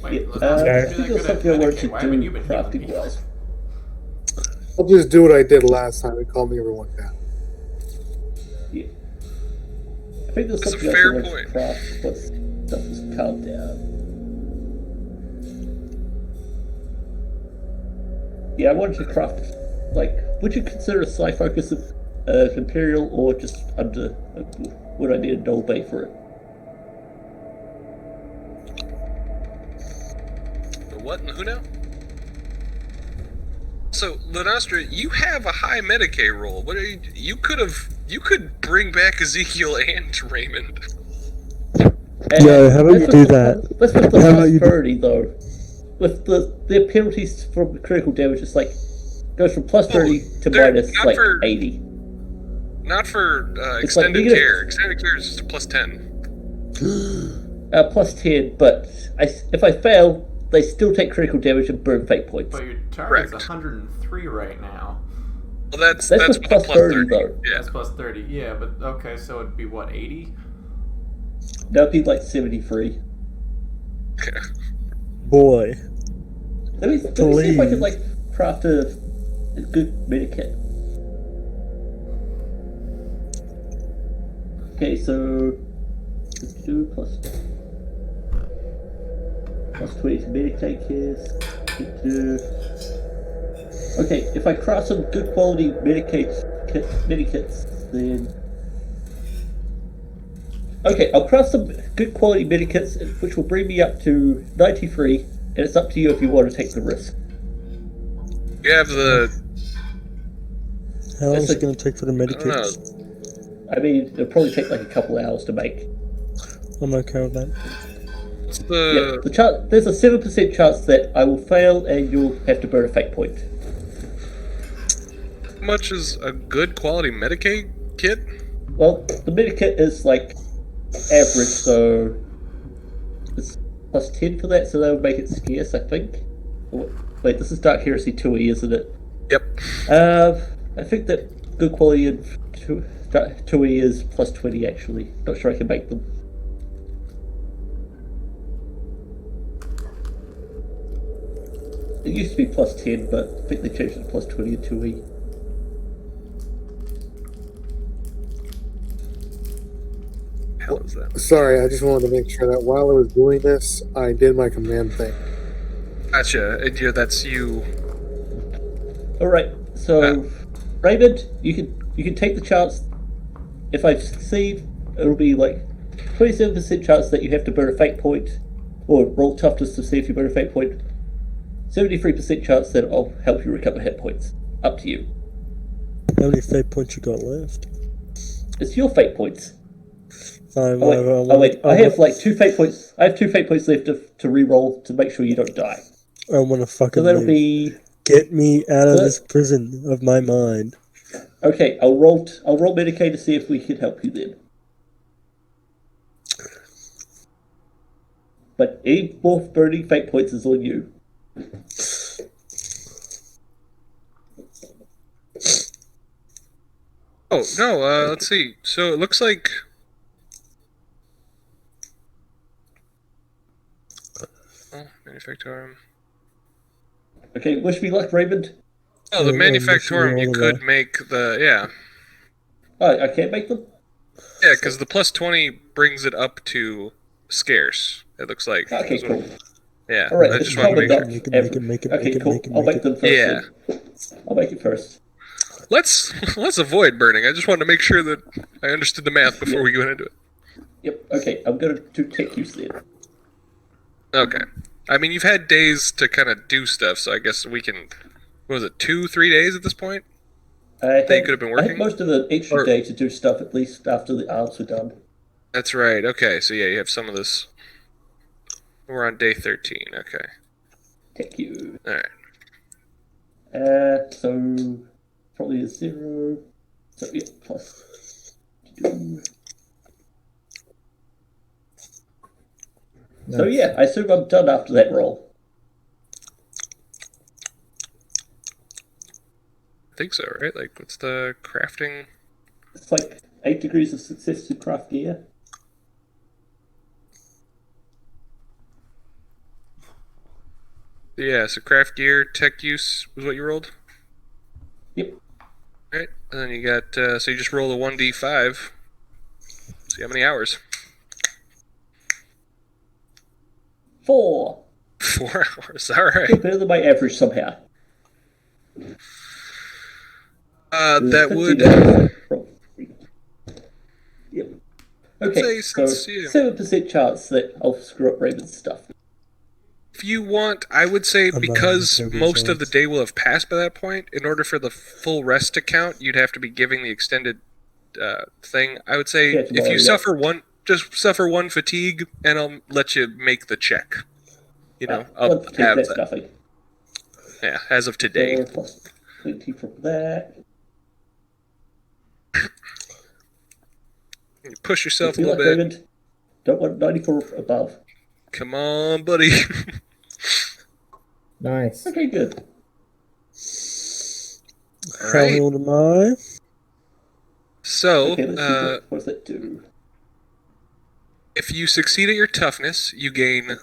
Wait, Yeah, let's not I do think that there's good at something I wanted to Medicaid. Why haven't you do been healing crafting people? wise. I'll just do what I did last time and calm everyone down. Yeah. I think there's That's a something else fair I wanted point. to craft once stuff was calmed down. Yeah, I wanted to craft, like, would you consider a psi focus of Imperial or just under, would I need a null bay for it? The what and who now? So, Lunastra, you have a high Medicaid roll. What are you could bring back Ezekiel and Raymond. And No, how about that's you with do the that? plus- That's with the How about you do- prosperity, though. With the penalties from critical damage, it's like, goes from plus 30 to they're minus, not like, for- 80. Not for It's like extended negative- care. Extended care is just plus 10. Plus 10, but if I fail, they still take critical damage and burn fate points. But your target's Correct. 103 right now. Well, that's That's with with a plus plus 30, 30. though. Yeah. That's plus 30. Yeah, but okay, so it'd be what, 80? That'd be like 73. Okay. Boy. Let me see if I can, like, craft a good medikit. Okay, so 2 plus 20 to medikit case. Okay, if I craft some good quality medikits, then. Okay, I'll craft some good quality medikits, which will bring me up to 93, and it's up to you if you want to take the risk. You have the. How long is That's it going to take for the I don't know. medikits? I mean, it'll probably take like a couple hours to make. I'm okay with that. What's Yeah, the. there's a 7% chance that I will fail and you'll have to burn a fate point. How much is a good quality Medicaid kit? Well, the medikit is like average, so it's plus 10 for that, so that would make it scarce, I think. Wait, this is Dark Heresy 2E, isn't it? Yep. I think that good quality in 2E is plus 20, actually. Not sure I can make them. It used to be plus 10, but I think they changed it to plus 20 in 2E. Hell is that? Sorry, I just wanted to make sure that while I was doing this, I did my command thing. Gotcha. And that's you. Alright, so Raymond, you can take the chance. If I succeed, it'll be like 27% chance that you have to burn a fate point, or roll toughness to see if you burn a fate point. 73% chance that I'll help you recover hit points. Up to you. How many fate points you got left? It's your fate points. Fine, Oh wait, I have like 2 fate points. I have 2 fate points left to re-roll to make sure you don't die. I want to fucking So that'll live. be Get me out of So- this prison of my mind. okay. I'll roll Medicaid to see if we can help you then. But any more burning fate points is on you. Oh, no, let's see. So it looks like. Oh, Manufactorum. Okay, wish me luck, Raymond. Oh, the Yeah, Manufactorum, you all could the- make the. Yeah. Oh, I can't make them? Yeah, because the plus 20 brings it up to scarce, it looks like. Okay, Is what- cool. Yeah, Alright, I it's just wanted to common make not sure. Make it, okay, make it, cool. make it, I'll make make them first. Yeah. then. I'll make it first. Let's avoid burning. I just wanted to make sure that I understood the math before we went into it. Yep, okay, I'm gonna do tech use then. Okay. I mean, you've had days to kind of do stuff, so I guess we can. What was it, 2-3 days at this point? I That you could have been I working? had most of an extra Or- day to do stuff at least after the arms were done. That's right. Okay, so yeah, you have some of this. We're on day 13. Okay. Tech use. All right. So probably a 0. So yeah, plus 2. So yeah, I assume I'm done after that roll. I think so, right? Like, what's the crafting? It's like 8 degrees of success to craft gear. Yeah, so craft gear, tech use was what you rolled? Yep. All right, and then you got so you just roll a 1d5. See how many hours. 4. 4 hours. All right. Still better than my average somehow. That 15 would. hours from- Yep. I'd Okay, say so since you. 7% chance that I'll screw up Raven's stuff. If you want, I would say I'm not because having a most of the chance. day will have passed by that point, in order for the full rest to count, you'd have to be giving the extended thing. I would say Yeah, if tomorrow, you yeah. suffer one, just suffer one fatigue, and I'll let you make the check. You know, I'll 1 fatigue, have that's that. nothing. Yeah, as of today. 4 plus 20 from that. You push yourself a Be little like bit. Raven. Don't want 94 above. Come on, buddy. Nice. Okay, good. All How right. healed am I? So, Okay, let's see what does that do. if you succeed at your toughness, you gain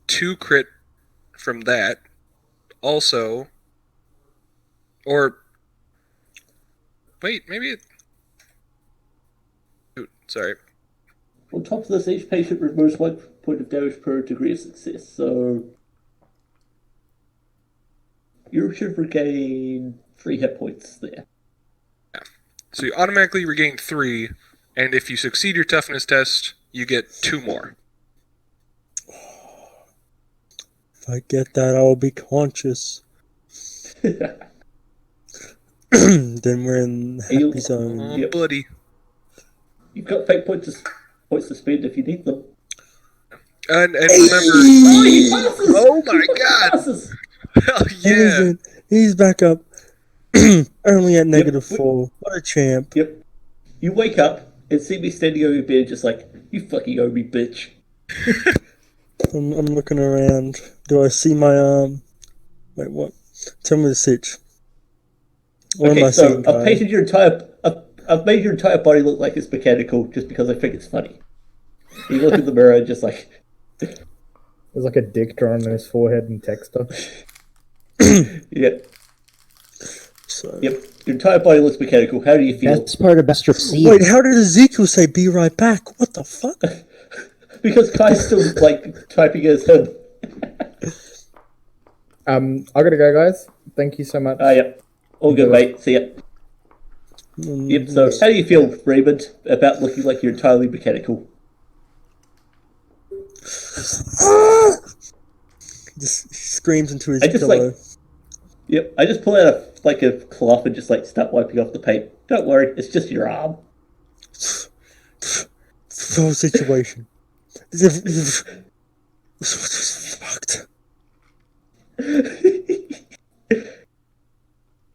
2 crit from that. Also, or wait, maybe it. Ooh, sorry. On top of this, each patient removes 1 point of damage per degree of success, so you should regain 3 hit points there. So you automatically regain 3, and if you succeed your toughness test, you get 2 more. If I get that, I will be conscious. Yep. Then we're in You- happy zone. Oh, Yep. buddy. You've got fate points to spend if you need them. And remember, Oh, he passes! Oh my He God! passes! hell He's yeah! in. He's back up. Only at negative Yep. 4. What a champ. Yep. You wake up and see me standing over your bed, just like, you fucking owe me, bitch. I'm looking around. Do I see my arm? Wait, what? Tell me the sitch. What am I Okay, so seeing, I've Kai? painted your I've made your entire body look like it's mechanical just because I think it's funny. You look in the mirror and just like, There's like a dick drawn on his forehead and texture. yeah, So. yep. Your entire body looks mechanical. How do you feel? That's part of best received. Wait, how did Ezekiel say be right back? What the fuck? Because Kai's still like typing as him. I gotta go, guys. Thank you so much. Yep. All good, mate. See ya. Yep. So, how do you feel, Raymond, about looking like you're entirely mechanical? Just screams into his I just, pillow. Yep. I just pull out a cloth and just start wiping off the paint. Don't worry, it's just your arm. The whole situation. Fucked.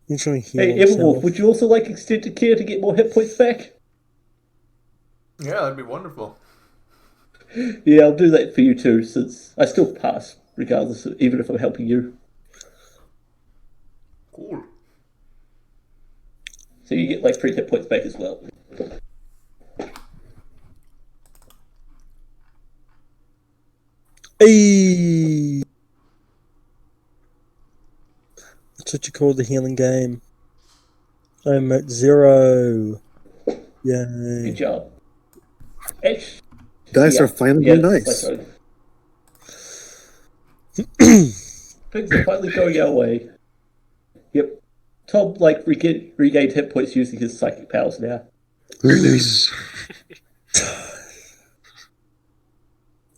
He's trying to heal Hey, himself. Everwolf, would you also like extended care to get more hit points back? Yeah, that'd be wonderful. Yeah, I'll do that for you too, since I still pass, regardless, even if I'm helping you. Cool. So you get 3 hit points back as well. Hey! That's what you call the healing game. I'm at 0. Good Yay. job. Actually, Dice are finally being nice. Things are finally going our way. Yep. Tom, regained hit points using his psychic powers now. Nice.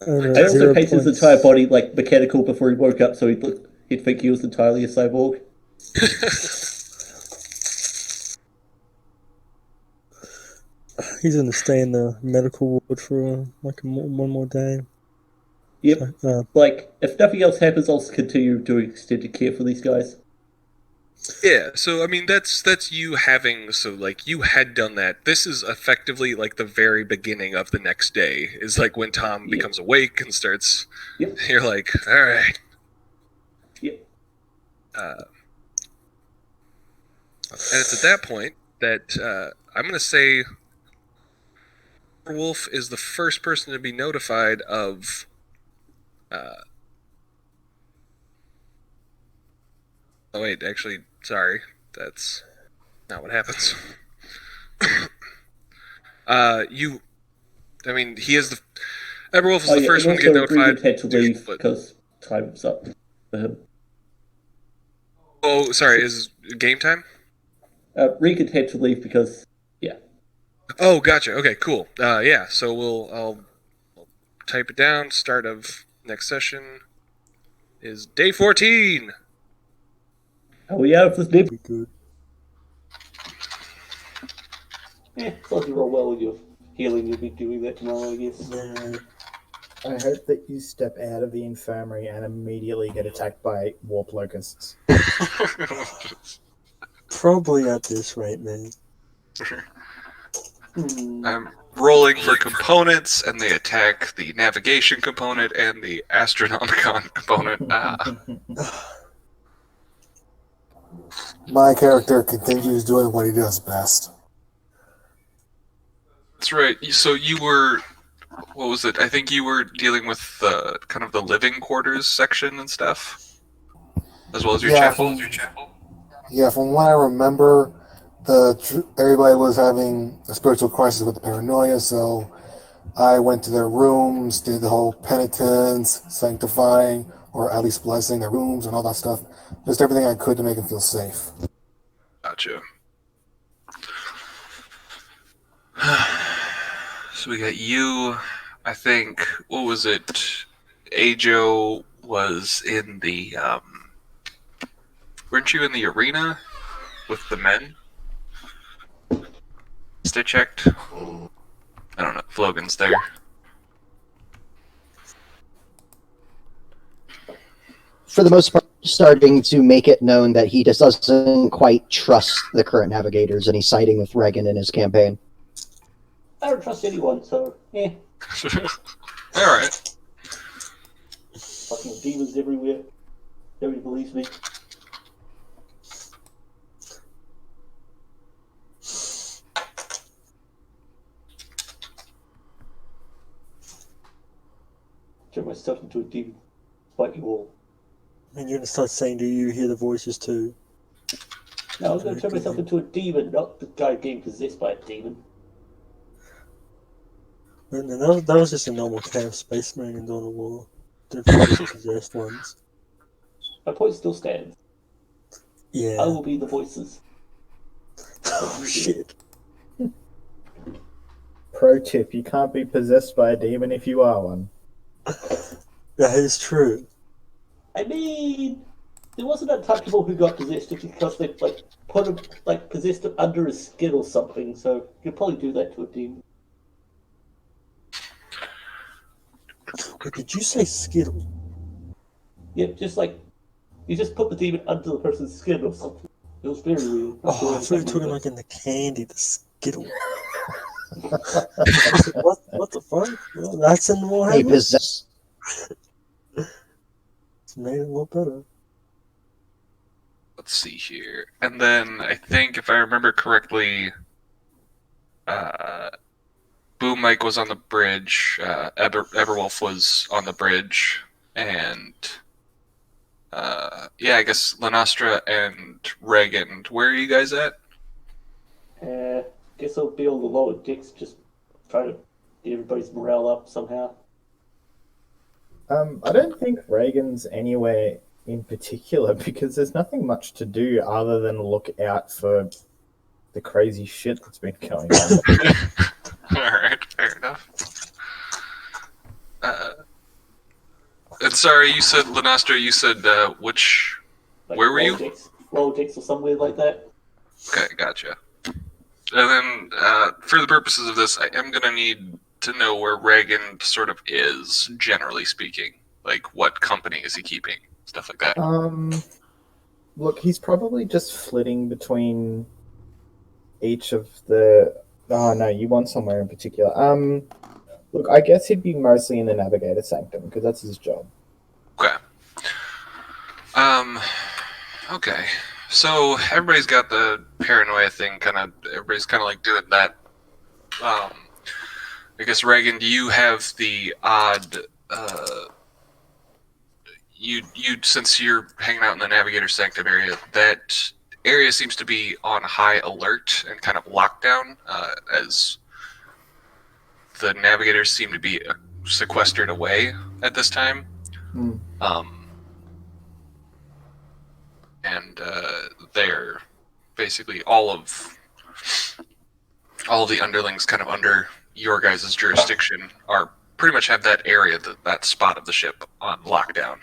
I also painted his entire body mechanical before he woke up, so he'd think he was entirely a cyborg. He's gonna stay in the medical ward for one more day. Yep. So, If nothing else happens, I'll continue doing extended care for these guys. Yeah, so I mean that's you having you had done that. This is effectively the very beginning of the next day. Is when Tom becomes awake and starts. Yep. You're like, all right. Yep. And it's at that point that I'm gonna say Wolf is the first person to be notified of. Oh wait, actually, sorry. That's not what happens. He is the Everwolf is the first one to get notified. Regan had to leave because time was up for him. Oh, sorry, is game time? Regan had to leave because, yeah. Oh, gotcha. Okay, cool. Yeah, so I'll type it down. Start of next session is day 14. Are we out of this nib? Good. As long as you roll well with your healing, you'll be doing that tomorrow, I guess. Yeah. I hope that you step out of the infirmary and immediately get attacked by warp locusts. Probably at this rate, man. I'm rolling for components, and they attack the navigation component and the astronomicon component. My character continues doing what he does best. That's right. So you were, what was it? I think you were dealing with kind of the living quarters section and stuff, as well as your chapel. Yeah, from what I remember, everybody was having a spiritual crisis with the paranoia, so I went to their rooms, did the whole penitence, sanctifying, or at least blessing their rooms and all that stuff. Just everything I could to make them feel safe. Gotcha. So we got you, I think, what was it? Ajo was in the, weren't you in the arena with the men? Stay checked. I don't know if Logan's there. For the most part, starting to make it known that he just doesn't quite trust the current navigators, and he's siding with Regan in his campaign. I don't trust anyone, so, Alright. Fucking demons everywhere. Nobody believes me. Turn myself into a demon. Fight you all. And you're gonna start saying, do you hear the voices too? No, I was going to turn myself into a demon, not the guy getting possessed by a demon. And that was just a normal camp space marine in Dawn of War. Don't forget the possessed ones. My point still stands. Yeah. I will be the voices. Oh shit. Pro tip, you can't be possessed by a demon if you are one. That is true. I mean, there wasn't a ton of people who got possessed just because they put him possessed him under his skin or something. So you could probably do that to a demon. Wait, did you say Skittle? Yeah, just you just put the demon under the person's skin or something. It was very weird. Oh, I thought you were talking like in the candy, the Skittle. I said, what the fuck? Well, that's in Warhammer. Hey, possess. It's made it a lot better. Let's see here. And then I think, if I remember correctly, Boom Mike was on the bridge, Everwolf was on the bridge, and I guess Lanastra and Reagan. Where are you guys at? Guess I'll be on the lower decks, just try to get everybody's morale up somehow. I don't think Reagan's anywhere in particular because there's nothing much to do other than look out for the crazy shit that's been going on. Alright, fair enough. And sorry, you said, Lanastra, you said, which... Where were you? Lower decks or somewhere like that. Okay, gotcha. And then, for the purposes of this, I am going to need to know where Reagan sort of is, generally speaking. Like, what company is he keeping? Stuff like that. Look, he's probably just flitting between each of the... Oh, no, you want somewhere in particular. Look, I guess he'd be mostly in the Navigator Sanctum, because that's his job. Okay. Okay. So, everybody's got the paranoia thing, everybody's kind of like doing that. I guess, Reagan, do you have the odd, you since you're hanging out in the Navigator Sanctum area, that area seems to be on high alert and kind of lockdown, as the navigators seem to be sequestered away at this time. Hmm. And they're basically all of the underlings kind of under your guys' jurisdiction are pretty much have that area, that spot of the ship on lockdown.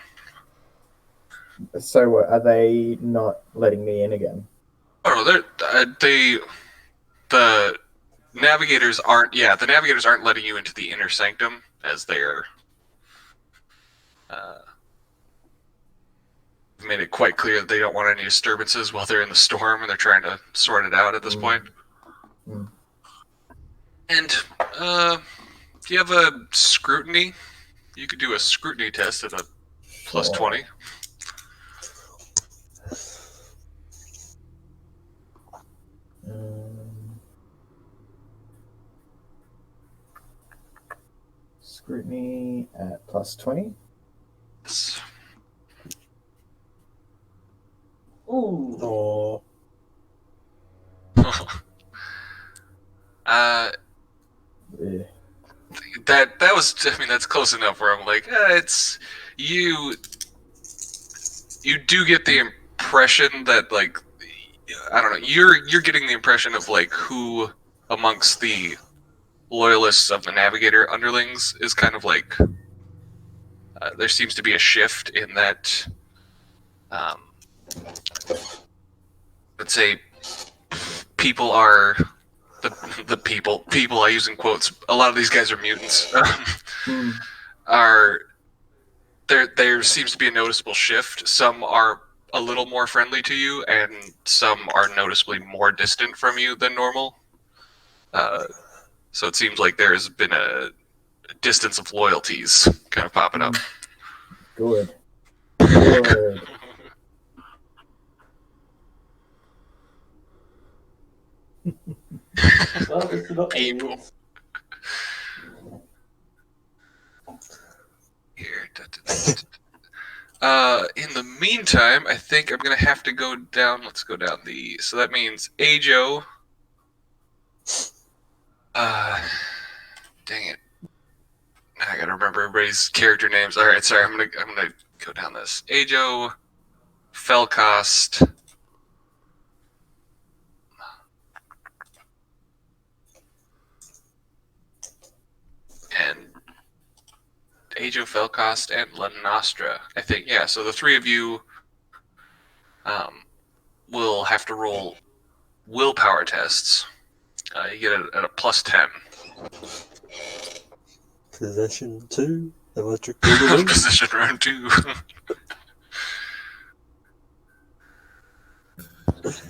So are they not letting me in again? Oh, the navigators aren't. Yeah, the navigators aren't letting you into the inner sanctum, as they're made it quite clear that they don't want any disturbances while they're in the storm, and they're trying to sort it out at this point. Mm. And do you have a scrutiny? You could do a scrutiny test at a plus Sure. 20. Scrutiny at plus 20. Ooh. Oh, Yeah. That was, I mean, that's close enough where I'm like, it's you do get the impression that, like, I don't know, you're getting the impression of like who amongst the loyalists of the navigator underlings is kind of like there seems to be a shift in that let's say people are the people I use in quotes, a lot of these guys are mutants, are there seems to be a noticeable shift. Some are a little more friendly to you, and some are noticeably more distant from you than normal. So it seems like there's been a distance of loyalties kind of popping up. Good. Good. Well, it's not People. aliens. Here. In the meantime, I think I'm gonna have to go down. Let's go down the. So that means Ajo. Dang it! I gotta remember everybody's character names. All right, sorry. I'm gonna go down this. Ajo, Felcost, and Ajo, Felcost, and Lenastra. I think, yeah. So the three of you will have to roll willpower tests. You get it at a plus 10. possession 2, electric boogaloo. Position round 2.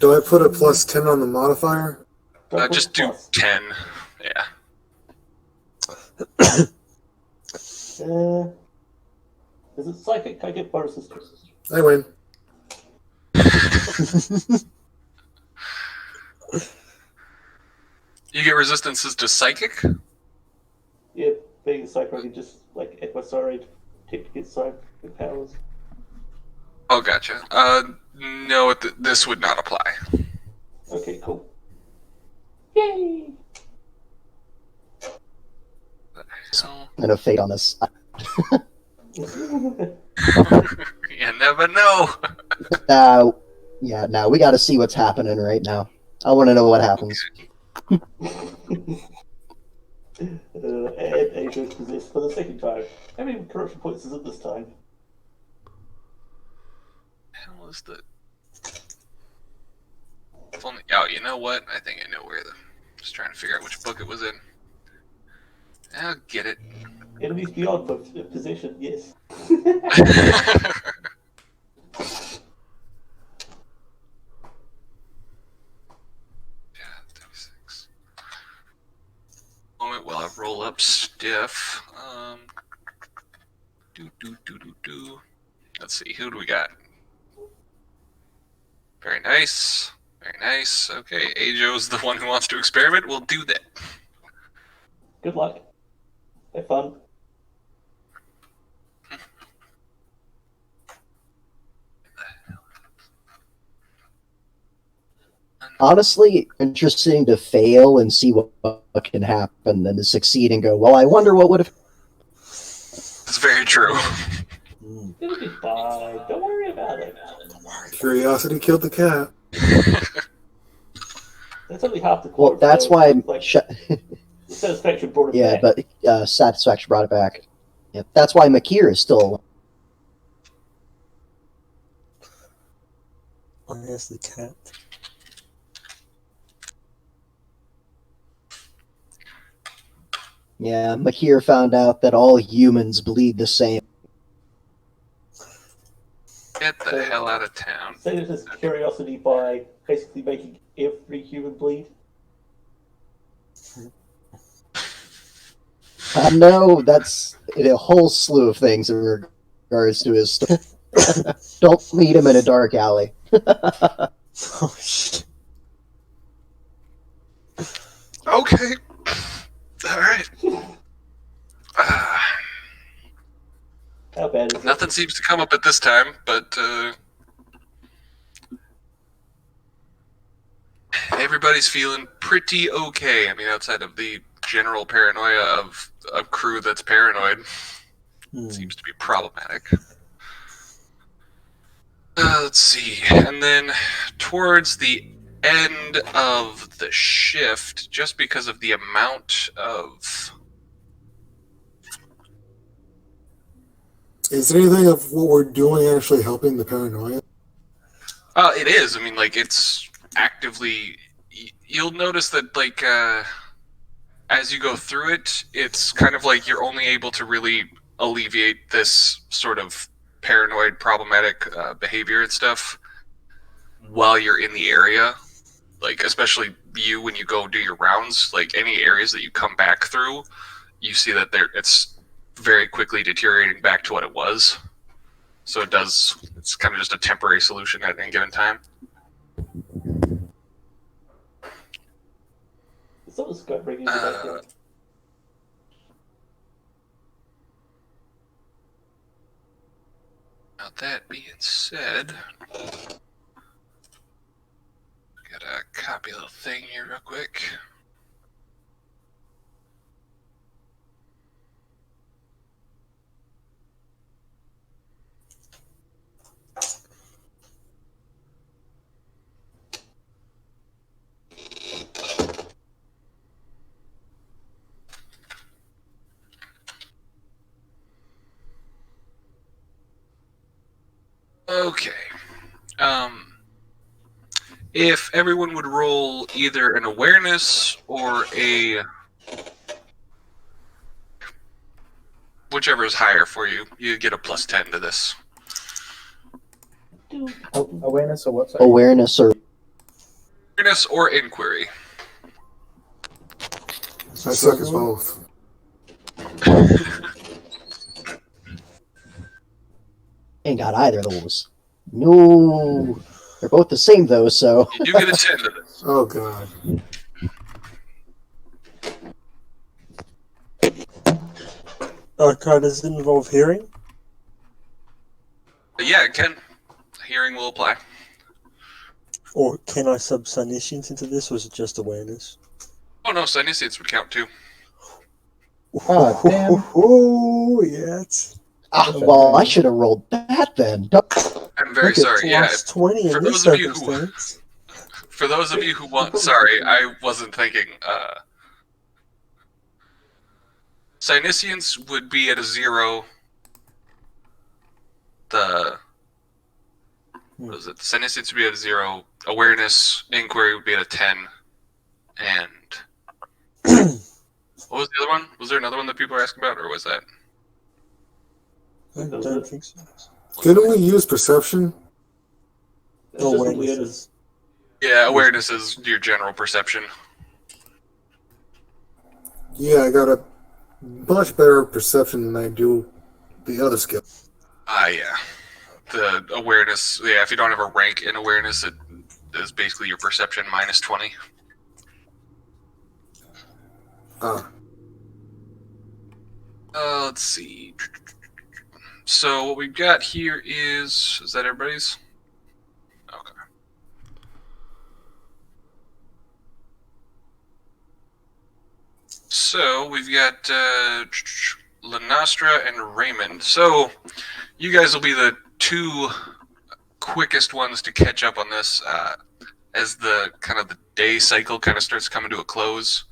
Do I put a plus 10 on the modifier? Just do 10. Yeah. Is it psychic? Can I get bonuses? I win. You get resistances to psychic? Yeah, being a psychic, I can just, like, at my side, take to get psychic powers. Oh, gotcha. No, this would not apply. Okay, cool. Yay! So, And a fate on this. you never know. Yeah, now we gotta see what's happening right now. I wanna know what happens. And Adrian's possessed for the second time. How many corruption points is it this time? Hell is the? If only. Oh, you know what? I think I know where the. Just trying to figure out which book it was in. I'll get it. Enemies beyond possession, yes. Yeah, 36. Moment while I roll up stiff. Do. Let's see, who do we got? Very nice. Very nice. Okay, Ajo's the one who wants to experiment. We'll do that. Good luck. Have fun. honestly interesting to fail and see what can happen, than to succeed and go, well, I wonder what would have. It's very true. It's gonna be fine. Don't worry about it. Curiosity killed the cat. That's only half the Well, corpse. that's though. why. Like, satisfaction brought it Yeah, back. but satisfaction brought it back. Yeah, that's why Makir is still alive. Oh, there's the cat. Yeah, Makir found out that all humans bleed the same. Get the hell out of town. Say this is curiosity by basically making every human bleed. No, that's a whole slew of things in regards to his story. Don't meet him in a dark alley. Oh shit. Okay. All right. How bad is Nothing seems to come up at this time, but everybody's feeling pretty okay. I mean, outside of the general paranoia of a crew that's paranoid, seems to be problematic. Let's see. And then towards the end of the shift, just because of the amount of... Is anything of what we're doing actually helping the paranoia? It is. I mean, like, it's actively... You'll notice that, like, as you go through it, it's kind of like you're only able to really alleviate this sort of paranoid, problematic behavior and stuff while you're in the area. Like, especially you, when you go do your rounds, like, any areas that you come back through, you see that it's very quickly deteriorating back to what it was. So it's kind of just a temporary solution at any given time. Someone's got to bring you back in. Now that being said, gotta copy a little thing here real quick. Okay. If everyone would roll either an awareness or a... whichever is higher for you, you get a plus 10 to this. Awareness or what? Sorry? Awareness or... Awareness or inquiry. I suck as both. Ain't got either of those. No. They're both the same, though, so... You do get a 10 to this. Oh, God. Okay, does it involve hearing? Yeah, it can. Hearing will apply. Or can I sub Psyniscience into this, or is it just awareness? Oh no, Psyniscience would count too. Oh, damn. Oh, yeah. well, I should have rolled that then. I'm very Look at sorry. Yeah, plus 20 for in this those of you who circumstance. for those of you who want, sorry, I wasn't thinking. Psyniscience would be at a 0. What is it? Psyniscience would be at a 0. Awareness, inquiry would be at a 10. And what was the other one? Was there another one that people were asking about, or was that? I don't think so. Couldn't we use perception? It's just Awareness. awareness. Yeah, awareness is your general perception. Yeah, I got a much better perception than I do the other skill. Yeah. The awareness, yeah, if you don't have a rank in awareness, it is basically your perception minus 20. Let's see. So what we've got here is that everybody's? Okay. So we've got Lanastra and Raymond. So you guys will be the two quickest ones to catch up on this as the day cycle kind of starts coming to a close.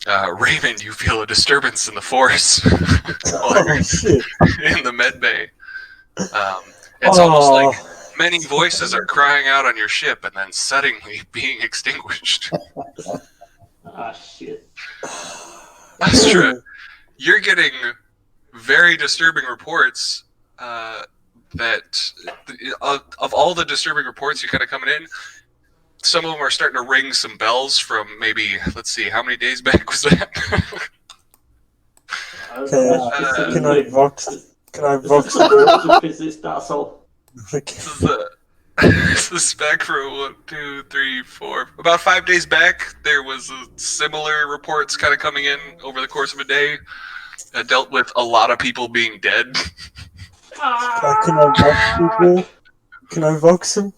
Raymond, you feel a disturbance in the force shit. in the med bay. It's almost like many voices are crying out on your ship and then suddenly being extinguished. Ah, shit. Astra, you're getting very disturbing reports that of all the disturbing reports you kind of coming in, some of them are starting to ring some bells from maybe, let's see, how many days back was that? Can I vox? This is asshole. This is back for 1, 2, 3, 4. About 5 days back, there was similar reports kind of coming in over the course of a day. Dealt with a lot of people being dead. Can I vox people? Can I vox them?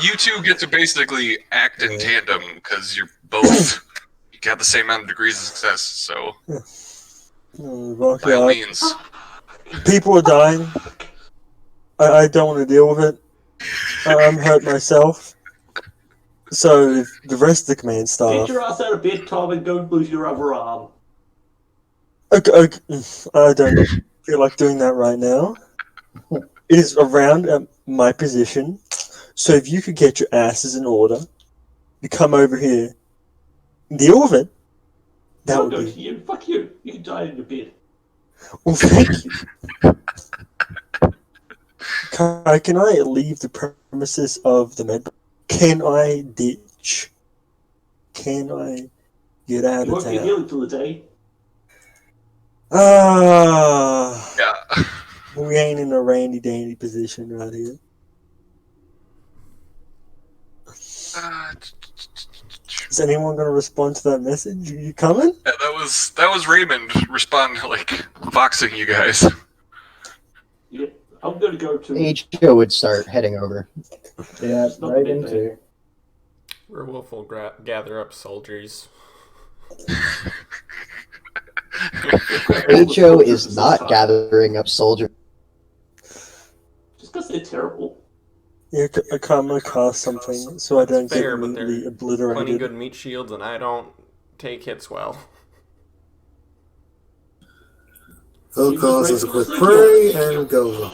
You two get to basically act in tandem because you're both you got the same amount of degrees of success. So by all means, people are dying. I don't want to deal with it. I'm hurt myself. So if the rest of the command staff... Get your ass out of bed, Tom, and go lose your other arm. Okay, I don't feel like doing that right now. It is around my position. So if you could get your asses in order to come over here and deal with it, that I'll would go be... to you. Fuck you. You can die in your bed. Well, thank you. Can I leave the premises of the med? Can I ditch? Can I get out You of won't get town? healed till the day. yeah. We ain't in a randy dandy position right here. Is anyone going to respond to that message? You coming? Yeah, that was Raymond responding, like voxing you guys. Yeah, I'm gonna go to. HO would start heading over. Yeah, Not Reagan big, too. Werewolf will gather up soldiers. HO is not gathering up soldiers. Just because they're terrible. Yeah, I'm going to cast something so I don't Fair, get but immediately they're obliterated. plenty good meat shields, and I don't take hits well. He'll causes a quick prey and goes up.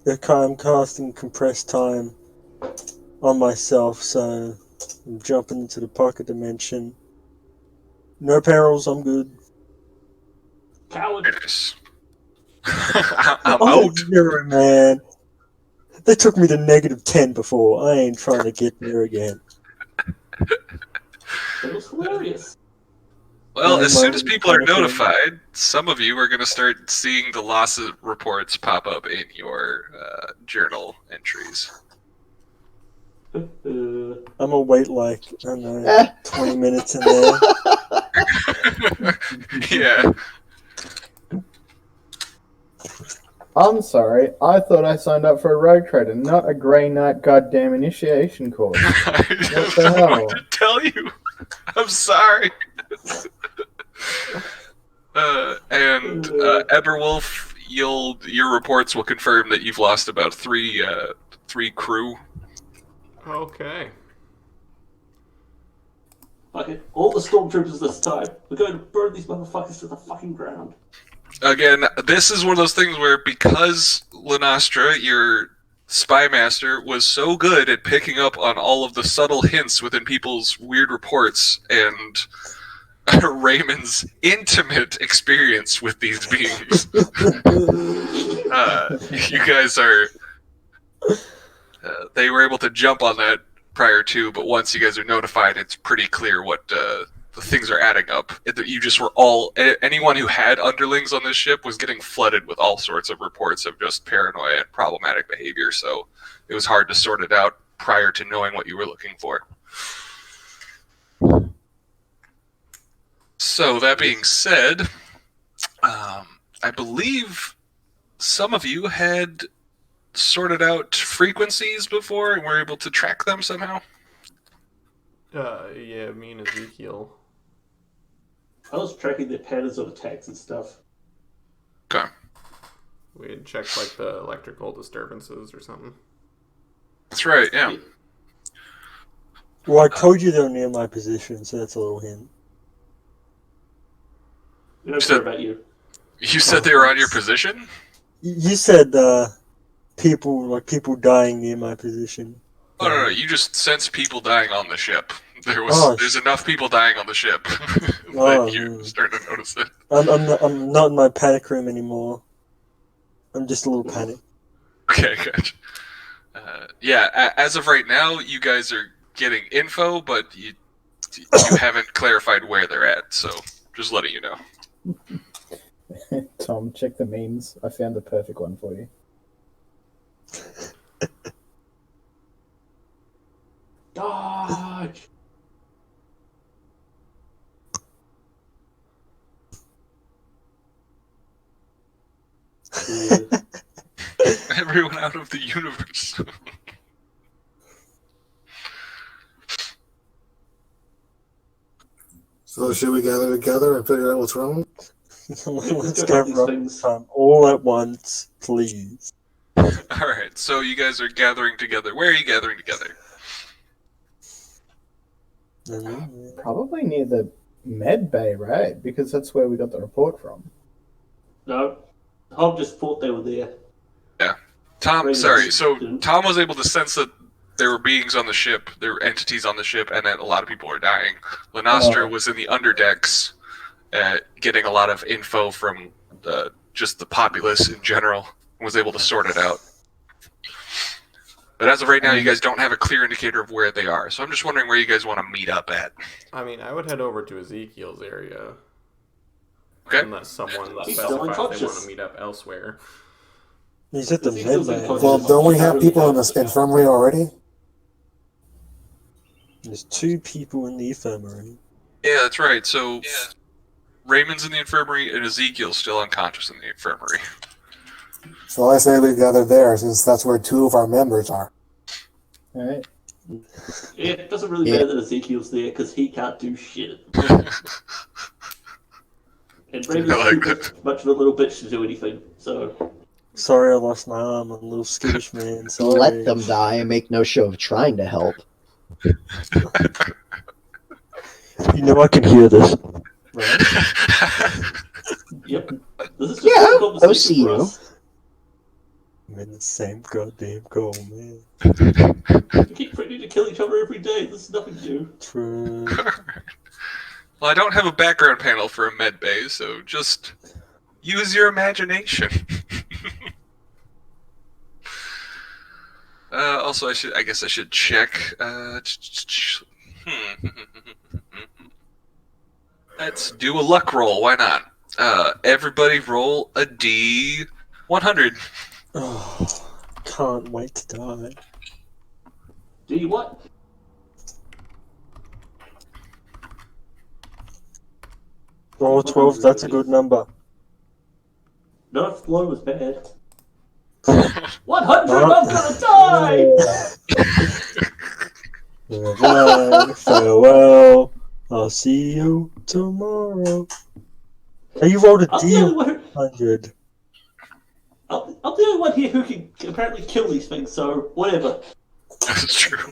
Yeah, I'm casting compressed time on myself, so I'm jumping into the pocket dimension. No perils, I'm good. Coward. Yes. I'm Oh, out. zero, man. They took me to -10 before. I ain't trying to get there again. It was hilarious. Well, Yeah, as soon as my- people are my thing. notified, some of you are going to start seeing the loss reports pop up in your journal entries. I'm gonna wait like, I don't know, 20 minutes in there. Yeah. I'm sorry, I thought I signed up for a rogue trader, not a Grey Knight goddamn initiation course. I What don't the know hell? what to tell you. I'm sorry. And Eberwolf, your reports will confirm that you've lost about three crew. Okay. Okay, all the stormtroopers this time. We're going to burn these motherfuckers to the fucking ground. Again, this is one of those things where because Lanastra, your spy master, was so good at picking up on all of the subtle hints within people's weird reports and Raymond's intimate experience with these beings, you guys are... they were able to jump on that prior to, but once you guys are notified, it's pretty clear what the things are adding up. You just were all... anyone who had underlings on this ship was getting flooded with all sorts of reports of just paranoia and problematic behavior, so it was hard to sort it out prior to knowing what you were looking for. So, that being said, I believe some of you had sorted out frequencies before and were able to track them somehow? Yeah, me and Ezekiel. I was tracking their patterns of attacks and stuff. Okay. We had checked like the electrical disturbances or something. That's right, yeah. Well, I told you they were near my position, so that's a little hint. We don't care about you. You said they were on your position? You said people dying near my position. Oh, no, you just sensed people dying on the ship. There's enough people dying on the ship that you started to notice it. I'm not in my panic room anymore. I'm just a little panicked. Okay, gotcha. Yeah, as of right now, you guys are getting info, but you haven't clarified where they're at, so just letting you know. Tom, check the memes. I found the perfect one for you. Dodge! Everyone out of the universe. So should we gather together and figure out what's wrong? Let's go things all at once, please. Alright, so you guys are gathering together. Where are you gathering together? Probably near the med bay, right? Because that's where we got the report from. No. Tom just thought they were there. Yeah. Tom was able to sense that there were beings on the ship, there were entities on the ship, and that a lot of people are dying. Lenastra was in the underdecks, getting a lot of info from just the populace in general, and was able to sort it out. But as of right now, you guys don't have a clear indicator of where they are, so I'm just wondering where you guys want to meet up at. I mean, I would head over to Ezekiel's area. Okay. Unless someone He's specifies still they want unconscious. to meet up elsewhere. He's at the He's still med bay. unconscious. Well, don't we have people in the infirmary already? There's 2 people in the infirmary. Yeah, that's right. So Raymond's in the infirmary, and Ezekiel's still unconscious in the infirmary. So I say we gather there, since that's where 2 of our members are. All right. It doesn't really matter that Ezekiel's there because he can't do shit. And Raven's too much of a little bitch to do anything, so... Sorry I lost my arm. I'm a little skittish, man. Sorry. Let them die and make no show of trying to help. You know I can hear this. Right? Yep. This is just Yeah, a conversation I'll see for you. us. I'm in the same goddamn goal, man. We keep threatening to kill each other every day. This is nothing new. True. Well, I don't have a background panel for a med bay, so just use your imagination. Also, I guess I should check. Let's do a luck roll. Why not? Everybody roll a D100. Oh, can't wait to die. Do you what? Roll 12, that's a good number. No, flow was bad. 100, I'm gonna die! Bye-bye, farewell. I'll see you tomorrow. Hey, you rolled a I'm the only one D100. I'm the only one here who can apparently kill these things, so whatever. That's true.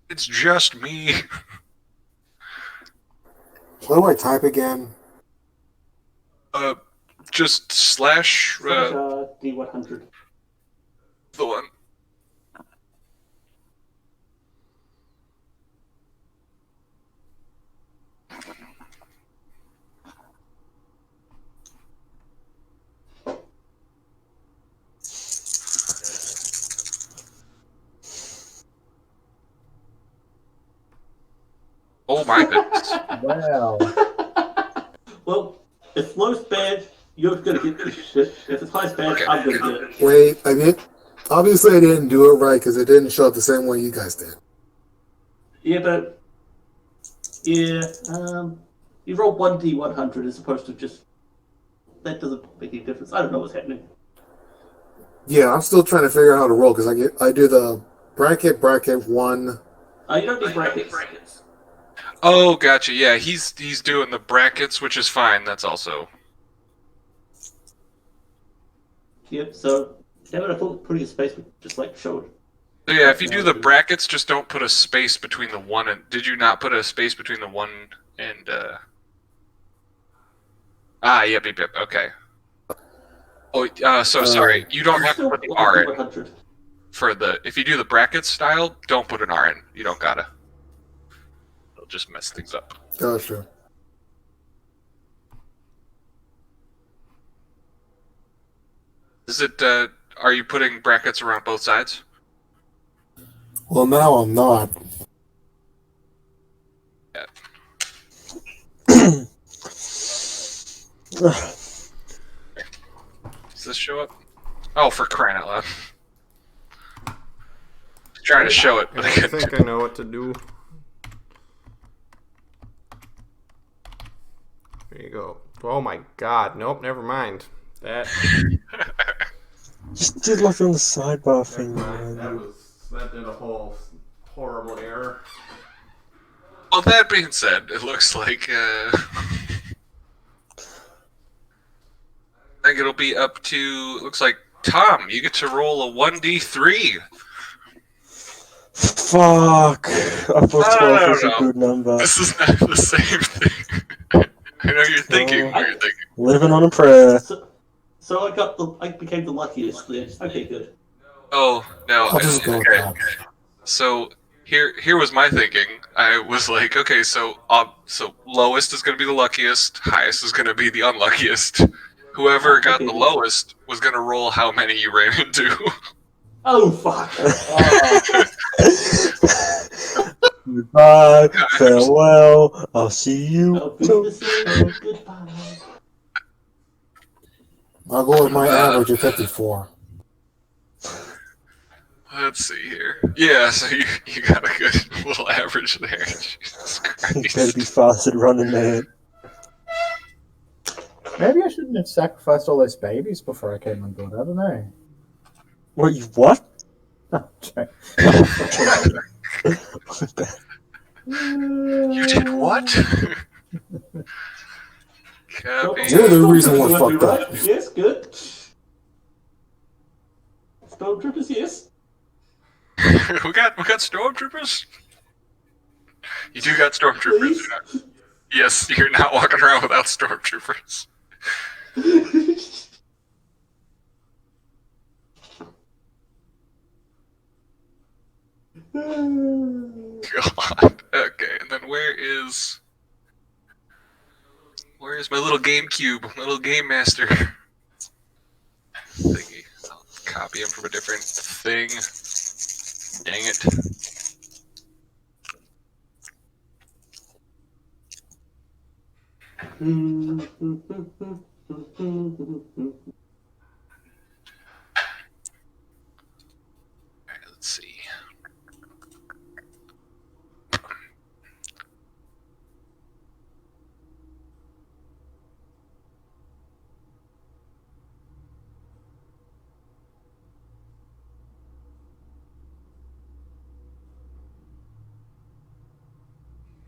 It's just me. What do I type again? Just slash D100. the one. Oh my goodness. Wow. Well, if flow's bad, you're gonna get this shit. If it's high's bad, Okay. I'm gonna get it. Wait, I did. Obviously, I didn't do it right because it didn't show up the same way you guys did. Yeah, but you roll 1D100 as opposed to just that doesn't make any difference. I don't know what's happening. Yeah, I'm still trying to figure out how to roll because I do the bracket 1, You don't need brackets. Oh, gotcha. Yeah, he's doing the brackets, which is fine. That's also. Yep, so damn it, I thought putting a space would just like show it. So yeah, if you do the brackets, just don't put a space between the one and. Did you not put a space between the one and? Yep. Okay. Oh, sorry. You don't have to put the R in 100. for the. If you do the brackets style, don't put an R in. You don't gotta. It'll just mess things up. Gotcha. Is it? Are you putting brackets around both sides? Well, now I'm not. Yeah. Does this show up? Oh, for crying out loud! Trying to show it, but I I couldn't. think I know what to do. There you go. Oh my god. Nope, never mind. That. Just did like on the sidebar Never thing. mind. Man. That did a whole horrible error. Well, that being said, it looks like I think it'll be up to. Looks like Tom. You get to roll a 1d3. Fuck! I thought 12 was a good number. This is not the same thing. I know you're thinking what you're thinking. Living on a prayer. So I became the luckiest then. Okay, good. Oh no! I'll just go with Okay. that. So here was my thinking. I was like, okay, so lowest is going to be the luckiest, highest is going to be the unluckiest. Whoever got the lowest was going to roll how many you ran into. Oh fuck! Goodbye, farewell, I'll see you. I'll be the same. Goodbye. I'll go with my average of 54. Let's see here. Yeah, so you got a good little average there. Jesus You Christ. better be fast at running, man. Maybe I shouldn't have sacrificed all those babies before I came on board. I don't know. What, you what? Okay. You did what? Copy. You're the reason we're fucked up. Yes, good. Stormtroopers, yes. we got stormtroopers. You do got stormtroopers. Please? Yes, you're not walking around without stormtroopers. God. Okay, and then where's my little GameCube, my little Game Master thingy? I'll copy him from a different thing. Dang it. Alright, let's see.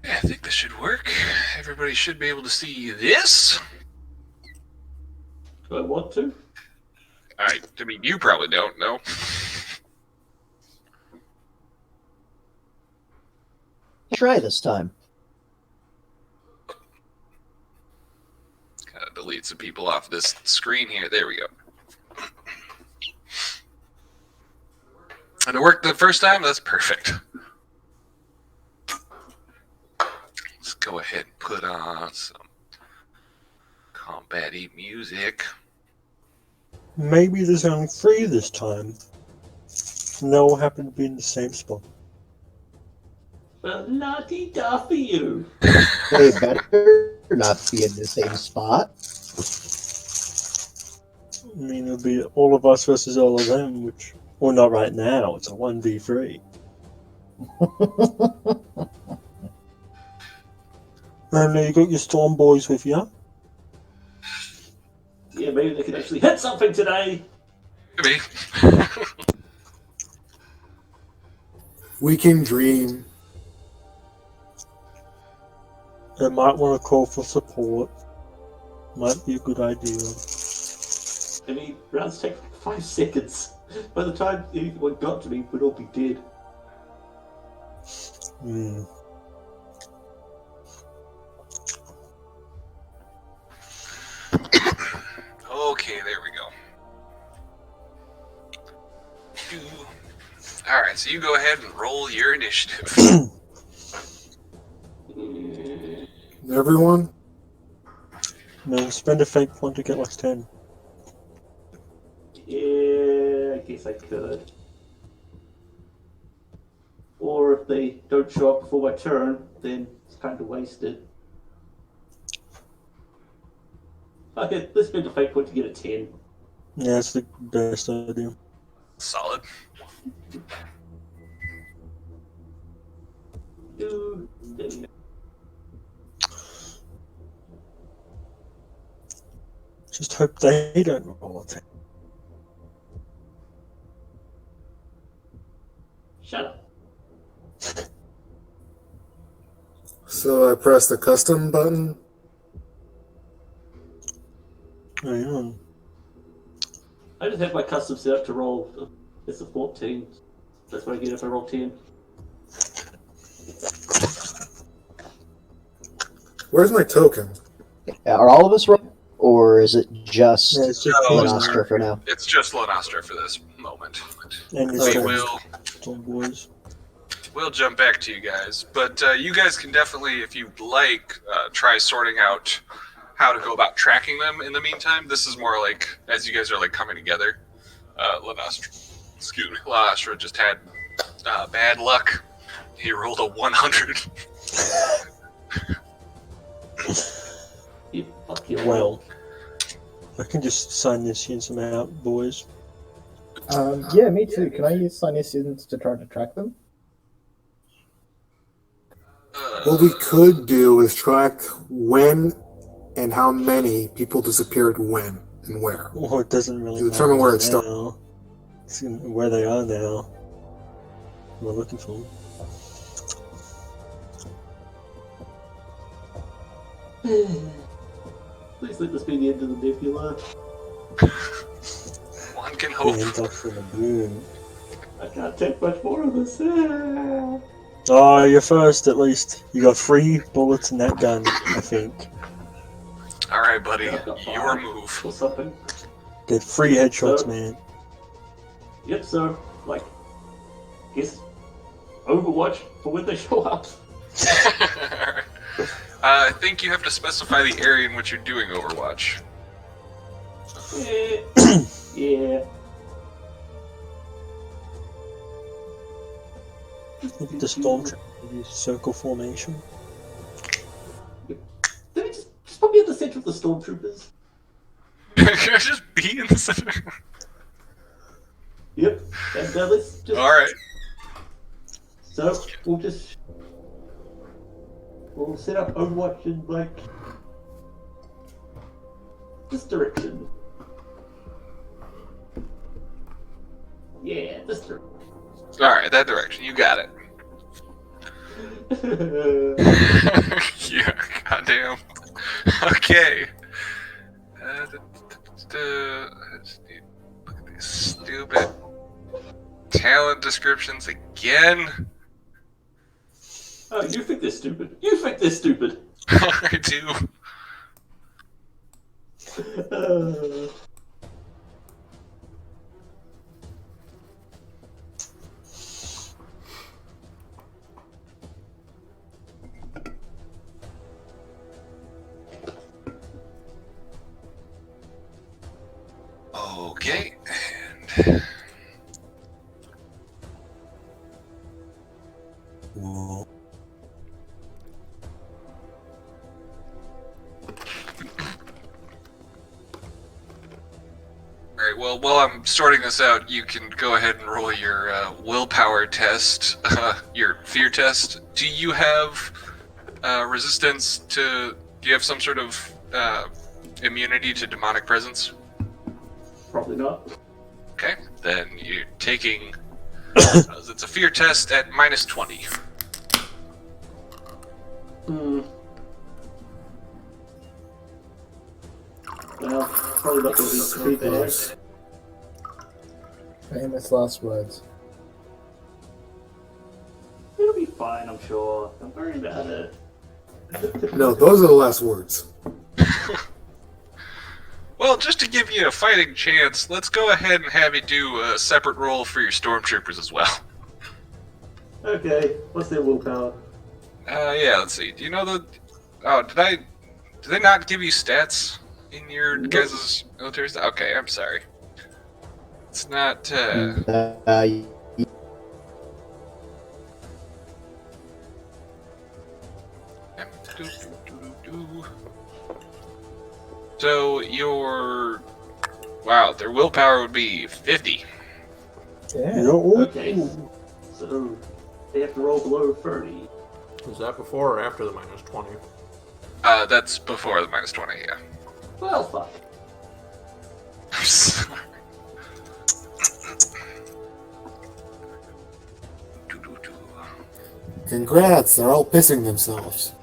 Yeah, I think this should work. Everybody should be able to see this. Do I want to? I mean, you probably don't know. Try this time. Gotta delete some people off this screen here. There we go. And it worked the first time? That's perfect. Let's go ahead and put on some combat-y music. Maybe there's only 3 this time. And they all happen to be in the same spot. Well, la-di-da for you. They better not be in the same spot. I mean, it'll be all of us versus all of them, which... Well, not right now. It's a 1v3. And you got your Storm Boys with you. Yeah, maybe they can actually hit something today. Maybe. We can dream. I might want to call for support. Might be a good idea. I mean, rounds take like 5 seconds. By the time anyone got to me, we'd all be dead. Hmm. Okay, there we go. Alright, so you go ahead and roll your initiative. Everyone? No, spend a fate point to get like 10. Yeah, I guess I could. Or if they don't show up before my turn, then it's kind of wasted. Okay, let's spend a fate point to get a 10. Yeah, that's the best idea. Solid. Ooh, there we go. Just hope they don't roll a 10. Shut up. So I press the custom button. Hang on. I just have my custom set up to roll. It's a 14. That's what I get if I roll 10. Where's my token? Are all of us rolling? Or is it just Yeah, it's just No, Lenastra for now? It's just Lenastra for this moment. And We it's will boys. we'll jump back to you guys, but you guys can definitely, if you'd like, try sorting out how to go about tracking them. In the meantime, this is more like as you guys are like coming together. Lenastra just had bad luck. He rolled a 100. You fuck your Well, I can just sign this in some out, boys. Yeah, me too. Can I use Sinisians to try to track them? What we could do is track when and how many people disappeared when and where. Well, it doesn't really To determine matter where it started. now. It's where they are now. We're looking for them. Please let this be the end of the nebula. One can hope. Hands off for the moon. I can't take much more of this. Oh, you're first at least. You got 3 bullets in that gun, I think. All right, buddy, I've got your 5 move. or something. Get 3 headshots, So- man. Yep, so, like, guess Overwatch for when they show up. I think you have to specify the area in which you're doing Overwatch. Yeah. Look at the stormtrooper circle formation. Let me just put me in the center of the stormtroopers. Can I just be in the center? Yep. And let's just. All right. So we'll set up Overwatch in like this direction. Yeah, this direction. All right, that direction. You got it. Yeah, goddamn. Okay. Look at these stupid talent descriptions again. Oh, you think they're stupid. You think they're stupid. I do. Okay, and Whoa. Alright, well, while I'm sorting this out, you can go ahead and roll your willpower test, your fear test. Do you have resistance to... Do you have some sort of immunity to demonic presence? Probably not. Okay, then you're taking... it's a fear test at -20. Well, probably not going to be too bad. Famous last words. It'll be fine, I'm sure. Don't worry about it. No, those are the last words. Well, just to give you a fighting chance, let's go ahead and have you do a separate roll for your stormtroopers as well. Okay, what's their willpower? Yeah, let's see. Do you know the... Oh, did they not give you stats in your guys' military stuff? Okay, I'm sorry. It's not, So your... Wow, their willpower would be 50. Yeah. Okay, so they have to roll below 30. Is that before or after the -20? That's before the -20, yeah. Well, fuck. I'm sorry. Congrats, they're all pissing themselves.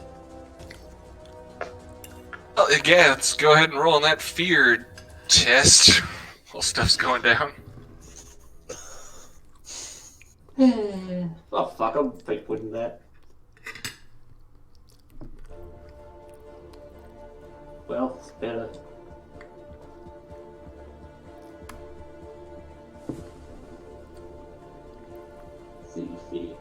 Well, yeah, let's go ahead and roll on that fear test while stuff's going down. Oh fuck, I'm fake putting that. Well, it's better. See.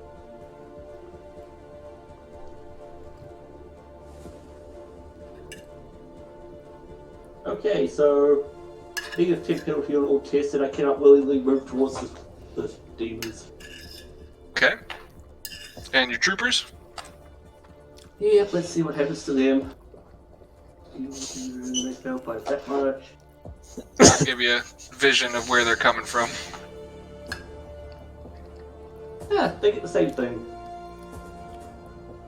Okay, so negative 10 penalty on all tests, and I cannot willingly move towards the demons. Okay. And your troopers? Yep, let's see what happens to them. They fell by that much. I'll give you a vision of where they're coming from. Yeah, they get the same thing.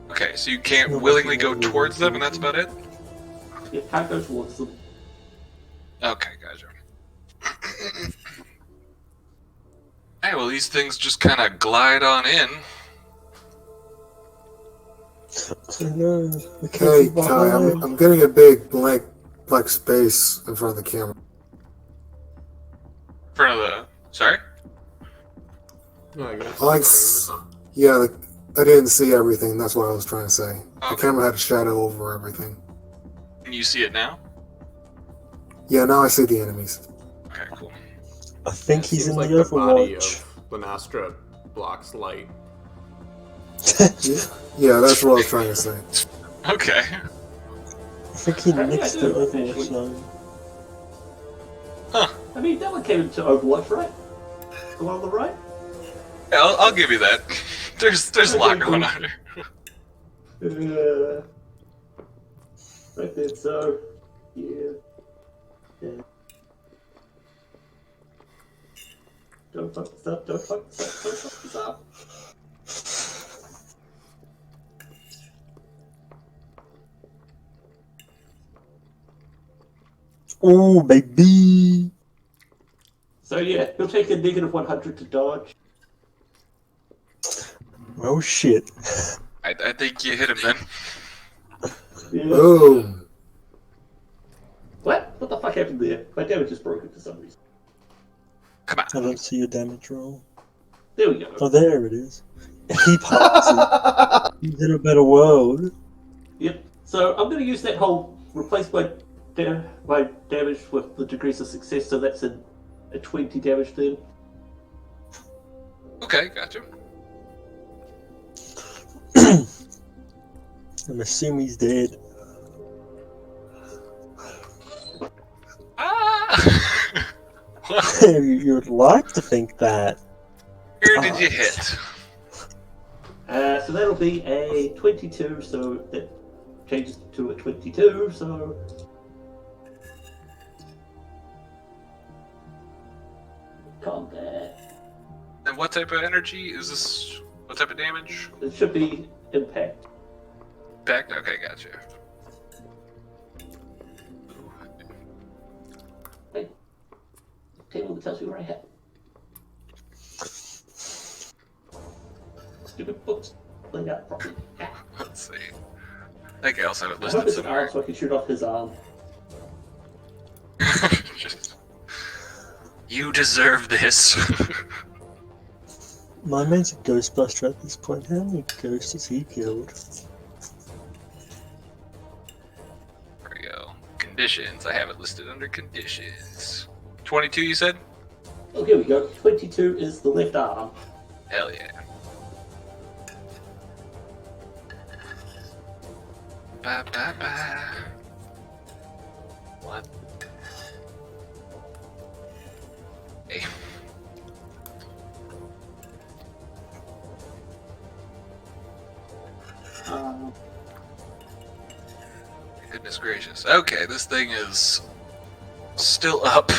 Okay, so you can't willingly go towards them, and that's about it? Yeah, can't go towards them. Okay, gotcha. Hey, well, these things just kind of glide on in. No, Hey, Ty, I'm getting a big black space in front of the camera. In front of the... Sorry? Yeah, I guess. Yeah, I didn't see everything, that's what I was trying to say. The Okay. camera had a shadow over everything. Can you see it now? Yeah, now I see the enemies. Okay, cool. I think It he's in seems the like the body Overwatch. of Lanastra blocks light. Yeah, that's what I was trying to say. Okay. I think he nicks the Overwatch now. Huh. I mean, that one came into Overwatch, right? The one on the right? Yeah, I'll give you that. There's a lot going on here. Right there, so... Yeah. Don't fuck this up, don't fuck this up. Oh, baby! So yeah, he'll take a negative 100 to dodge. Oh shit. I think you hit him then. Yeah. Boom! What? What the fuck happened there? My damage is broken for some reason. Come on. I don't see your damage roll. There we go. Oh, there it is. He pops it. He's in a better world. Yep. So I'm going to use that whole replace my damage with the degrees of success, so that's a 20 damage then. Okay, gotcha. I'm assuming he's dead. Ah! You would like to think that. Where did you hit? So that'll be a 22, so that changes to a 22, so... Combat. And what type of energy is this? What type of damage? It should be impact. Back? Okay, gotcha. Hey, table that tells me where I have. Stupid books laid out properly. Ah. Let's see. I think I also have it I hope listed it's an arm somewhere. so I can shoot off his arm. You deserve this. My man's a Ghostbuster at this point. How many ghosts has he killed? There we go. Conditions. I have it listed under conditions. 22, you said? Oh, here we go. 22 is the left arm. Hell yeah. Ba ba ba. What? Hey. Goodness gracious. Okay, this thing is still up.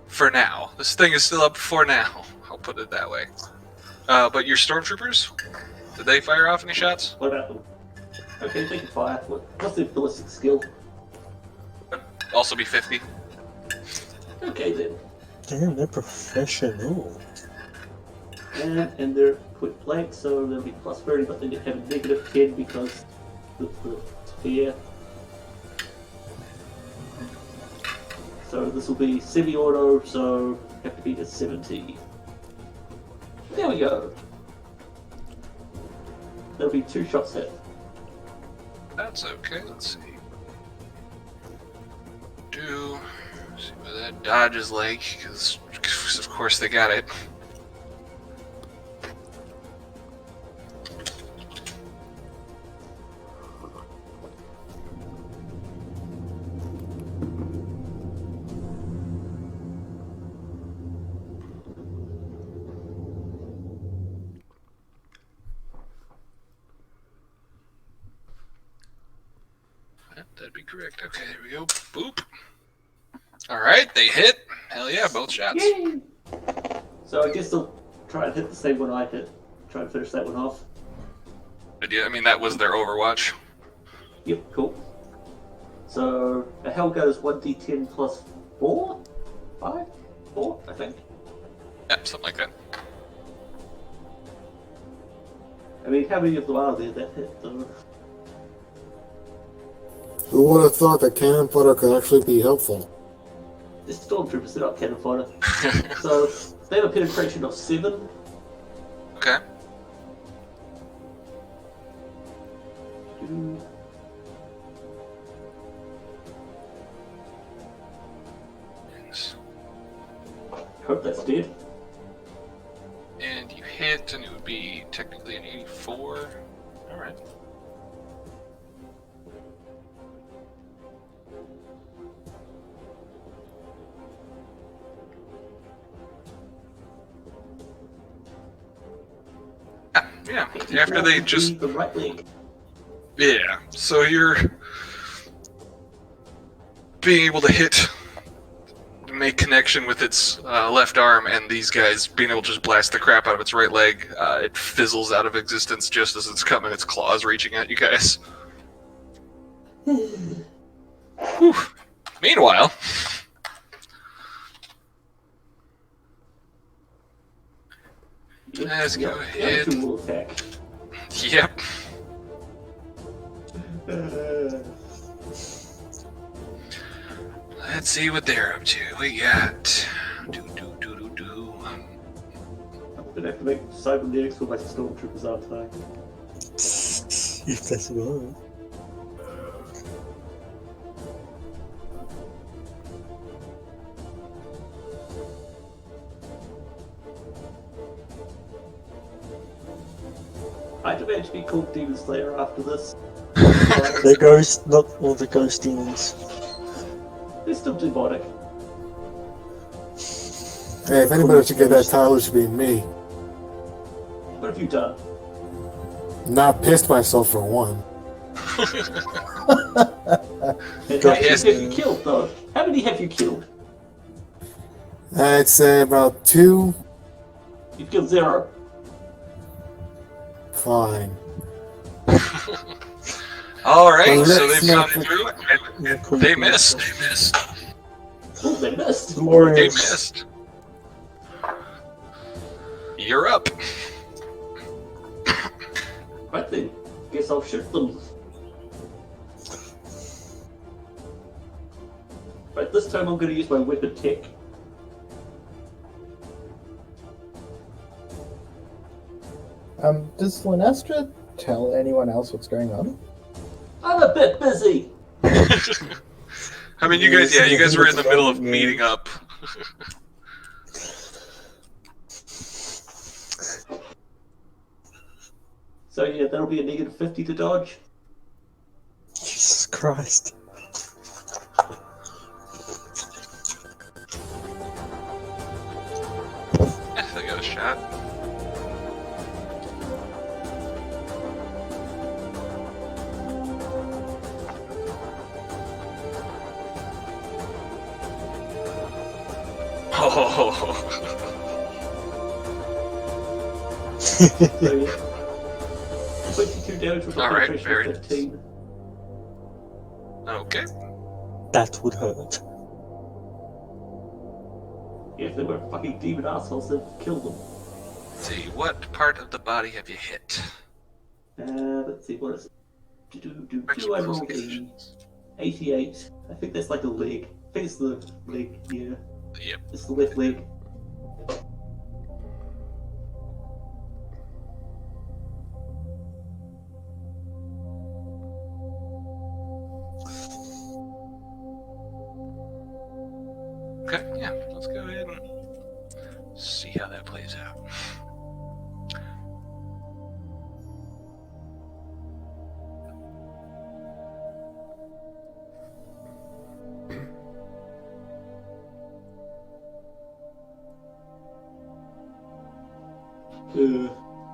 For now. This thing is still up for now. I'll put it that way. But your stormtroopers? Did they fire off any shots? What about them? Okay, they can fire. What's their ballistic skill? Also be 50. Okay then. Damn, they're professional. And they're quick blank, so they'll be plus 30, but then they have a negative 10 because of the fear. So this will be semi-auto, so have to be at 70. There we go. There'll be 2 shots hit. That's okay, let's see. See what that dodge is like, because of course they got it. That'd be correct. Okay, there we go. Boop. Alright, they hit. Hell yeah, both shots. Yay! So I guess they'll try and hit the same one I hit. Try and finish that one off. But yeah, I mean, that was their Overwatch. Yep, cool. So a hell goes 1d10 plus 4? 5? 4, I think. Yep, something like that. I mean, how many of them are there that hit though? Who would have thought that cannon fodder could actually be helpful? The stormtroopers, they're not cannon fodder. So they have a penetration of 7. Okay. Hope that's dead. And you hit, and it would be technically an 84. Alright. Yeah, after they just... The right leg. Yeah, so you're being able to hit, make connection with its left arm, and these guys being able to just blast the crap out of its right leg. It fizzles out of existence just as it's coming, its claws reaching at you guys. Whew. Meanwhile... Let's go ahead. Yep. Let's see what they're up to. We got... I'm gonna have to make cybernetics for my stormtroopers, aren't I? If that's right. I demand to be called Demon Slayer after this. They're ghosts, not all the ghost demons. They're still demonic. Hey, if anybody should get that title, it should be me. What have you done? Not pissed myself for one. And how many have you killed, though? How many have you killed? I'd say about 2. You've killed 0. Fine. Alright, Well, so let's they've gone not- through and they missed. Oh, they missed. They Glorious. missed. You're up. Right then, guess I'll shoot them. Right, this time I'm going to use my weapon tech. Does Linestra tell anyone else what's going on? I'm a bit busy. I mean, you guys were in the middle of meeting up. So yeah, that'll be a negative 50 to dodge. Jesus Christ. I got a shot. Oh. So yeah. 22 damage with a Alright, penetration very of 15. Okay. That would hurt. Yeah, if they were fucking demon assholes, they'd kill them. Let's see, what part of the body have you hit? Let's see, what is it? Do I roll a 88? I think that's like a leg. I think it's the leg, yeah. Yep. It's the left leg. Okay, yeah, let's go ahead and see how that plays out.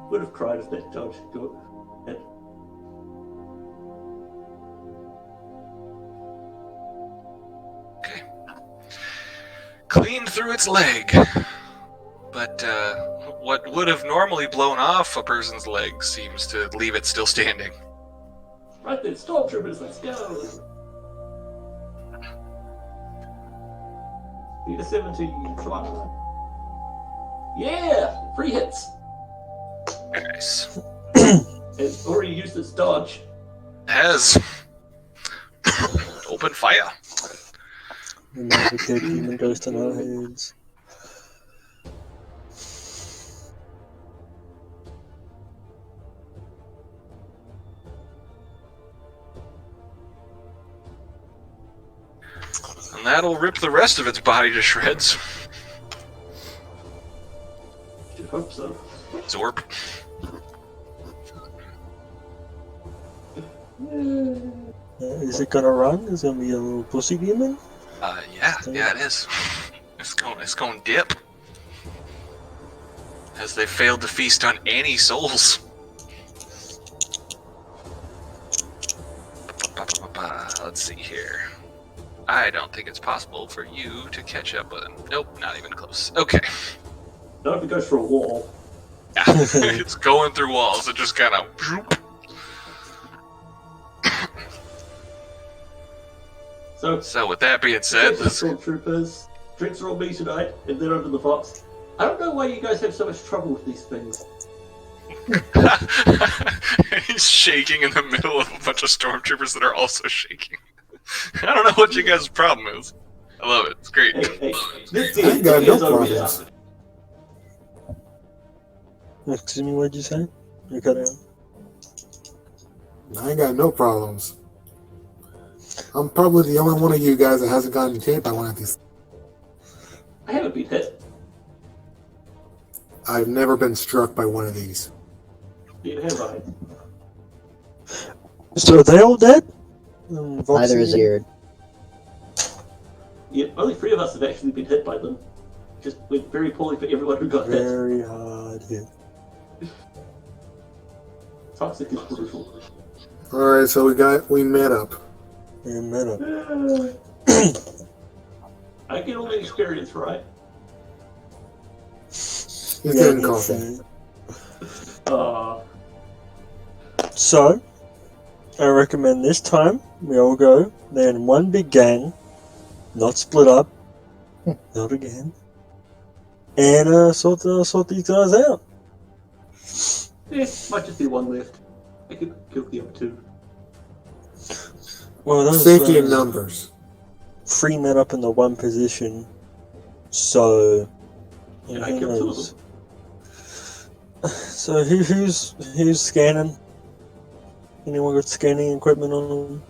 Would have cried if that dodge got hit. Okay. Cleaned through its leg. But what would have normally blown off a person's leg seems to leave it still standing. Right then, stormtroopers, let's go! Need a 17, come on. Yeah! 3 hits! Nice. It's already used its dodge. Has. Open fire. The Navigate demon goes to no heads. And that'll rip the rest of its body to shreds. Should hope so. Zorp. Is it gonna run? Is it gonna be a little pussy demon? Yeah, it is. It's going dip. As they failed to feast on any souls. Let's see here. I don't think it's possible for you to catch up with him. Nope, not even close. Okay. Not if it goes for a wall. Yeah, it's going through walls. It just kind of. So with that being said, stormtroopers, drinks are on me tonight, and then over the fox. I don't know why you guys have so much trouble with these things. he's shaking in the middle of a bunch of stormtroopers that are also shaking. I don't know what you guys' problem is. I love it. It's great. Hey, this I ain't got no problems. Excuse me, what'd you say? You cut out. I ain't got no problems. I'm probably the only one of you guys that hasn't gotten hit by one of these. I haven't been hit. I've never been struck by one of these. Neither have I. So are they all dead? Neither is Jared. Yeah, only 3 of us have actually been hit by them. Just went very poorly for everyone who got hit. Very hard hit. Toxic is brutal. Alright, so we met up. We met up. I get all the experience, right? He's getting coffee. So, I recommend this time we all go there in one big gang, not split up, not again, and sort these guys out. Yeah, might just be one left. I could kill the other two. Well, those, Safety in numbers. Three men up in the one position. So. And I who killed two of knows? them. So who's scanning? Anyone got scanning equipment on them?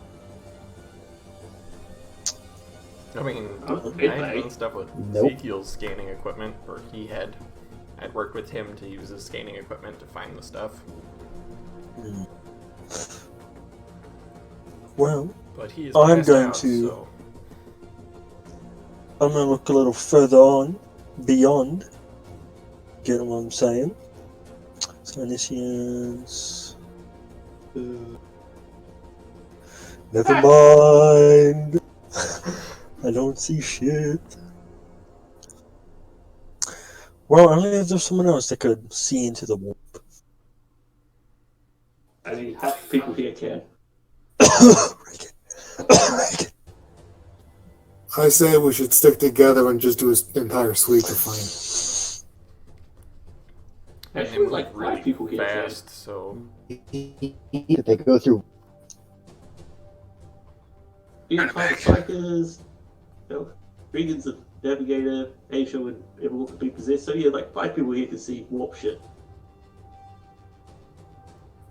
I mean, Oh, I had done stuff with Nope. Ezekiel's scanning equipment, or I'd worked with him to use his scanning equipment to find the stuff. Hmm. Well, But he is I'm passed going out, to- so I'm gonna look a little further on, beyond. Get what I'm saying? So initiates. Never mind. I don't see shit. Well, only if there's someone else that could see into the warp. I mean, half the people here can. I say we should stick together and just do his entire sweep to find. and they Actually, move like really 5 people here can. fast. So If they go through Being Kinda big. Strikers, Regan's a navigator, Asia and everyone could be possessed. So yeah, like 5 people here can see warp shit.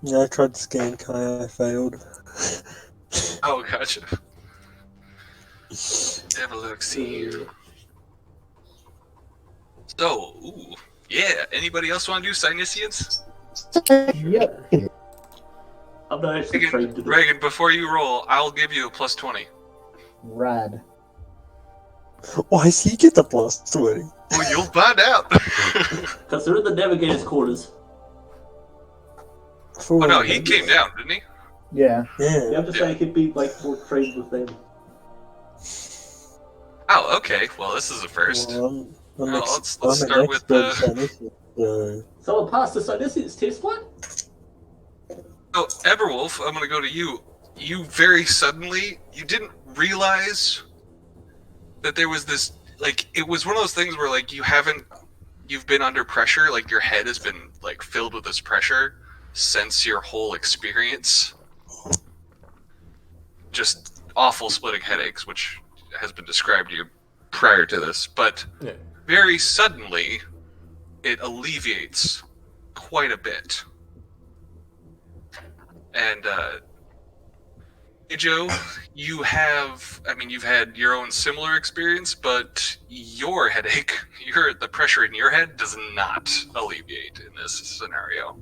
Yeah, I tried to scan Kai, I failed. Oh, gotcha. Have a look, see. So, ooh, yeah. Anybody else want to do Sinisians? Yep. I'm not actually trained to do Reagan, before you roll, I'll give you a +20. Rad. Why does he get the +20? Well, you'll find out. because they're in the navigator's quarters. For Oh what no, he reason? came down, didn't he? Yeah. Yeah, Yeah. I'm just saying he'd be like more trained with them. Oh, okay. Well, this is a first. Well, I'm let's I'm start an with expert Sinisian, so Someone passed the Sinisians test one? So, Everwolf, I'm gonna go to you. You very suddenly, you didn't realize that there was this, like, it was one of those things where, like, you've been under pressure, like, your head has been, like, filled with this pressure since your whole experience. Just awful splitting headaches, which has been described to you prior to this, but yeah. very suddenly, it alleviates quite a bit. And, hey Joe, you've had your own similar experience, but your headache, the pressure in your head does not alleviate in this scenario.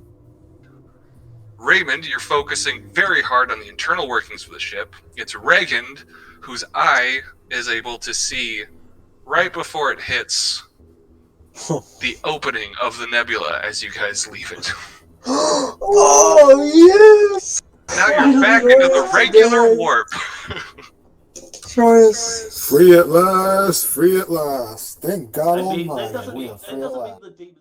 Raymond, you're focusing very hard on the internal workings of the ship. It's Reagan, whose eye is able to see right before it hits the opening of the nebula as you guys leave it. oh yes! Now you're back into the regular warp. Joyous. Free at last, free at last. Thank God I mean, that Almighty, doesn't we mean, are that free at doesn't last. mean the demons